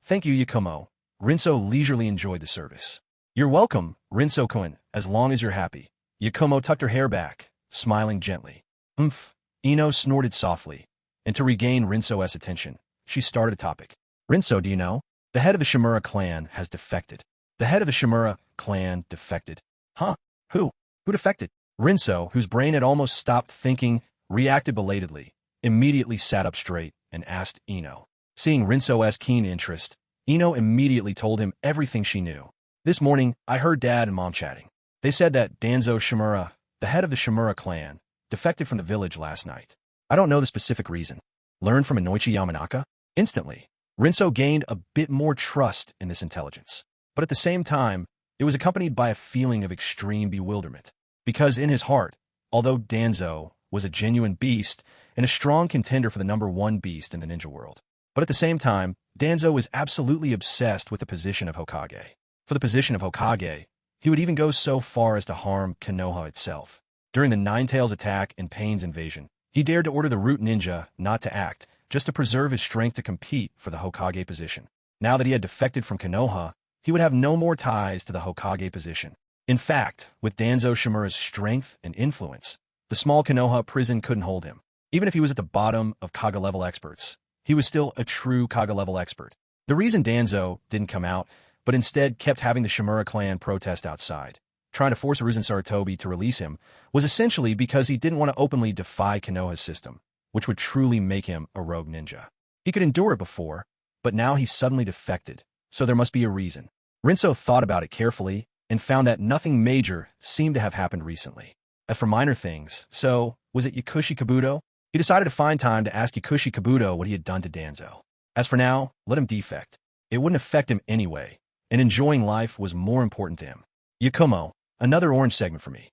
Thank you, Yakumo. Rinso leisurely enjoyed the service. You're welcome, Rinso-kun, as long as you're happy. Yakumo tucked her hair back, smiling gently. Ino snorted softly, and to regain Rinso's attention, she started a topic. Rinso, do you know? The head of the Shimura clan has defected. The head of the Shimura clan defected. Huh? Who? Who defected? Rinso, whose brain had almost stopped thinking, reacted belatedly, immediately sat up straight, and asked Ino. Seeing Rinso's keen interest, Ino immediately told him everything she knew. This morning, I heard Dad and Mom chatting. They said that Danzo Shimura, the head of the Shimura clan, defected from the village last night. I don't know the specific reason. Learned from Inoichi Yamanaka? Instantly, Rinso gained a bit more trust in this intelligence. But at the same time, it was accompanied by a feeling of extreme bewilderment. Because in his heart, although Danzo was a genuine beast and a strong contender for the #1 beast in the ninja world, but at the same time, Danzo was absolutely obsessed with the position of Hokage. For the position of Hokage, he would even go so far as to harm Konoha itself. During the Nine-Tails attack and Pain's invasion, he dared to order the Root Ninja not to act, just to preserve his strength to compete for the Hokage position. Now that he had defected from Konoha, he would have no more ties to the Hokage position. In fact, with Danzo Shimura's strength and influence, the small Konoha prison couldn't hold him. Even if he was at the bottom of Kaga-level experts, he was still a true Kaga-level expert. The reason Danzo didn't come out, but instead kept having the Shimura clan protest outside, trying to force Arisen Sarutobi to release him, was essentially because he didn't want to openly defy Konoha's system, which would truly make him a rogue ninja. He could endure it before, but now he suddenly defected, so there must be a reason. Rinso thought about it carefully and found that nothing major seemed to have happened recently. As for minor things, so, was it Yakushi Kabuto? He decided to find time to ask Yakushi Kabuto what he had done to Danzo. As for now, let him defect. It wouldn't affect him anyway, and enjoying life was more important to him. Yakumo, another orange segment for me.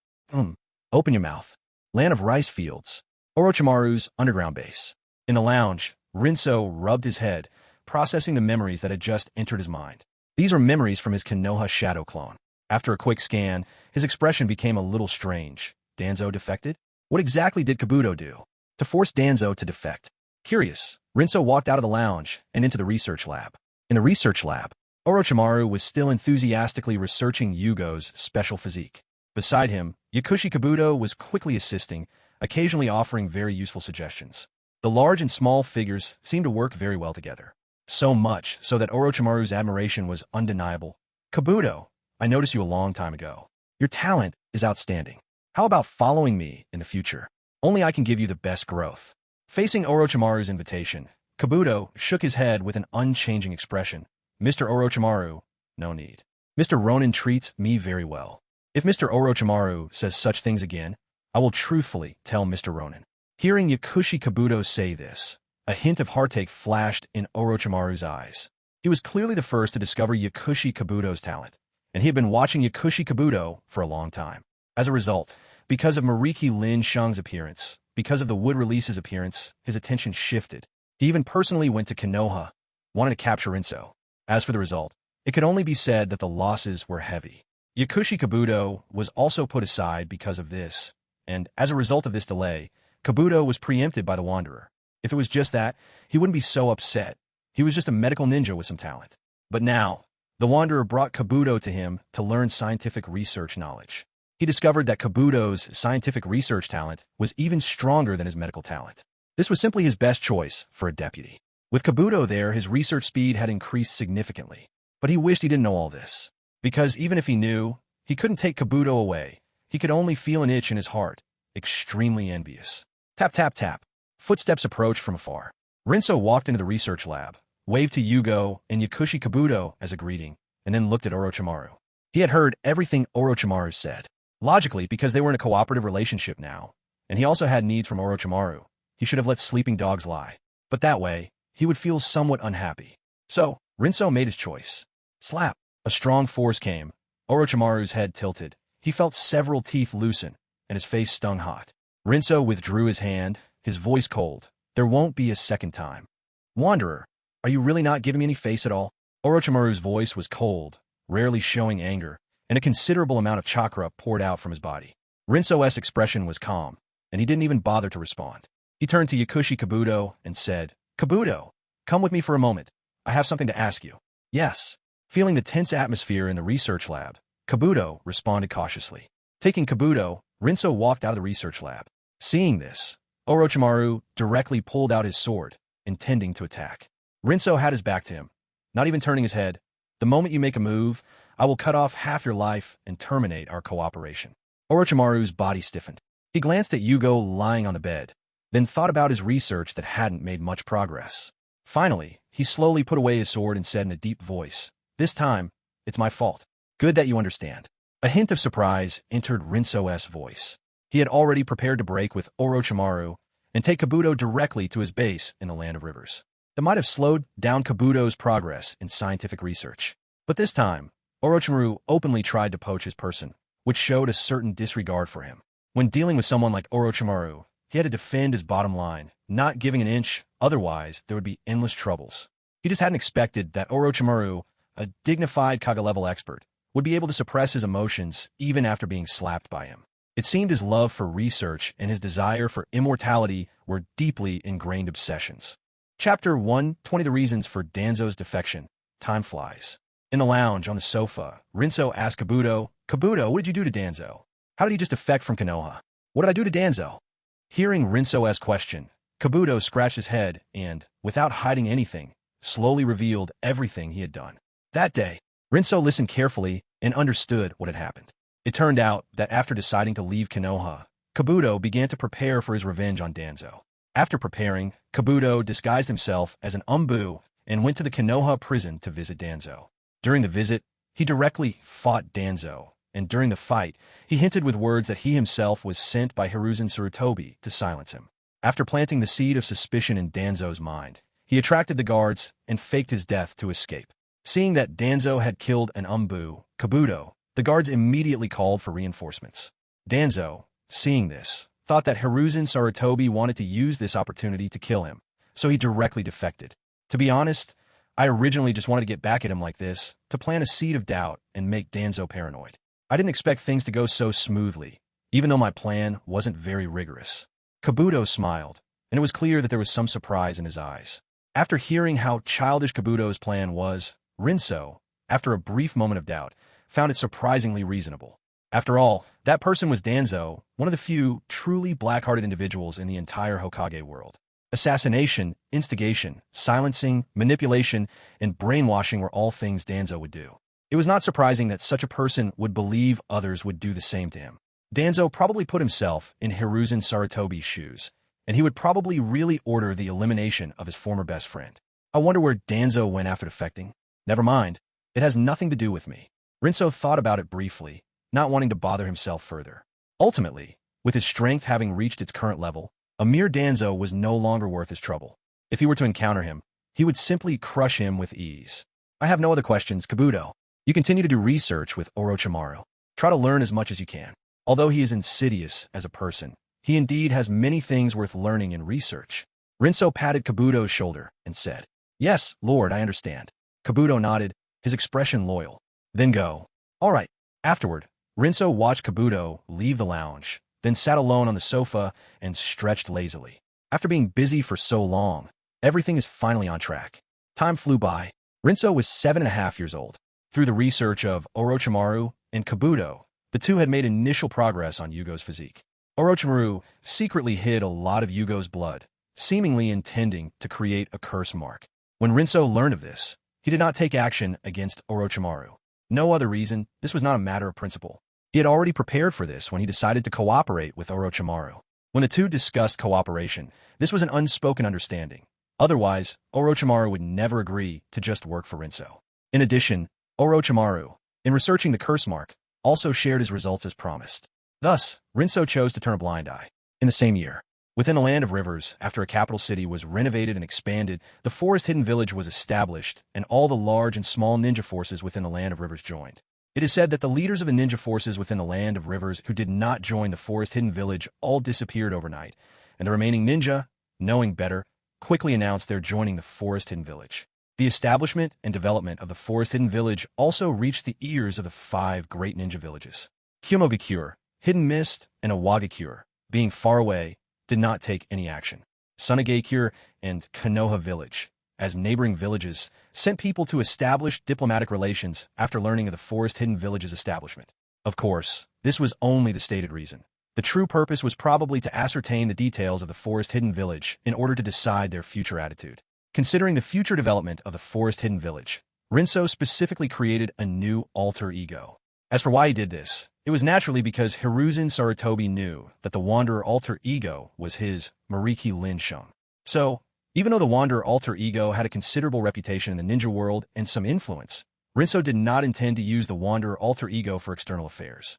Open your mouth. Land of rice fields. Orochimaru's underground base. In the lounge, Rinso rubbed his head, processing the memories that had just entered his mind. These were memories from his Konoha shadow clone. After a quick scan, his expression became a little strange. Danzo defected? What exactly did Kabuto do to force Danzo to defect? Curious, Rinso walked out of the lounge and into the research lab. In the research lab, Orochimaru was still enthusiastically researching Yugo's special physique. Beside him, Yakushi Kabuto was quickly assisting, occasionally offering very useful suggestions. The large and small figures seemed to work very well together. So much so that Orochimaru's admiration was undeniable. Kabuto, I noticed you a long time ago. Your talent is outstanding. How about following me in the future? Only I can give you the best growth. Facing Orochimaru's invitation, Kabuto shook his head with an unchanging expression. Mr. Orochimaru, no need. Mr. Ronin treats me very well. If Mr. Orochimaru says such things again, I will truthfully tell Mr. Ronin. Hearing Yakushi Kabuto say this, a hint of heartache flashed in Orochimaru's eyes. He was clearly the first to discover Yakushi Kabuto's talent, and he had been watching Yakushi Kabuto for a long time. As a result, because of Mariki Lin Shang's appearance, because of the Wood Release's appearance, his attention shifted. He even personally went to Konoha, wanted to capture Rinso. As for the result, It could only be said that the losses were heavy. Yakushi Kabuto was also put aside because of this, and as a result of this delay, Kabuto was preempted by the Wanderer. If it was just that, he wouldn't be so upset. He was just a medical ninja with some talent. But now, the Wanderer brought Kabuto to him to learn scientific research knowledge. He discovered that Kabuto's scientific research talent was even stronger than his medical talent. This was simply his best choice for a deputy. With Kabuto there, his research speed had increased significantly. But he wished he didn't know all this. Because even if he knew, he couldn't take Kabuto away. He could only feel an itch in his heart, extremely envious. Tap, tap, tap. Footsteps approached from afar. Rinso walked into the research lab, waved to Yugo and Yakushi Kabuto as a greeting, and then looked at Orochimaru. He had heard everything Orochimaru said. Logically, because they were in a cooperative relationship now, and he also had needs from Orochimaru, he should have let sleeping dogs lie. But that way, he would feel somewhat unhappy. So, Rinso made his choice. Slap. A strong force came. Orochimaru's head tilted. He felt several teeth loosen, and his face stung hot. Rinso withdrew his hand, his voice cold. There won't be a second time. Wanderer, are you really not giving me any face at all? Orochimaru's voice was cold, rarely showing anger, and a considerable amount of chakra poured out from his body. Rinso's expression was calm, and he didn't even bother to respond. He turned to Yakushi Kabuto and said, Kabuto, come with me for a moment. I have something to ask you. Yes. Feeling the tense atmosphere in the research lab, Kabuto responded cautiously. Taking Kabuto, Rinso walked out of the research lab. Seeing this, Orochimaru directly pulled out his sword, intending to attack. Rinso had his back to him, not even turning his head. The moment you make a move, I will cut off half your life and terminate our cooperation. Orochimaru's body stiffened. He glanced at Yugo lying on the bed, then thought about his research that hadn't made much progress. Finally, he slowly put away his sword and said in a deep voice, This time, it's my fault. Good that you understand. A hint of surprise entered Rinso's voice. He had already prepared to break with Orochimaru and take Kabuto directly to his base in the Land of Rivers. That might have slowed down Kabuto's progress in scientific research. But this time, Orochimaru openly tried to poach his person, which showed a certain disregard for him. When dealing with someone like Orochimaru, he had to defend his bottom line, not giving an inch, otherwise there would be endless troubles. He just hadn't expected that Orochimaru, a dignified Kage-level expert, would be able to suppress his emotions even after being slapped by him. It seemed his love for research and his desire for immortality were deeply ingrained obsessions. Chapter 1, 20 The Reasons for Danzo's Defection. Time flies. In the lounge on the sofa, Rinso asked Kabuto, Kabuto, what did you do to Danzo? How did he just defect from Konoha? What did I do to Danzo? Hearing Rinso's question, Kabuto scratched his head and, without hiding anything, slowly revealed everything he had done. That day, Rinso listened carefully and understood what had happened. It turned out that after deciding to leave Konoha, Kabuto began to prepare for his revenge on Danzo. After preparing, Kabuto disguised himself as an Umbu and went to the Konoha prison to visit Danzo. During the visit, he directly fought Danzo, and during the fight, he hinted with words that he himself was sent by Hiruzen Sarutobi to silence him. After planting the seed of suspicion in Danzo's mind, he attracted the guards and faked his death to escape. Seeing that Danzo had killed an Umbu, Kabuto, the guards immediately called for reinforcements. Danzo, seeing this, thought that Hiruzen Sarutobi wanted to use this opportunity to kill him, so he directly defected. To be honest, I originally just wanted to get back at him like this, to plant a seed of doubt and make Danzo paranoid. I didn't expect things to go so smoothly, even though my plan wasn't very rigorous. Kabuto smiled, and it was clear that there was some surprise in his eyes. After hearing how childish Kabuto's plan was, Rinso, after a brief moment of doubt, found it surprisingly reasonable. After all, that person was Danzo, one of the few truly black-hearted individuals in the entire Hokage world. Assassination, instigation, silencing, manipulation, and brainwashing were all things Danzo would do. It was not surprising that such a person would believe others would do the same to him. Danzo probably put himself in Hiruzen Sarutobi's shoes, and he would probably really order the elimination of his former best friend. I wonder where Danzo went after defecting. Never mind, it has nothing to do with me. Rinso thought about it briefly, not wanting to bother himself further. Ultimately, with his strength having reached its current level, a mere Danzo was no longer worth his trouble. If he were to encounter him, he would simply crush him with ease. I have no other questions, Kabuto. You continue to do research with Orochimaru. Try to learn as much as you can. Although he is insidious as a person, he indeed has many things worth learning in research. Rinso patted Kabuto's shoulder and said, Yes, Lord, I understand. Kabuto nodded, his expression loyal. Then go. All right. Afterward, Rinso watched Kabuto leave the lounge, then sat alone on the sofa and stretched lazily. After being busy for so long, everything is finally on track. Time flew by. Rinso was 7.5 years old. Through the research of Orochimaru and Kabuto, the two had made initial progress on Yugo's physique. Orochimaru secretly hid a lot of Yugo's blood, seemingly intending to create a curse mark. When Rinso learned of this, he did not take action against Orochimaru. No other reason, this was not a matter of principle. He had already prepared for this when he decided to cooperate with Orochimaru. When the two discussed cooperation, this was an unspoken understanding. Otherwise, Orochimaru would never agree to just work for Rinso. In addition, Orochimaru, in researching the curse mark, also shared his results as promised. Thus, Rinso chose to turn a blind eye. In the same year, within the Land of Rivers, after a capital city was renovated and expanded, the Forest Hidden Village was established, and all the large and small ninja forces within the Land of Rivers joined. It is said that the leaders of the ninja forces within the Land of Rivers who did not join the Forest Hidden Village all disappeared overnight, and the remaining ninja, knowing better, quickly announced their joining the Forest Hidden Village. The establishment and development of the Forest Hidden Village also reached the ears of the 5 great ninja villages. Hyomogakure, Hidden Mist, and Awagakure, being far away, did not take any action. Sunagakure and Konoha Village, as neighboring villages, sent people to establish diplomatic relations after learning of the Forest Hidden Village's establishment. Of course, this was only the stated reason. The true purpose was probably to ascertain the details of the Forest Hidden Village in order to decide their future attitude. Considering the future development of the Forest Hidden Village, Rinso specifically created a new alter ego. As for why he did this, it was naturally because Hiruzen Sarutobi knew that the Wanderer alter ego was his Mariki Lin Shung. So, even though the Wanderer alter ego had a considerable reputation in the ninja world and some influence, Rinso did not intend to use the Wanderer alter ego for external affairs.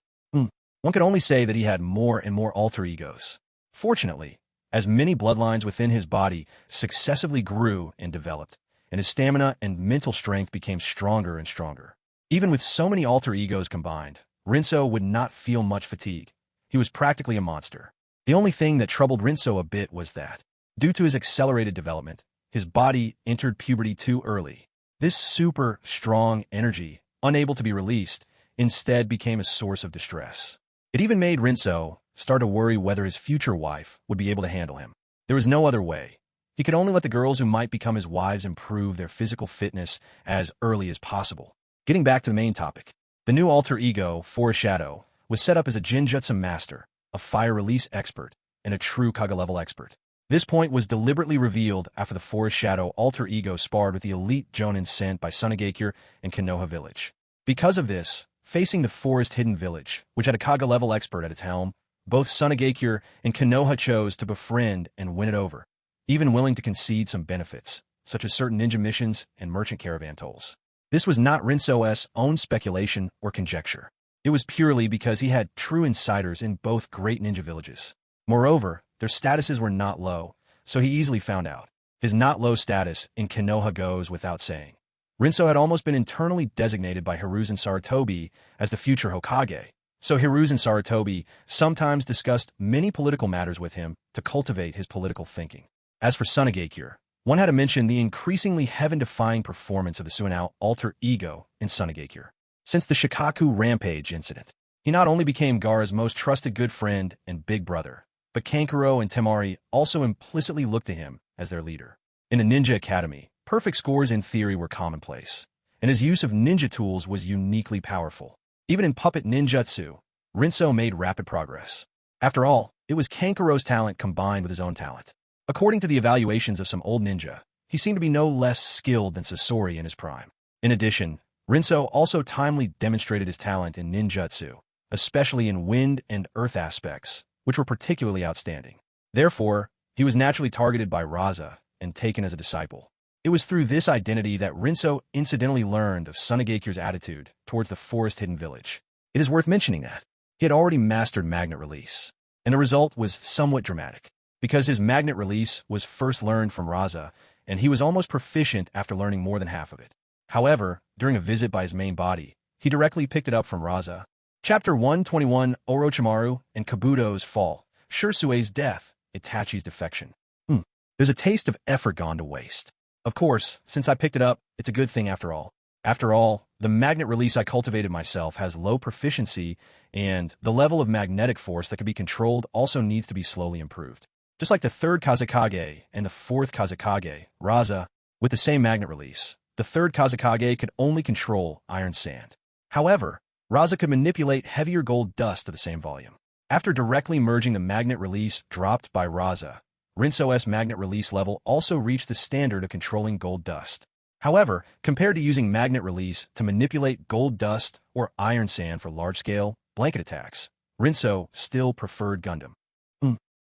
One could only say that he had more and more alter egos. Fortunately, as many bloodlines within his body successively grew and developed, and his stamina and mental strength became stronger and stronger. Even with so many alter egos combined, Rinso would not feel much fatigue. He was practically a monster. The only thing that troubled Rinso a bit was that, due to his accelerated development, his body entered puberty too early. This super strong energy, unable to be released, instead became a source of distress. It even made Rinso start to worry whether his future wife would be able to handle him. There was no other way. He could only let the girls who might become his wives improve their physical fitness as early as possible. Getting back to the main topic, the new alter ego, Forest Shadow, was set up as a Jinjutsu master, a fire release expert, and a true Kaga level expert. This point was deliberately revealed after the Forest Shadow alter ego sparred with the elite Jonin sent by Sunagakure and Konoha Village. Because of this, facing the Forest Hidden Village, which had a Kaga level expert at its helm, both Sunagakure and Konoha chose to befriend and win it over, even willing to concede some benefits, such as certain ninja missions and merchant caravan tolls. This was not Rinso's own speculation or conjecture. It was purely because he had true insiders in both great ninja villages. Moreover, their statuses were not low, so he easily found out. His not low status in Konoha goes without saying. Rinso had almost been internally designated by Hiruzen Sarutobi as the future Hokage, so Hiruzen Sarutobi sometimes discussed many political matters with him to cultivate his political thinking. As for Sunagakure, one had to mention the increasingly heaven-defying performance of the Suinao alter ego in Sunagakure. Since the Shikaku Rampage incident, he not only became Gaara's most trusted good friend and big brother, but Kankuro and Temari also implicitly looked to him as their leader. In the Ninja Academy, perfect scores in theory were commonplace, and his use of ninja tools was uniquely powerful. Even in puppet ninjutsu, Rinso made rapid progress. After all, it was Kankuro's talent combined with his own talent. According to the evaluations of some old ninja, he seemed to be no less skilled than Sasori in his prime. In addition, Rinso also timely demonstrated his talent in ninjutsu, especially in wind and earth aspects, which were particularly outstanding. Therefore, he was naturally targeted by Raza and taken as a disciple. It was through this identity that Rinso incidentally learned of Sunagakure's attitude towards the Forest Hidden Village. It is worth mentioning that he had already mastered magnet release, and the result was somewhat dramatic, because his magnet release was first learned from Raza, and he was almost proficient after learning more than half of it. However, during a visit by his main body, he directly picked it up from Raza. Chapter 121, Orochimaru and Kabuto's Fall, Shursue's Death, Itachi's Defection. There's a taste of effort gone to waste. Of course, since I picked it up, it's a good thing after all. After all, the magnet release I cultivated myself has low proficiency, and the level of magnetic force that can be controlled also needs to be slowly improved. Just like the third Kazekage and the fourth Kazekage, Raza, with the same magnet release, the third Kazekage could only control iron sand. However, Raza could manipulate heavier gold dust to the same volume. After directly merging the magnet release dropped by Raza, Rinso's magnet release level also reached the standard of controlling gold dust. However, compared to using magnet release to manipulate gold dust or iron sand for large-scale blanket attacks, Rinso still preferred Gundam.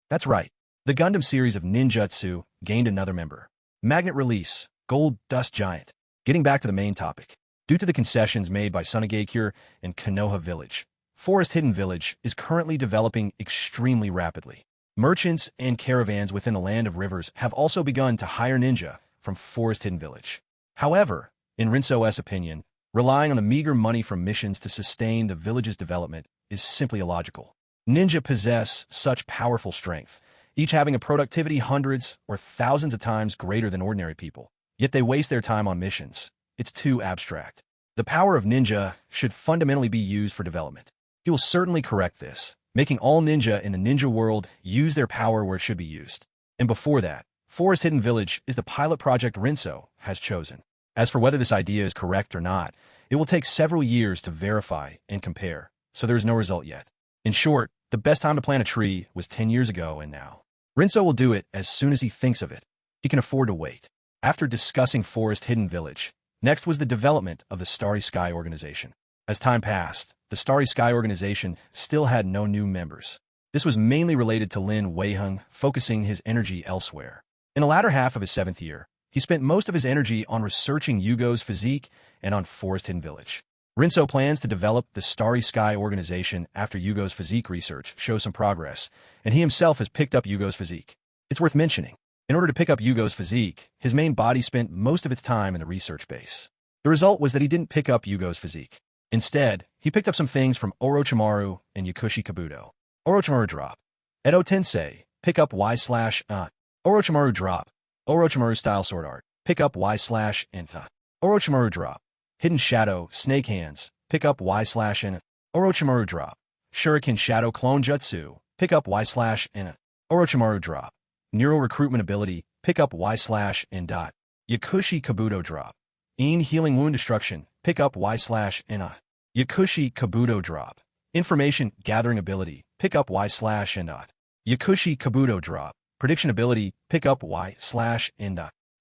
That's right. The Gundam series of ninjutsu gained another member. Magnet release, gold dust giant. Getting back to the main topic. Due to the concessions made by Sunagakure and Konoha Village, Forest Hidden Village is currently developing extremely rapidly. Merchants and caravans within the Land of Rivers have also begun to hire ninja from Forest Hidden Village. However, in Rinso's opinion, relying on the meager money from missions to sustain the village's development is simply illogical. Ninja possess such powerful strength, each having a productivity hundreds or thousands of times greater than ordinary people, yet they waste their time on missions. It's too abstract. The power of ninja should fundamentally be used for development. He will certainly correct this, making all ninja in the ninja world use their power where it should be used. And before that, Forest Hidden Village is the pilot project Rinso has chosen. As for whether this idea is correct or not, it will take several years to verify and compare, so there is no result yet. In short, the best time to plant a tree was 10 years ago and now. Rinso will do it as soon as he thinks of it. He can afford to wait. After discussing Forest Hidden Village, next was the development of the Starry Sky Organization. As time passed, the Starry Sky Organization still had no new members. This was mainly related to Lin Weiheng focusing his energy elsewhere. In the latter half of his 7th year, he spent most of his energy on researching Yugo's physique and on Forest Hidden Village. Rinso plans to develop the Starry Sky Organization after Yugo's physique research shows some progress, and he himself has picked up Yugo's physique. It's worth mentioning. In order to pick up Yugo's physique, his main body spent most of its time in the research base. The result was that he didn't pick up Yugo's physique. Instead, he picked up some things from Orochimaru and Yakushi Kabuto. Orochimaru drop. Edo Tensei, pick up Y/. Orochimaru drop. Orochimaru style sword art, pick up Y/. Orochimaru drop. Hidden shadow, snake hands, pick up Y/. Orochimaru drop. Shuriken shadow clone jutsu, pick up Y/. Orochimaru drop. Neural recruitment ability, pick up Y/. Yakushi Kabuto drop. In healing wound destruction, pick up Y/. Yakushi Kabuto drop. Information gathering ability, pick up Y/. Yakushi Kabuto drop. Prediction ability, pick up Y/.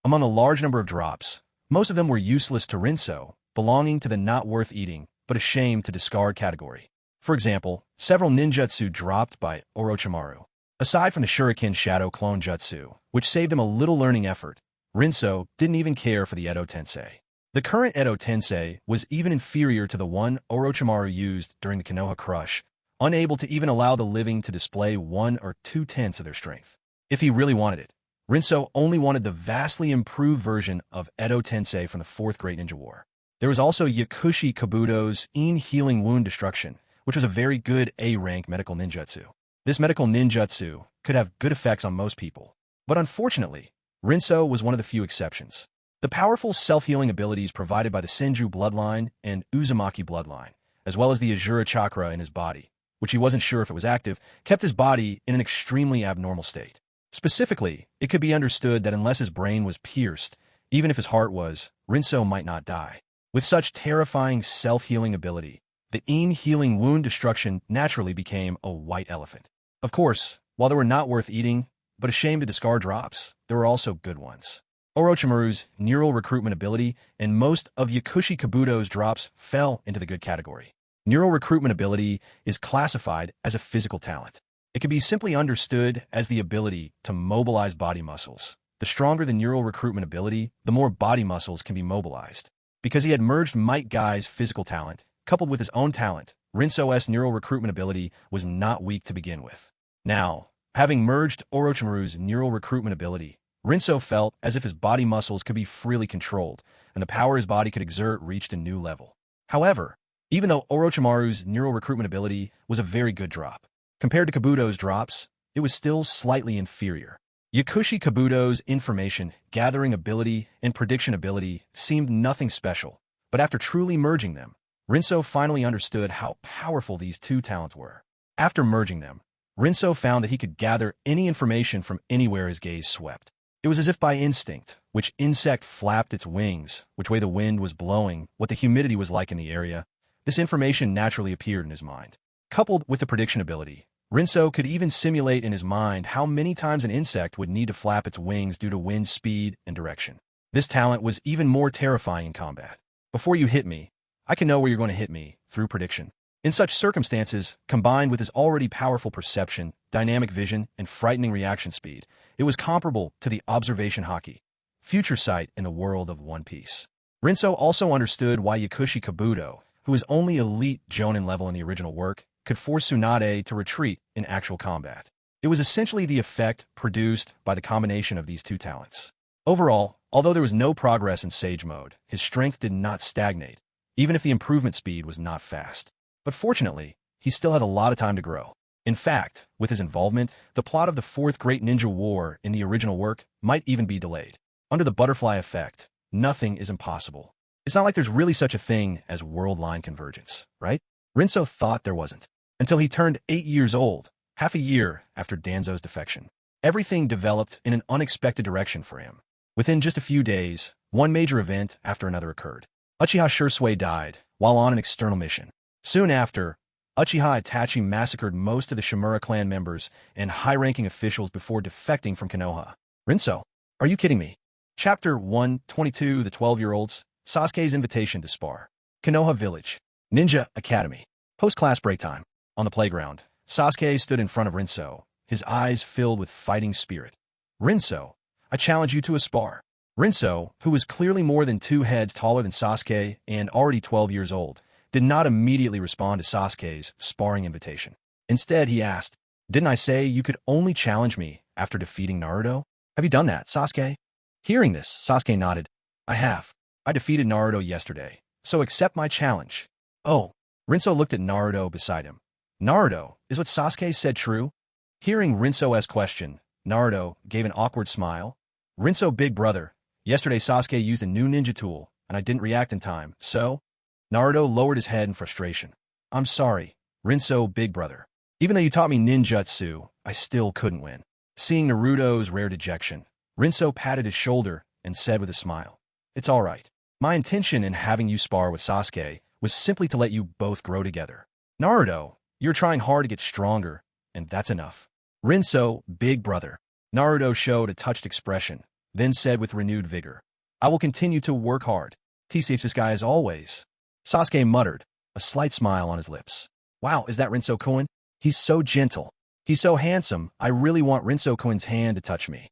Among a large number of drops, most of them were useless to Rinso, belonging to the not worth eating, but a shame to discard category. For example, several ninjutsu dropped by Orochimaru. Aside from the Shuriken Shadow Clone Jutsu, which saved him a little learning effort, Rinso didn't even care for the Edo Tensei. The current Edo Tensei was even inferior to the one Orochimaru used during the Konoha Crush, unable to even allow the living to display 1 or 2/10 of their strength. If he really wanted it, Rinso only wanted the vastly improved version of Edo Tensei from the 4th Great Ninja War. There was also Yakushi Kabuto's In Healing Wound Destruction, which was a very good A-rank medical ninjutsu. This medical ninjutsu could have good effects on most people, but unfortunately, Rinso was one of the few exceptions. The powerful self-healing abilities provided by the Senju Bloodline and Uzumaki Bloodline, as well as the Azura chakra in his body, which he wasn't sure if it was active, kept his body in an extremely abnormal state. Specifically, it could be understood that unless his brain was pierced, even if his heart was, Rinso might not die. With such terrifying self-healing ability, the In Healing Wound Destruction naturally became a white elephant. Of course, while they were not worth eating, but a shame to discard drops, there were also good ones. Orochimaru's neural recruitment ability and most of Yakushi Kabuto's drops fell into the good category. Neural recruitment ability is classified as a physical talent. It can be simply understood as the ability to mobilize body muscles. The stronger the neural recruitment ability, the more body muscles can be mobilized. Because he had merged Might Guy's physical talent, coupled with his own talent, Rinso's neural recruitment ability was not weak to begin with. Now, having merged Orochimaru's neural recruitment ability, Rinso felt as if his body muscles could be freely controlled, and the power his body could exert reached a new level. However, even though Orochimaru's neural recruitment ability was a very good drop, compared to Kabuto's drops, it was still slightly inferior. Yakushi Kabuto's information gathering ability and prediction ability seemed nothing special, but But after truly merging them, Rinso finally understood how powerful these two talents were. After merging them, Rinso found that he could gather any information from anywhere his gaze swept. It was as if by instinct, which insect flapped its wings, which way the wind was blowing, what the humidity was like in the area. This information naturally appeared in his mind. Coupled with the prediction ability, Rinso could even simulate in his mind how many times an insect would need to flap its wings due to wind speed and direction. This talent was even more terrifying in combat. Before you hit me, I can know where you're going to hit me through prediction. In such circumstances, combined with his already powerful perception, dynamic vision, and frightening reaction speed, it was comparable to the observation haki, future sight in the world of One Piece. Rinso also understood why Yakushi Kabuto, who was only elite Jonin level in the original work, could force Tsunade to retreat in actual combat. It was essentially the effect produced by the combination of these two talents. Overall, although there was no progress in Sage Mode, his strength did not stagnate, even if the improvement speed was not fast. But fortunately, he still had a lot of time to grow. In fact, with his involvement, the plot of the Fourth Great Ninja War in the original work might even be delayed. Under the butterfly effect, nothing is impossible. It's not like there's really such a thing as world line convergence, right? Rinso thought there wasn't, until he turned 8 years old, half a year after Danzo's defection. Everything developed in an unexpected direction for him. Within just a few days, one major event after another occurred. Uchiha Shursui died while on an external mission. Soon after, Uchiha Itachi massacred most of the Shimura clan members and high-ranking officials before defecting from Konoha. Rinso, are you kidding me? Chapter 122, The 12-Year-Olds, Sasuke's Invitation to Spar. Konoha Village. Ninja Academy. Post-class break time. On the playground, Sasuke stood in front of Rinso, his eyes filled with fighting spirit. Rinso, I challenge you to a spar. Rinso, who was clearly more than 2 heads taller than Sasuke and already 12 years old, did not immediately respond to Sasuke's sparring invitation. Instead, he asked, "Didn't I say you could only challenge me after defeating Naruto? Have you done that, Sasuke?" Hearing this, Sasuke nodded. "I have. I defeated Naruto yesterday, so accept my challenge." Oh. Rinso looked at Naruto beside him. Naruto, is what Sasuke said true? Hearing Rinso's question, Naruto gave an awkward smile. Rinso, big brother, yesterday Sasuke used a new ninja tool, and I didn't react in time, so? Naruto lowered his head in frustration. I'm sorry, Rinso, big brother. Even though you taught me ninjutsu, I still couldn't win. Seeing Naruto's rare dejection, Rinso patted his shoulder and said with a smile, It's all right. My intention in having you spar with Sasuke was simply to let you both grow together. Naruto, you're trying hard to get stronger, and that's enough. Rinso, big brother. Naruto showed a touched expression, then said with renewed vigor, I will continue to work hard. Teach this guy as always. Sasuke muttered, a slight smile on his lips. Wow, is that Rinso-kun? He's so gentle. He's so handsome, I really want Rinso-kun's hand to touch me.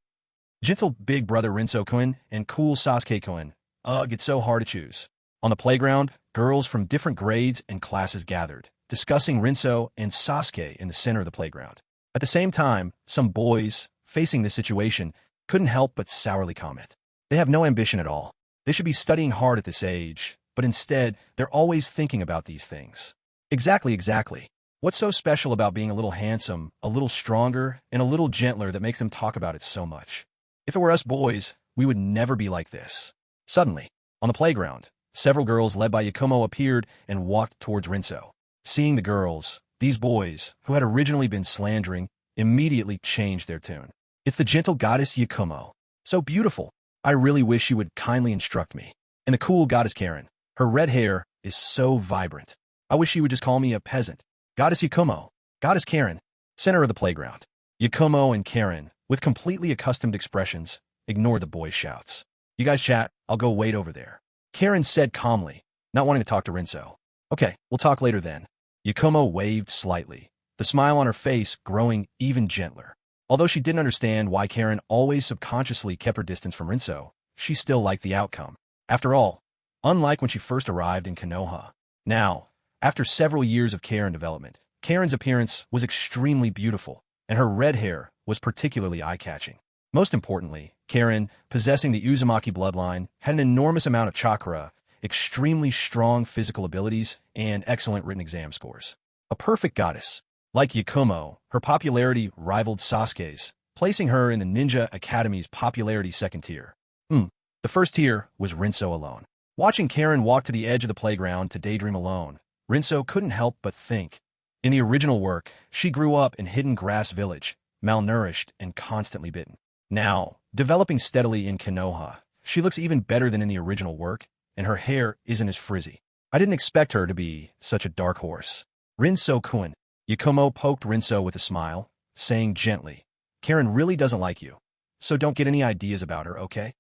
Gentle big brother Rinso-kun and cool Sasuke-kun. Ugh, it's so hard to choose. On the playground, girls from different grades and classes gathered, discussing Rinso and Sasuke in the center of the playground. At the same time, some boys, facing this situation, couldn't help but sourly comment. They have no ambition at all. They should be studying hard at this age, but instead, they're always thinking about these things. Exactly. What's so special about being a little handsome, a little stronger, and a little gentler that makes them talk about it so much? If it were us boys, we would never be like this. Suddenly, on the playground, several girls led by Yakumo appeared and walked towards Rinso. Seeing the girls, these boys, who had originally been slandering, immediately changed their tune. It's the gentle goddess Yakumo. So beautiful. I really wish she would kindly instruct me. And the cool goddess Karen. Her red hair is so vibrant. I wish she would just call me a peasant. Goddess Yakumo. Goddess Karen. Center of the playground. Yakumo and Karen, with completely accustomed expressions, ignored the boys' shouts. You guys chat, I'll go wait over there. Karen said calmly, not wanting to talk to Rinso. Okay, we'll talk later then. Yakumo waved slightly, the smile on her face growing even gentler. Although she didn't understand why Karen always subconsciously kept her distance from Rinso, she still liked the outcome. After all, unlike when she first arrived in Konoha. Now, after several years of care and development, Karen's appearance was extremely beautiful, and her red hair was particularly eye-catching. Most importantly, Karen, possessing the Uzumaki Bloodline, had an enormous amount of chakra, extremely strong physical abilities, and excellent written exam scores. A perfect goddess. Like Yakumo, her popularity rivaled Sasuke's, placing her in the Ninja Academy's popularity second tier. The first tier was Rinso alone. Watching Karen walk to the edge of the playground to daydream alone, Rinso couldn't help but think. In the original work, she grew up in Hidden Grass Village, malnourished and constantly bitten. Now, developing steadily in Konoha, she looks even better than in the original work, and her hair isn't as frizzy. I didn't expect her to be such a dark horse. Rinso-kun. Yakumo poked Rinso with a smile, saying gently, Karen really doesn't like you, so don't get any ideas about her, okay?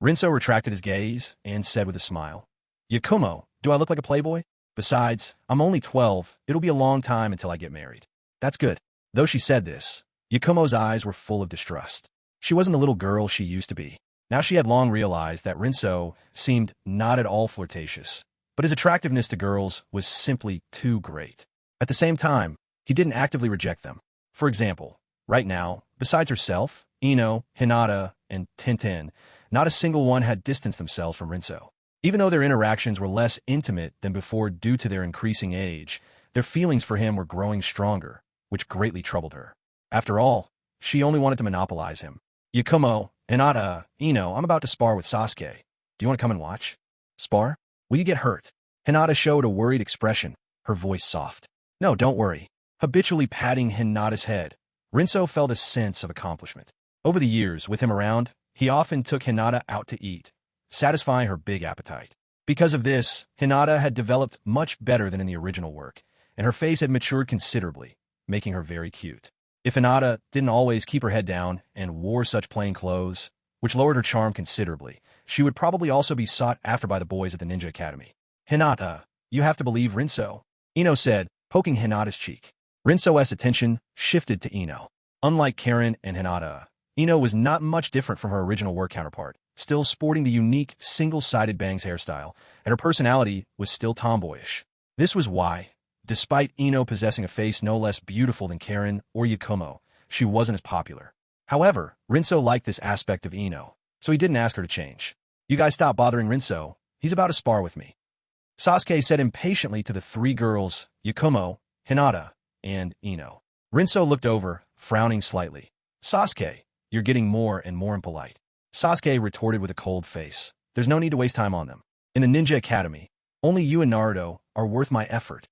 Rinso retracted his gaze and said with a smile, Yakumo, do I look like a playboy? Besides, I'm only 12, it'll be a long time until I get married. That's good. Though she said this, Yakumo's eyes were full of distrust. She wasn't the little girl she used to be. Now she had long realized that Rinso seemed not at all flirtatious, but his attractiveness to girls was simply too great. At the same time, he didn't actively reject them. For example, right now, besides herself, Ino, Hinata, and Tintin, not a single one had distanced themselves from Rinso. Even though their interactions were less intimate than before due to their increasing age, their feelings for him were growing stronger, which greatly troubled her. After all, she only wanted to monopolize him. Yakumo, Hinata, Ino, I'm about to spar with Sasuke. Do you want to come and watch? Spar? Will you get hurt? Hinata showed a worried expression, her voice soft. No, don't worry. Habitually patting Hinata's head, Rinso felt a sense of accomplishment. Over the years, with him around, he often took Hinata out to eat, satisfying her big appetite. Because of this, Hinata had developed much better than in the original work, and her face had matured considerably, making her very cute. If Hinata didn't always keep her head down and wore such plain clothes, which lowered her charm considerably, she would probably also be sought after by the boys at the Ninja Academy. Hinata, you have to believe Rinso, Ino said, poking Hinata's cheek. Rinso's attention shifted to Ino. Unlike Karen and Hinata, Ino was not much different from her original work counterpart, still sporting the unique single-sided bangs hairstyle, and her personality was still tomboyish. This was why, despite Ino possessing a face no less beautiful than Karen or Yakumo, she wasn't as popular. However, Rinso liked this aspect of Ino, so he didn't ask her to change. You guys stop bothering Rinso, he's about to spar with me. Sasuke said impatiently to the three girls, Yakumo, Hinata, and Ino. Rinso looked over, frowning slightly. Sasuke, you're getting more and more impolite. Sasuke retorted with a cold face. There's no need to waste time on them. In the Ninja Academy, only you and Naruto are worth my effort.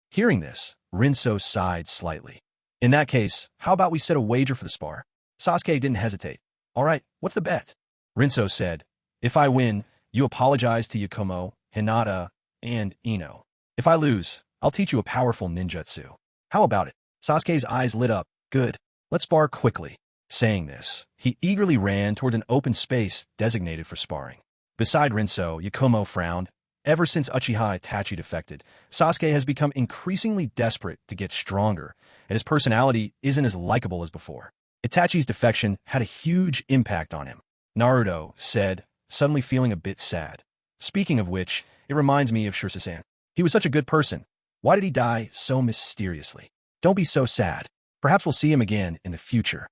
Hearing this, Rinso sighed slightly. In that case, how about we set a wager for the spar? Sasuke didn't hesitate. All right, what's the bet? Rinso said, if I win, you apologize to Yakumo, Hinata, and Ino. If I lose, I'll teach you a powerful ninjutsu. How about it? Sasuke's eyes lit up. Good. Let's spar quickly. Saying this, he eagerly ran towards an open space designated for sparring. Beside Rinso, Yakumo frowned. Ever since Uchiha Itachi defected, Sasuke has become increasingly desperate to get stronger, and his personality isn't as likable as before. Itachi's defection had a huge impact on him. Naruto said, suddenly feeling a bit sad. Speaking of which, it reminds me of Shirsu-san. He was such a good person. Why did he die so mysteriously? Don't be so sad. Perhaps we'll see him again in the future.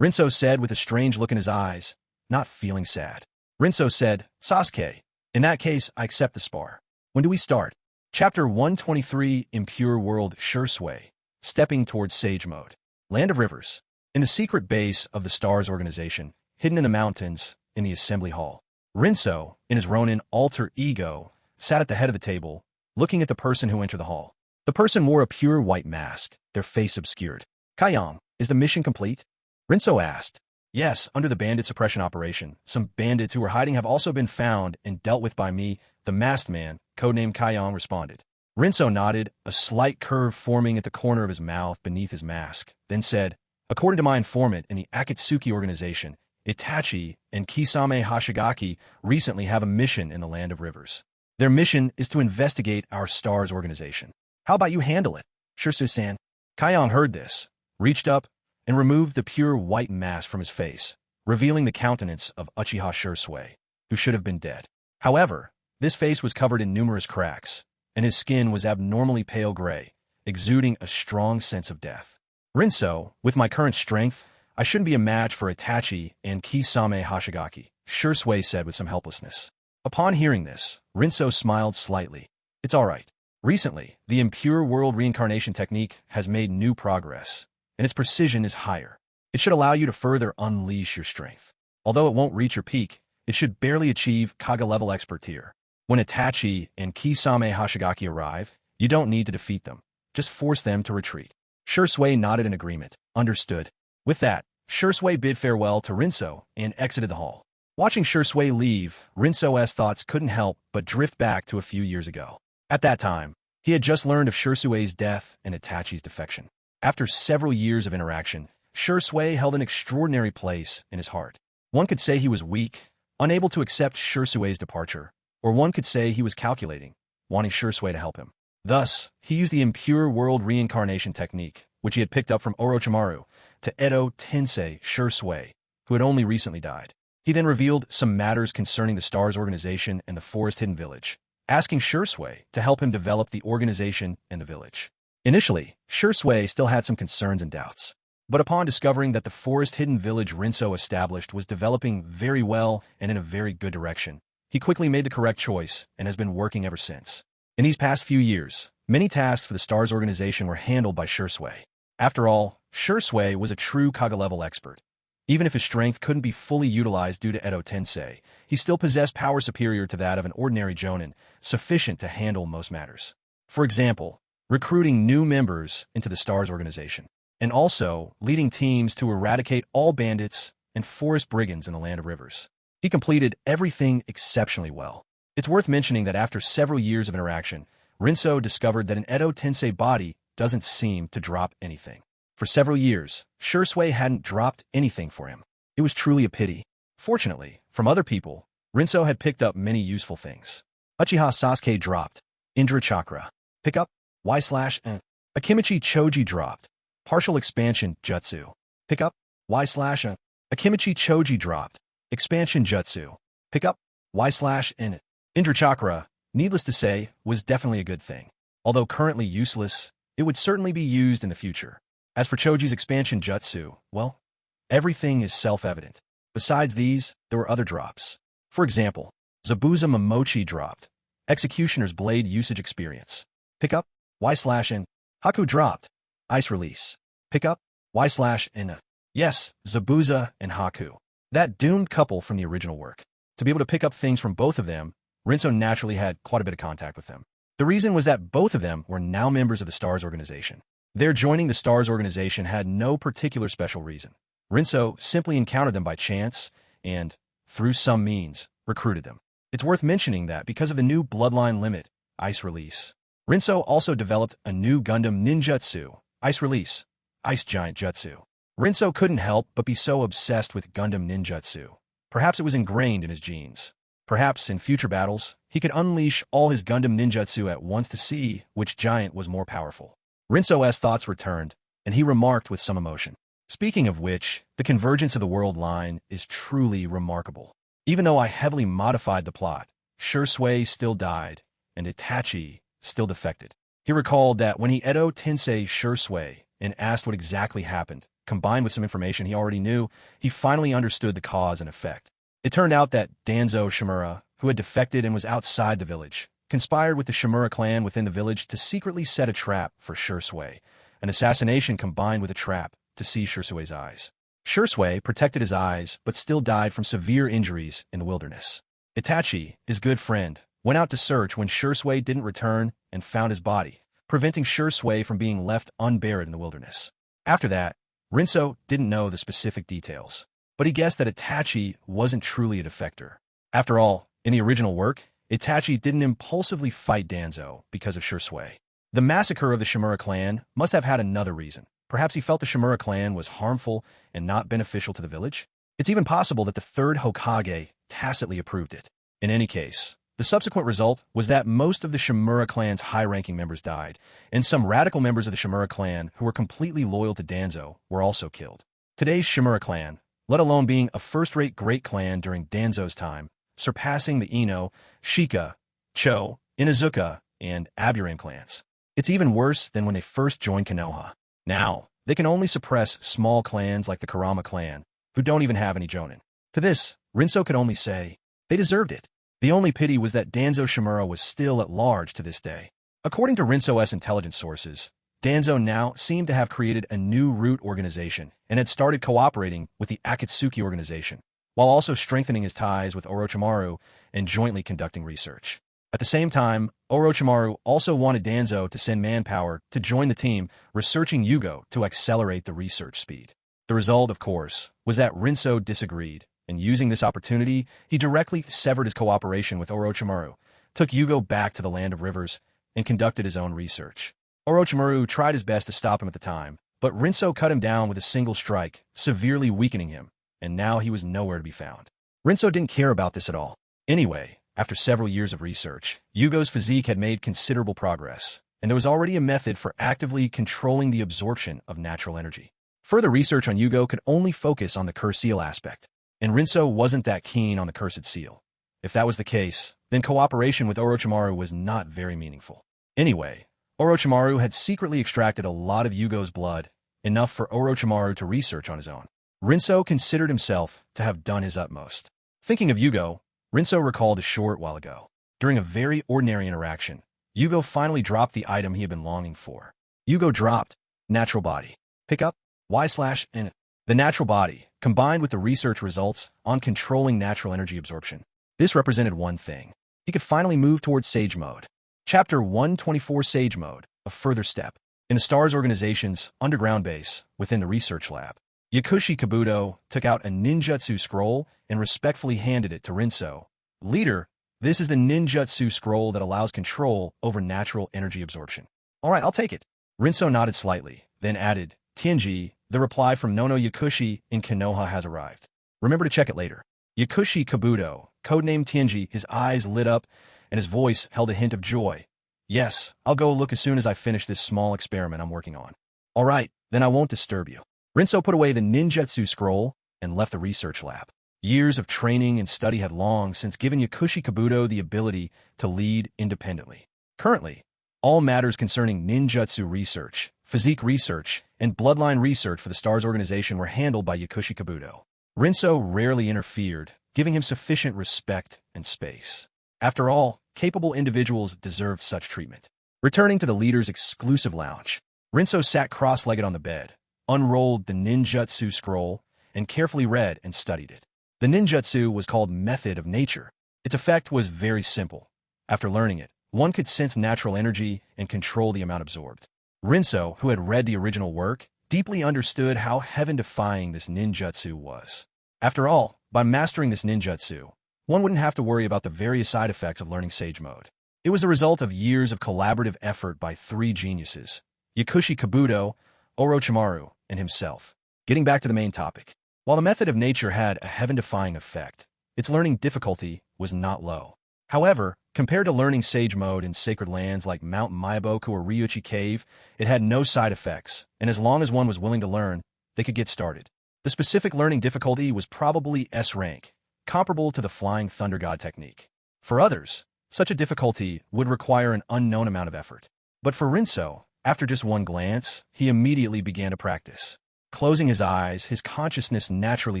Rinso said with a strange look in his eyes, not feeling sad. Rinso said, Sasuke, in that case, I accept the spar. When do we start? Chapter 123, Impure World Shursui, Stepping Towards Sage Mode. Land of Rivers. In the secret base of the Stars organization, hidden in the mountains, in the assembly hall, Rinso, in his Ronin alter ego, sat at the head of the table, looking at the person who entered the hall. The person wore a pure white mask, their face obscured. Kayong, is the mission complete? Rinso asked. Yes, under the bandit suppression operation, some bandits who were hiding have also been found and dealt with by me, the masked man, codenamed Kayong, responded. Rinso nodded, a slight curve forming at the corner of his mouth beneath his mask, then said, according to my informant in the Akatsuki organization, Itachi and Kisame Hashigaki recently have a mission in the Land of Rivers. Their mission is to investigate our Stars organization. How about you handle it, Shirsu-san? Kayong heard this, reached up, and removed the pure white mask from his face, revealing the countenance of Uchiha Shursui, who should have been dead. However, this face was covered in numerous cracks, and his skin was abnormally pale gray, exuding a strong sense of death. Rinso, with my current strength, I shouldn't be a match for Itachi and Kisame Hashigaki, Shursui said with some helplessness. Upon hearing this, Rinso smiled slightly. It's all right. Recently, the Impure World reincarnation technique has made new progress, and its precision is higher. It should allow you to further unleash your strength. Although it won't reach your peak, it should barely achieve Kaga-level expert tier. When Itachi and Kisame Hashigaki arrive, you don't need to defeat them. Just force them to retreat. Shursui nodded in agreement. Understood. With that, Shursui bid farewell to Rinso and exited the hall. Watching Shursui leave, Rinso's thoughts couldn't help but drift back to a few years ago. At that time, he had just learned of Shursui's death and Itachi's defection. After several years of interaction, Shursui held an extraordinary place in his heart. One could say he was weak, unable to accept Shursui's departure, or one could say he was calculating, wanting Shursui to help him. Thus, he used the impure world reincarnation technique, which he had picked up from Orochimaru, to Edo Tensei Shursui, who had only recently died. He then revealed some matters concerning the Stars organization and the Forest Hidden Village, asking Shursui to help him develop the organization and the village. Initially, Shursui still had some concerns and doubts, but upon discovering that the Forest Hidden Village Rinso established was developing very well and in a very good direction, he quickly made the correct choice and has been working ever since. In these past few years, many tasks for the Stars organization were handled by Shursui. After all, Shursui was a true Kaga-level expert. Even if his strength couldn't be fully utilized due to Edo Tensei, he still possessed power superior to that of an ordinary jonin, sufficient to handle most matters. For example, recruiting new members into the Stars organization, and also leading teams to eradicate all bandits and forest brigands in the Land of Rivers. He completed everything exceptionally well. It's worth mentioning that after several years of interaction, Rinso discovered that an Edo Tensei body doesn't seem to drop anything. For several years, Shursui hadn't dropped anything for him. It was truly a pity. Fortunately, from other people, Rinso had picked up many useful things. Uchiha Sasuke dropped Indra Chakra. Pick up Y/N. Akimichi Choji dropped Partial Expansion Jutsu. Pick up Y/N. Akimichi Choji dropped Expansion Jutsu. Pick up Y/N. Indra Chakra, needless to say, was definitely a good thing. Although currently useless, it would certainly be used in the future. As for Choji's expansion jutsu, well, everything is self-evident. Besides these, there were other drops. For example, Zabuza Momochi dropped Executioner's Blade Usage Experience. Pick up Y/N. Haku dropped Ice Release. Pick up Y/N. Yes, Zabuza and Haku. That doomed couple from the original work. To be able to pick up things from both of them, Rinso naturally had quite a bit of contact with them. The reason was that both of them were now members of the Stars organization. Their joining the Stars organization had no particular special reason. Rinso simply encountered them by chance and, through some means, recruited them. It's worth mentioning that because of the new Bloodline limit, Ice Release, Rinso also developed a new Gundam Ninjutsu, Ice Release, Ice Giant Jutsu. Rinso couldn't help but be so obsessed with Gundam Ninjutsu. Perhaps it was ingrained in his genes. Perhaps in future battles, he could unleash all his Gundam Ninjutsu at once to see which giant was more powerful. Rinso's thoughts returned, and he remarked with some emotion. Speaking of which, the convergence of the world line is truly remarkable. Even though I heavily modified the plot, Shursui still died, and Itachi still defected. He recalled that when he Edo Tensei Shursui and asked what exactly happened, combined with some information he already knew, he finally understood the cause and effect. It turned out that Danzo Shimura, who had defected and was outside the village, conspired with the Shimura clan within the village to secretly set a trap for Shursui, an assassination combined with a trap to see Shursui's eyes. Shursui protected his eyes but still died from severe injuries in the wilderness. Itachi, his good friend, went out to search when Shursui didn't return and found his body, preventing Shursui from being left unburied in the wilderness. After that, Rinso didn't know the specific details, but he guessed that Itachi wasn't truly a defector. After all, in the original work, Itachi didn't impulsively fight Danzo because of Shursui. The massacre of the Shimura clan must have had another reason. Perhaps he felt the Shimura clan was harmful and not beneficial to the village. It's even possible that the third Hokage tacitly approved it. In any case, the subsequent result was that most of the Shimura clan's high-ranking members died, and some radical members of the Shimura clan who were completely loyal to Danzo were also killed. Today's Shimura clan, let alone being a first-rate great clan during Danzo's time, surpassing the Ino, Shika, Cho, Inuzuka, and Aburame clans. It's even worse than when they first joined Konoha. Now, they can only suppress small clans like the Kurama clan, who don't even have any jonin. To this, Rinso could only say, they deserved it. The only pity was that Danzo Shimura was still at large to this day. According to Rinso's intelligence sources, Danzo now seemed to have created a new root organization and had started cooperating with the Akatsuki organization, while also strengthening his ties with Orochimaru and jointly conducting research. At the same time, Orochimaru also wanted Danzo to send manpower to join the team researching Yugo to accelerate the research speed. The result, of course, was that Rinso disagreed, and using this opportunity, he directly severed his cooperation with Orochimaru, took Yugo back to the Land of Rivers, and conducted his own research. Orochimaru tried his best to stop him at the time, but Rinso cut him down with a single strike, severely weakening him, and now he was nowhere to be found. Rinso didn't care about this at all. Anyway, after several years of research, Yugo's physique had made considerable progress, and there was already a method for actively controlling the absorption of natural energy. Further research on Yugo could only focus on the cursed seal aspect, and Rinso wasn't that keen on the cursed seal. If that was the case, then cooperation with Orochimaru was not very meaningful. Anyway, Orochimaru had secretly extracted a lot of Yugo's blood, enough for Orochimaru to research on his own. Rinso considered himself to have done his utmost. Thinking of Yugo, Rinso recalled a short while ago. During a very ordinary interaction, Yugo finally dropped the item he had been longing for. Yugo dropped natural body. Pick up Y/N. The natural body, combined with the research results on controlling natural energy absorption. This represented one thing. He could finally move towards Sage Mode. Chapter 124 Sage Mode, a further step. In the STARS organization's underground base, within the research lab, Yakushi Kabuto took out a ninjutsu scroll and respectfully handed it to Rinso. Leader, this is the ninjutsu scroll that allows control over natural energy absorption. All right, I'll take it. Rinso nodded slightly, then added, Tianji, the reply from Nono Yakushi in Konoha has arrived. Remember to check it later. Yakushi Kabuto, codenamed Tianji, his eyes lit up and his voice held a hint of joy. Yes, I'll go look as soon as I finish this small experiment I'm working on. All right, then I won't disturb you. Rinso put away the ninjutsu scroll and left the research lab. Years of training and study had long since given Yakushi Kabuto the ability to lead independently. Currently, all matters concerning ninjutsu research, physique research, and bloodline research for the STARS organization were handled by Yakushi Kabuto. Rinso rarely interfered, giving him sufficient respect and space. After all, capable individuals deserve such treatment. Returning to the leader's exclusive lounge, Rinso sat cross-legged on the bed, unrolled the ninjutsu scroll, and carefully read and studied it. The ninjutsu was called Method of Nature. Its effect was very simple. After learning it, one could sense natural energy and control the amount absorbed. Rinso, who had read the original work, deeply understood how heaven-defying this ninjutsu was. After all, by mastering this ninjutsu, one wouldn't have to worry about the various side effects of learning Sage Mode. It was the result of years of collaborative effort by three geniuses, Yakushi Kabuto, Orochimaru, and himself. Getting back to the main topic. While the Method of Nature had a heaven-defying effect, its learning difficulty was not low. However, compared to learning Sage Mode in sacred lands like Mount Myaboku or Ryuchi Cave, it had no side effects, and as long as one was willing to learn, they could get started. The specific learning difficulty was probably S rank, comparable to the Flying Thunder God technique. For others, such a difficulty would require an unknown amount of effort. But for Rinso, after just one glance, he immediately began to practice. Closing his eyes, his consciousness naturally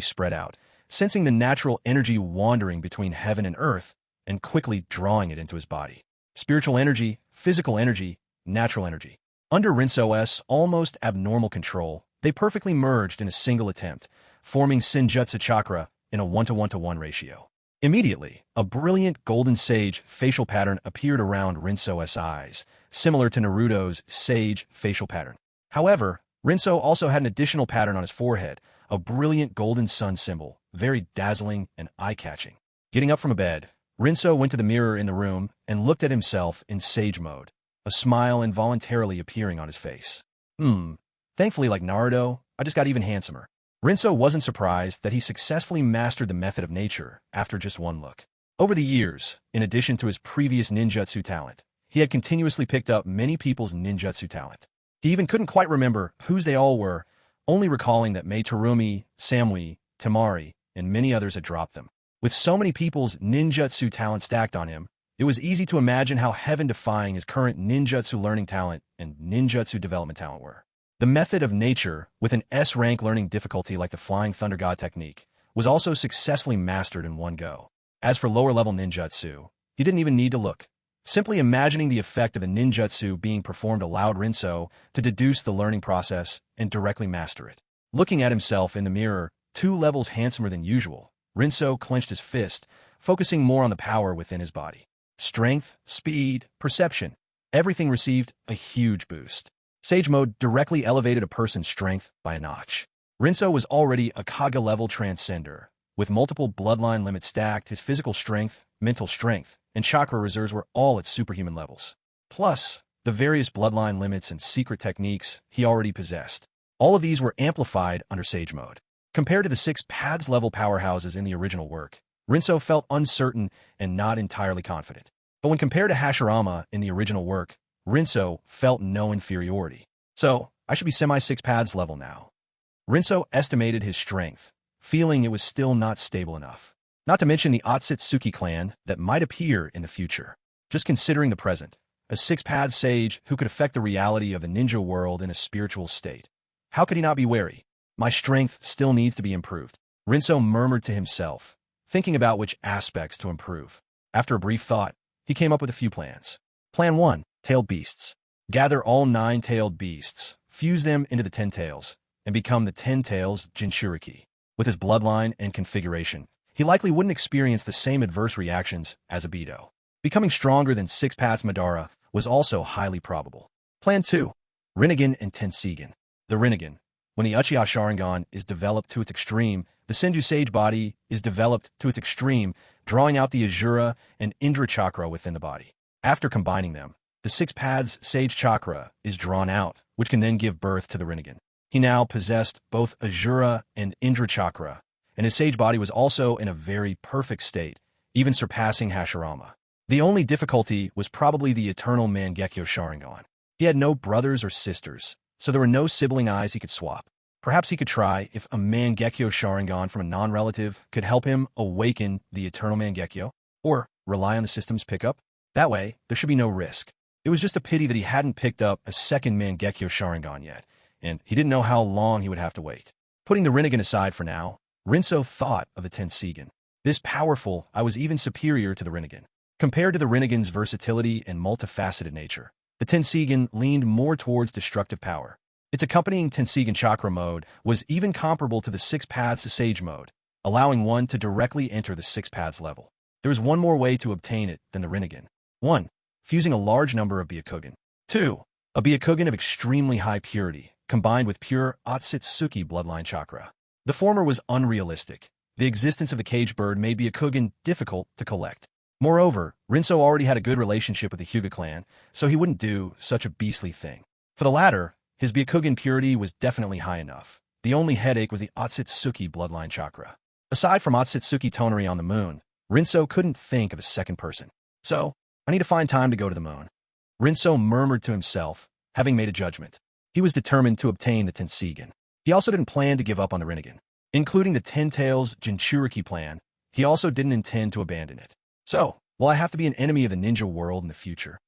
spread out, sensing the natural energy wandering between heaven and earth, and quickly drawing it into his body. Spiritual energy, physical energy, natural energy. Under Rinso's almost abnormal control, they perfectly merged in a single attempt, forming Senjutsu chakra in a 1:1:1 ratio. Immediately, a brilliant golden sage facial pattern appeared around Rinso's eyes, similar to Naruto's sage facial pattern. However, Rinso also had an additional pattern on his forehead, a brilliant golden sun symbol, very dazzling and eye-catching. Getting up from a bed, Rinso went to the mirror in the room and looked at himself in Sage Mode, a smile involuntarily appearing on his face. Thankfully, like Naruto, I just got even handsomer. Rinso wasn't surprised that he successfully mastered the Method of Nature after just one look. Over the years, in addition to his previous ninjutsu talent, he had continuously picked up many people's ninjutsu talent. He even couldn't quite remember whose they all were, only recalling that Mei Terumi, Samui, Temari, and many others had dropped them. With so many people's ninjutsu talent stacked on him, it was easy to imagine how heaven-defying his current ninjutsu learning talent and ninjutsu development talent were. The Method of Nature, with an S-rank learning difficulty like the Flying Thunder God technique, was also successfully mastered in one go. As for lower-level ninjutsu, he didn't even need to look. Simply imagining the effect of a ninjutsu being performed allowed Rinso to deduce the learning process and directly master it. Looking at himself in the mirror, 2 levels handsomer than usual, Rinso clenched his fist, focusing more on the power within his body. strength, speed, perception. Everything received a huge boost. Sage Mode directly elevated a person's strength by a notch. Rinso was already a Kaga-level transcender. With multiple bloodline limits stacked, his physical strength, mental strength, and chakra reserves were all at superhuman levels. Plus, the various bloodline limits and secret techniques he already possessed. All of these were amplified under Sage Mode. Compared to the 6 paths-level powerhouses in the original work, Rinso felt uncertain and not entirely confident. But when compared to Hashirama in the original work, Rinso felt no inferiority. So, I should be semi-6 paths level now. Rinso estimated his strength, feeling it was still not stable enough. Not to mention the Otsutsuki clan that might appear in the future. Just considering the present, a 6-path sage who could affect the reality of the ninja world in a spiritual state. How could he not be wary? My strength still needs to be improved. Rinso murmured to himself, thinking about which aspects to improve. After a brief thought, he came up with a few plans. Plan 1. Tailed beasts. Gather all 9 tailed beasts, fuse them into the 10 tails, and become the 10 tails Jinchuriki. With his bloodline and configuration, he likely wouldn't experience the same adverse reactions as Obito. Becoming stronger than 6 paths Madara was also highly probable. Plan 2. Rinnegan and Tensigen. The Rinnegan. When the Uchiha Sharingan is developed to its extreme, the Senju Sage body is developed to its extreme, drawing out the Azura and Indra chakra within the body. After combining them, the 6 paths Sage chakra is drawn out, which can then give birth to the Rinnegan. He now possessed both Azura and Indra chakra, and his Sage body was also in a very perfect state, even surpassing Hashirama. The only difficulty was probably the eternal Mangekyo Sharingan. He had no brothers or sisters, so there were no sibling eyes he could swap. Perhaps he could try if a Mangekyo Sharingan from a non-relative could help him awaken the eternal Mangekyo, or rely on the system's pickup. That way, there should be no risk. It was just a pity that he hadn't picked up a second Mangekyo Sharingan yet, and he didn't know how long he would have to wait. Putting the Rinnegan aside for now, Rinso thought of the Tensigen. This powerful, I was even superior to the Rinnegan. Compared to the Rinnegan's versatility and multifaceted nature, the Tensigen leaned more towards destructive power. Its accompanying Tensigen chakra mode was even comparable to the 6 paths Sage mode, allowing one to directly enter the 6 paths level. There is one more way to obtain it than the Rinnegan. 1. Fusing a large number of Byakugan. 2. A Byakugan of extremely high purity, combined with pure Otsutsuki bloodline chakra. The former was unrealistic. The existence of the cage bird made Byakugan difficult to collect. Moreover, Rinso already had a good relationship with the Hyuga clan, so he wouldn't do such a beastly thing. For the latter, his Byakugan purity was definitely high enough. The only headache was the Otsutsuki bloodline chakra. Aside from Otsutsuki Tonari on the moon, Rinso couldn't think of a second person. So, I need to find time to go to the moon. Rinso murmured to himself, having made a judgment. He was determined to obtain the Tensigen. He also didn't plan to give up on the Rinnegan. Including the 10 Tails Jinchuriki plan, he also didn't intend to abandon it. So, will I have to be an enemy of the ninja world in the future?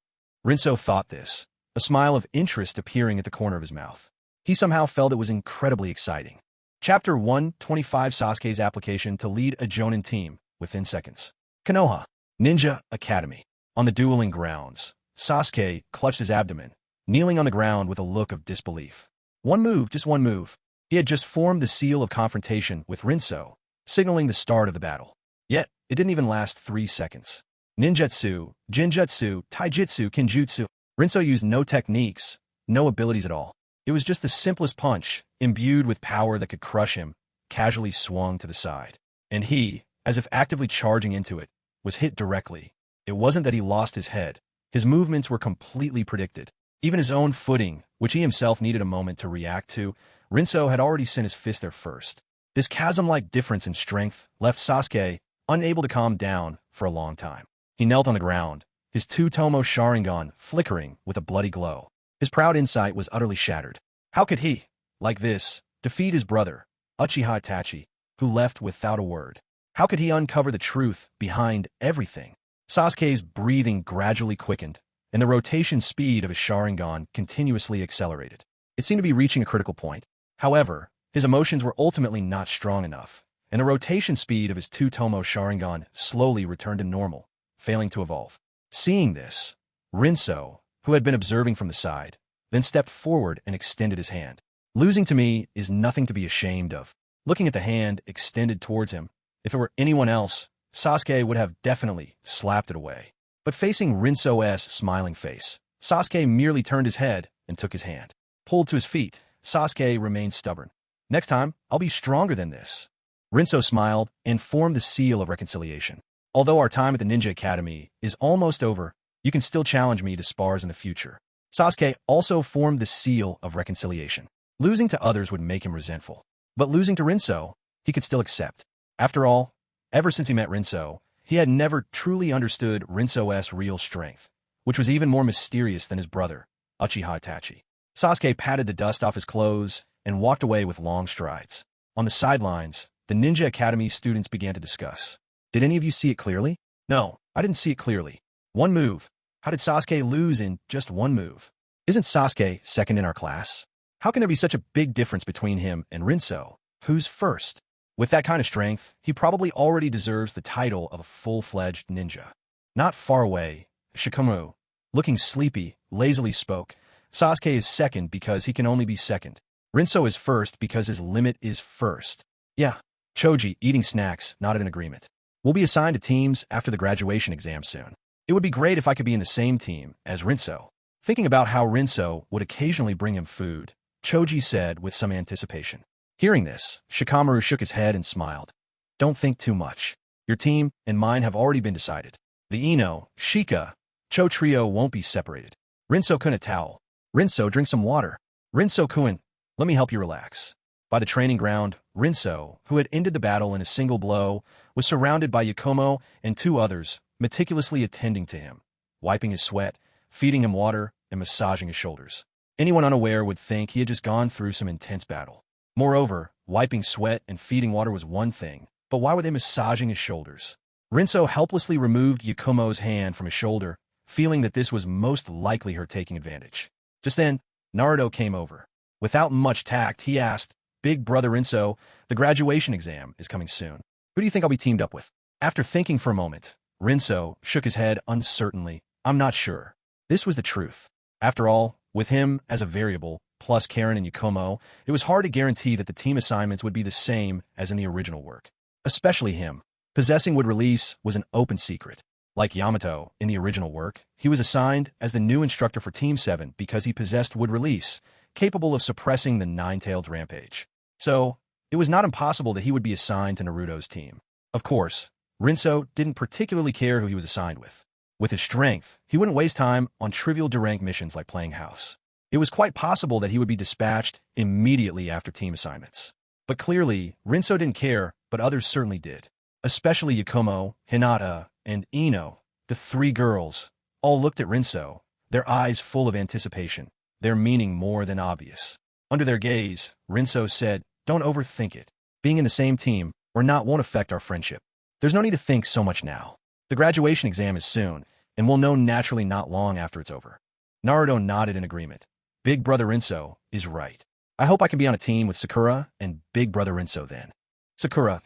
Rinso thought this, a smile of interest appearing at the corner of his mouth. He somehow felt it was incredibly exciting. Chapter 125 Sasuke's application to lead a Jonin team within seconds. Konoha Ninja Academy. On the dueling grounds, Sasuke clutched his abdomen, kneeling on the ground with a look of disbelief. One move, just one move. He had just formed the seal of confrontation with Rinso, signaling the start of the battle. Yet, it didn't even last 3 seconds. Ninjutsu, Jinjutsu, Taijutsu, Kinjutsu. Rinso used no techniques, no abilities at all. It was just the simplest punch, imbued with power that could crush him, casually swung to the side. And he, as if actively charging into it, was hit directly. It wasn't that he lost his head. His movements were completely predicted. Even his own footing, which he himself needed a moment to react to, Rinso had already sent his fist there first. This chasm-like difference in strength left Sasuke unable to calm down for a long time. He knelt on the ground, his two-tomo Sharingan flickering with a bloody glow. His proud insight was utterly shattered. How could he, like this, defeat his brother, Uchiha Itachi, who left without a word? How could he uncover the truth behind everything? Sasuke's breathing gradually quickened, and the rotation speed of his Sharingan continuously accelerated. It seemed to be reaching a critical point. However, his emotions were ultimately not strong enough, and the rotation speed of his two-tomo Sharingan slowly returned to normal, failing to evolve. Seeing this, Rinso, who had been observing from the side, then stepped forward and extended his hand. Losing to me is nothing to be ashamed of. Looking at the hand extended towards him, if it were anyone else, Sasuke would have definitely slapped it away. But facing Rinso's smiling face, Sasuke merely turned his head and took his hand. Pulled to his feet, Sasuke remained stubborn. Next time, I'll be stronger than this. Rinso smiled and formed the seal of reconciliation. Although our time at the Ninja Academy is almost over, you can still challenge me to spars in the future. Sasuke also formed the seal of reconciliation. Losing to others would make him resentful. But losing to Rinso, he could still accept. After all, ever since he met Rinso, he had never truly understood Rinso's real strength, which was even more mysterious than his brother, Uchiha Itachi. Sasuke patted the dust off his clothes and walked away with long strides. On the sidelines, the Ninja Academy students began to discuss. Did any of you see it clearly? No, I didn't see it clearly. One move. How did Sasuke lose in just one move? Isn't Sasuke second in our class? How can there be such a big difference between him and Rinso? Who's first? With that kind of strength, he probably already deserves the title of a full-fledged ninja. Not far away, Shikamaru, looking sleepy, lazily spoke. Sasuke is second because he can only be second. Rinso is first because his limit is first. Yeah, Choji, eating snacks, nodded in agreement. We'll be assigned to teams after the graduation exam soon. It would be great if I could be in the same team as Rinso. Thinking about how Rinso would occasionally bring him food, Choji said with some anticipation. Hearing this, Shikamaru shook his head and smiled. Don't think too much. Your team and mine have already been decided. The Ino, Shika, Cho trio won't be separated. Rinso-kun a towel. Rinso, drink some water. Rinso-kun, let me help you relax. By the training ground, Rinso, who had ended the battle in a single blow, was surrounded by Yakumo and two others, meticulously attending to him, wiping his sweat, feeding him water, and massaging his shoulders. Anyone unaware would think he had just gone through some intense battle. Moreover, wiping sweat and feeding water was one thing, but why were they massaging his shoulders? Rinso helplessly removed Yakumo's hand from his shoulder, feeling that this was most likely her taking advantage. Just then, Naruto came over. Without much tact, he asked, Big brother Rinso, the graduation exam is coming soon. Who do you think I'll be teamed up with? After thinking for a moment, Rinso shook his head uncertainly. I'm not sure. This was the truth. After all, with him as a variable, plus Karen and Yakumo, it was hard to guarantee that the team assignments would be the same as in the original work. Especially him. Possessing would release was an open secret. Like Yamato in the original work, he was assigned as the new instructor for Team 7 because he possessed wood release, capable of suppressing the Nine-Tailed Rampage. So, it was not impossible that he would be assigned to Naruto's team. Of course, Rinso didn't particularly care who he was assigned with. With his strength, he wouldn't waste time on trivial derank missions like playing house. It was quite possible that he would be dispatched immediately after team assignments. But clearly, Rinso didn't care, but others certainly did. Especially Yakumo, Hinata, and Ino, the three girls, all looked at Rinso, their eyes full of anticipation, their meaning more than obvious. Under their gaze, Rinso said, Don't overthink it. Being in the same team or not won't affect our friendship. There's no need to think so much now. The graduation exam is soon, and we'll know naturally not long after it's over. Naruto nodded in agreement. Big brother Rinso is right. I hope I can be on a team with Sakura and Big brother Rinso then. Sakura.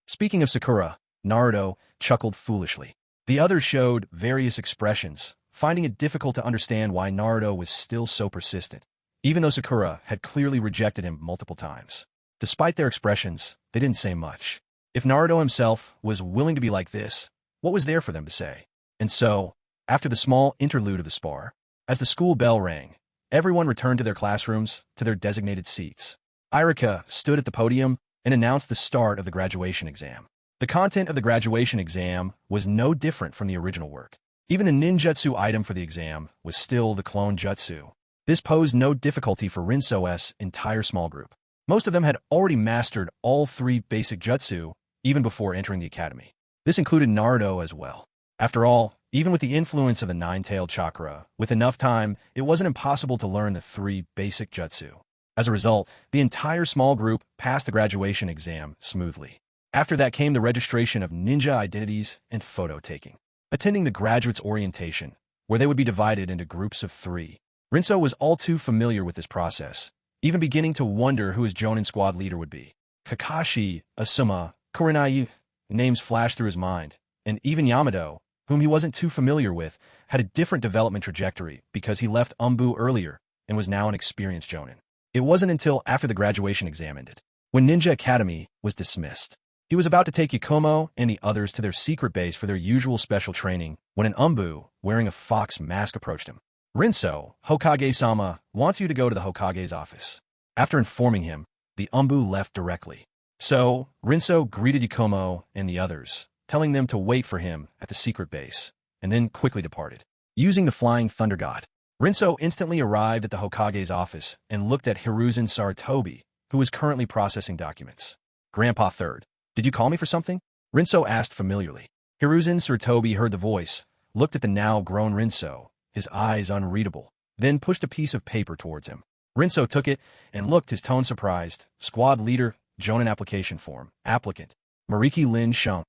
Speaking of Sakura, Naruto chuckled foolishly. The others showed various expressions, finding it difficult to understand why Naruto was still so persistent, even though Sakura had clearly rejected him multiple times. Despite their expressions, they didn't say much. If Naruto himself was willing to be like this, what was there for them to say? And so, after the small interlude of the spar, as the school bell rang, everyone returned to their classrooms, to their designated seats. Irika stood at the podium and announced the start of the graduation exam. The content of the graduation exam was no different from the original work. Even the ninjutsu item for the exam was still the clone jutsu. This posed no difficulty for Rinso's entire small group. Most of them had already mastered all three basic jutsu even before entering the academy. This included Naruto as well. After all, even with the influence of the nine-tailed chakra, with enough time, it wasn't impossible to learn the three basic jutsu. As a result, the entire small group passed the graduation exam smoothly. After that came the registration of ninja identities and photo-taking. Attending the graduates' orientation, where they would be divided into groups of 3. Rinso was all too familiar with this process, even beginning to wonder who his Jonin squad leader would be. Kakashi, Asuma, Kurenai, names flashed through his mind, and even Yamato, whom he wasn't too familiar with, had a different development trajectory because he left Umbu earlier and was now an experienced Jonin. It wasn't until after the graduation exam ended, when Ninja Academy was dismissed, He was about to take Yakumo and the others to their secret base for their usual special training when an Umbu, wearing a fox mask, approached him. Rinso, Hokage-sama, wants you to go to the Hokage's office. After informing him, the Umbu left directly. So, Rinso greeted Yakumo and the others, telling them to wait for him at the secret base, and then quickly departed. Using the Flying Thunder God, Rinso instantly arrived at the Hokage's office and looked at Hiruzen Sarutobi, who was currently processing documents. Grandpa Third, did you call me for something? Rinso asked familiarly. Hiruzen Sarutobi heard the voice, looked at the now-grown Rinso, his eyes unreadable, then pushed a piece of paper towards him. Rinso took it and looked, his tone surprised. Squad leader, Jonin application form. Applicant, Mariki Lin Shun.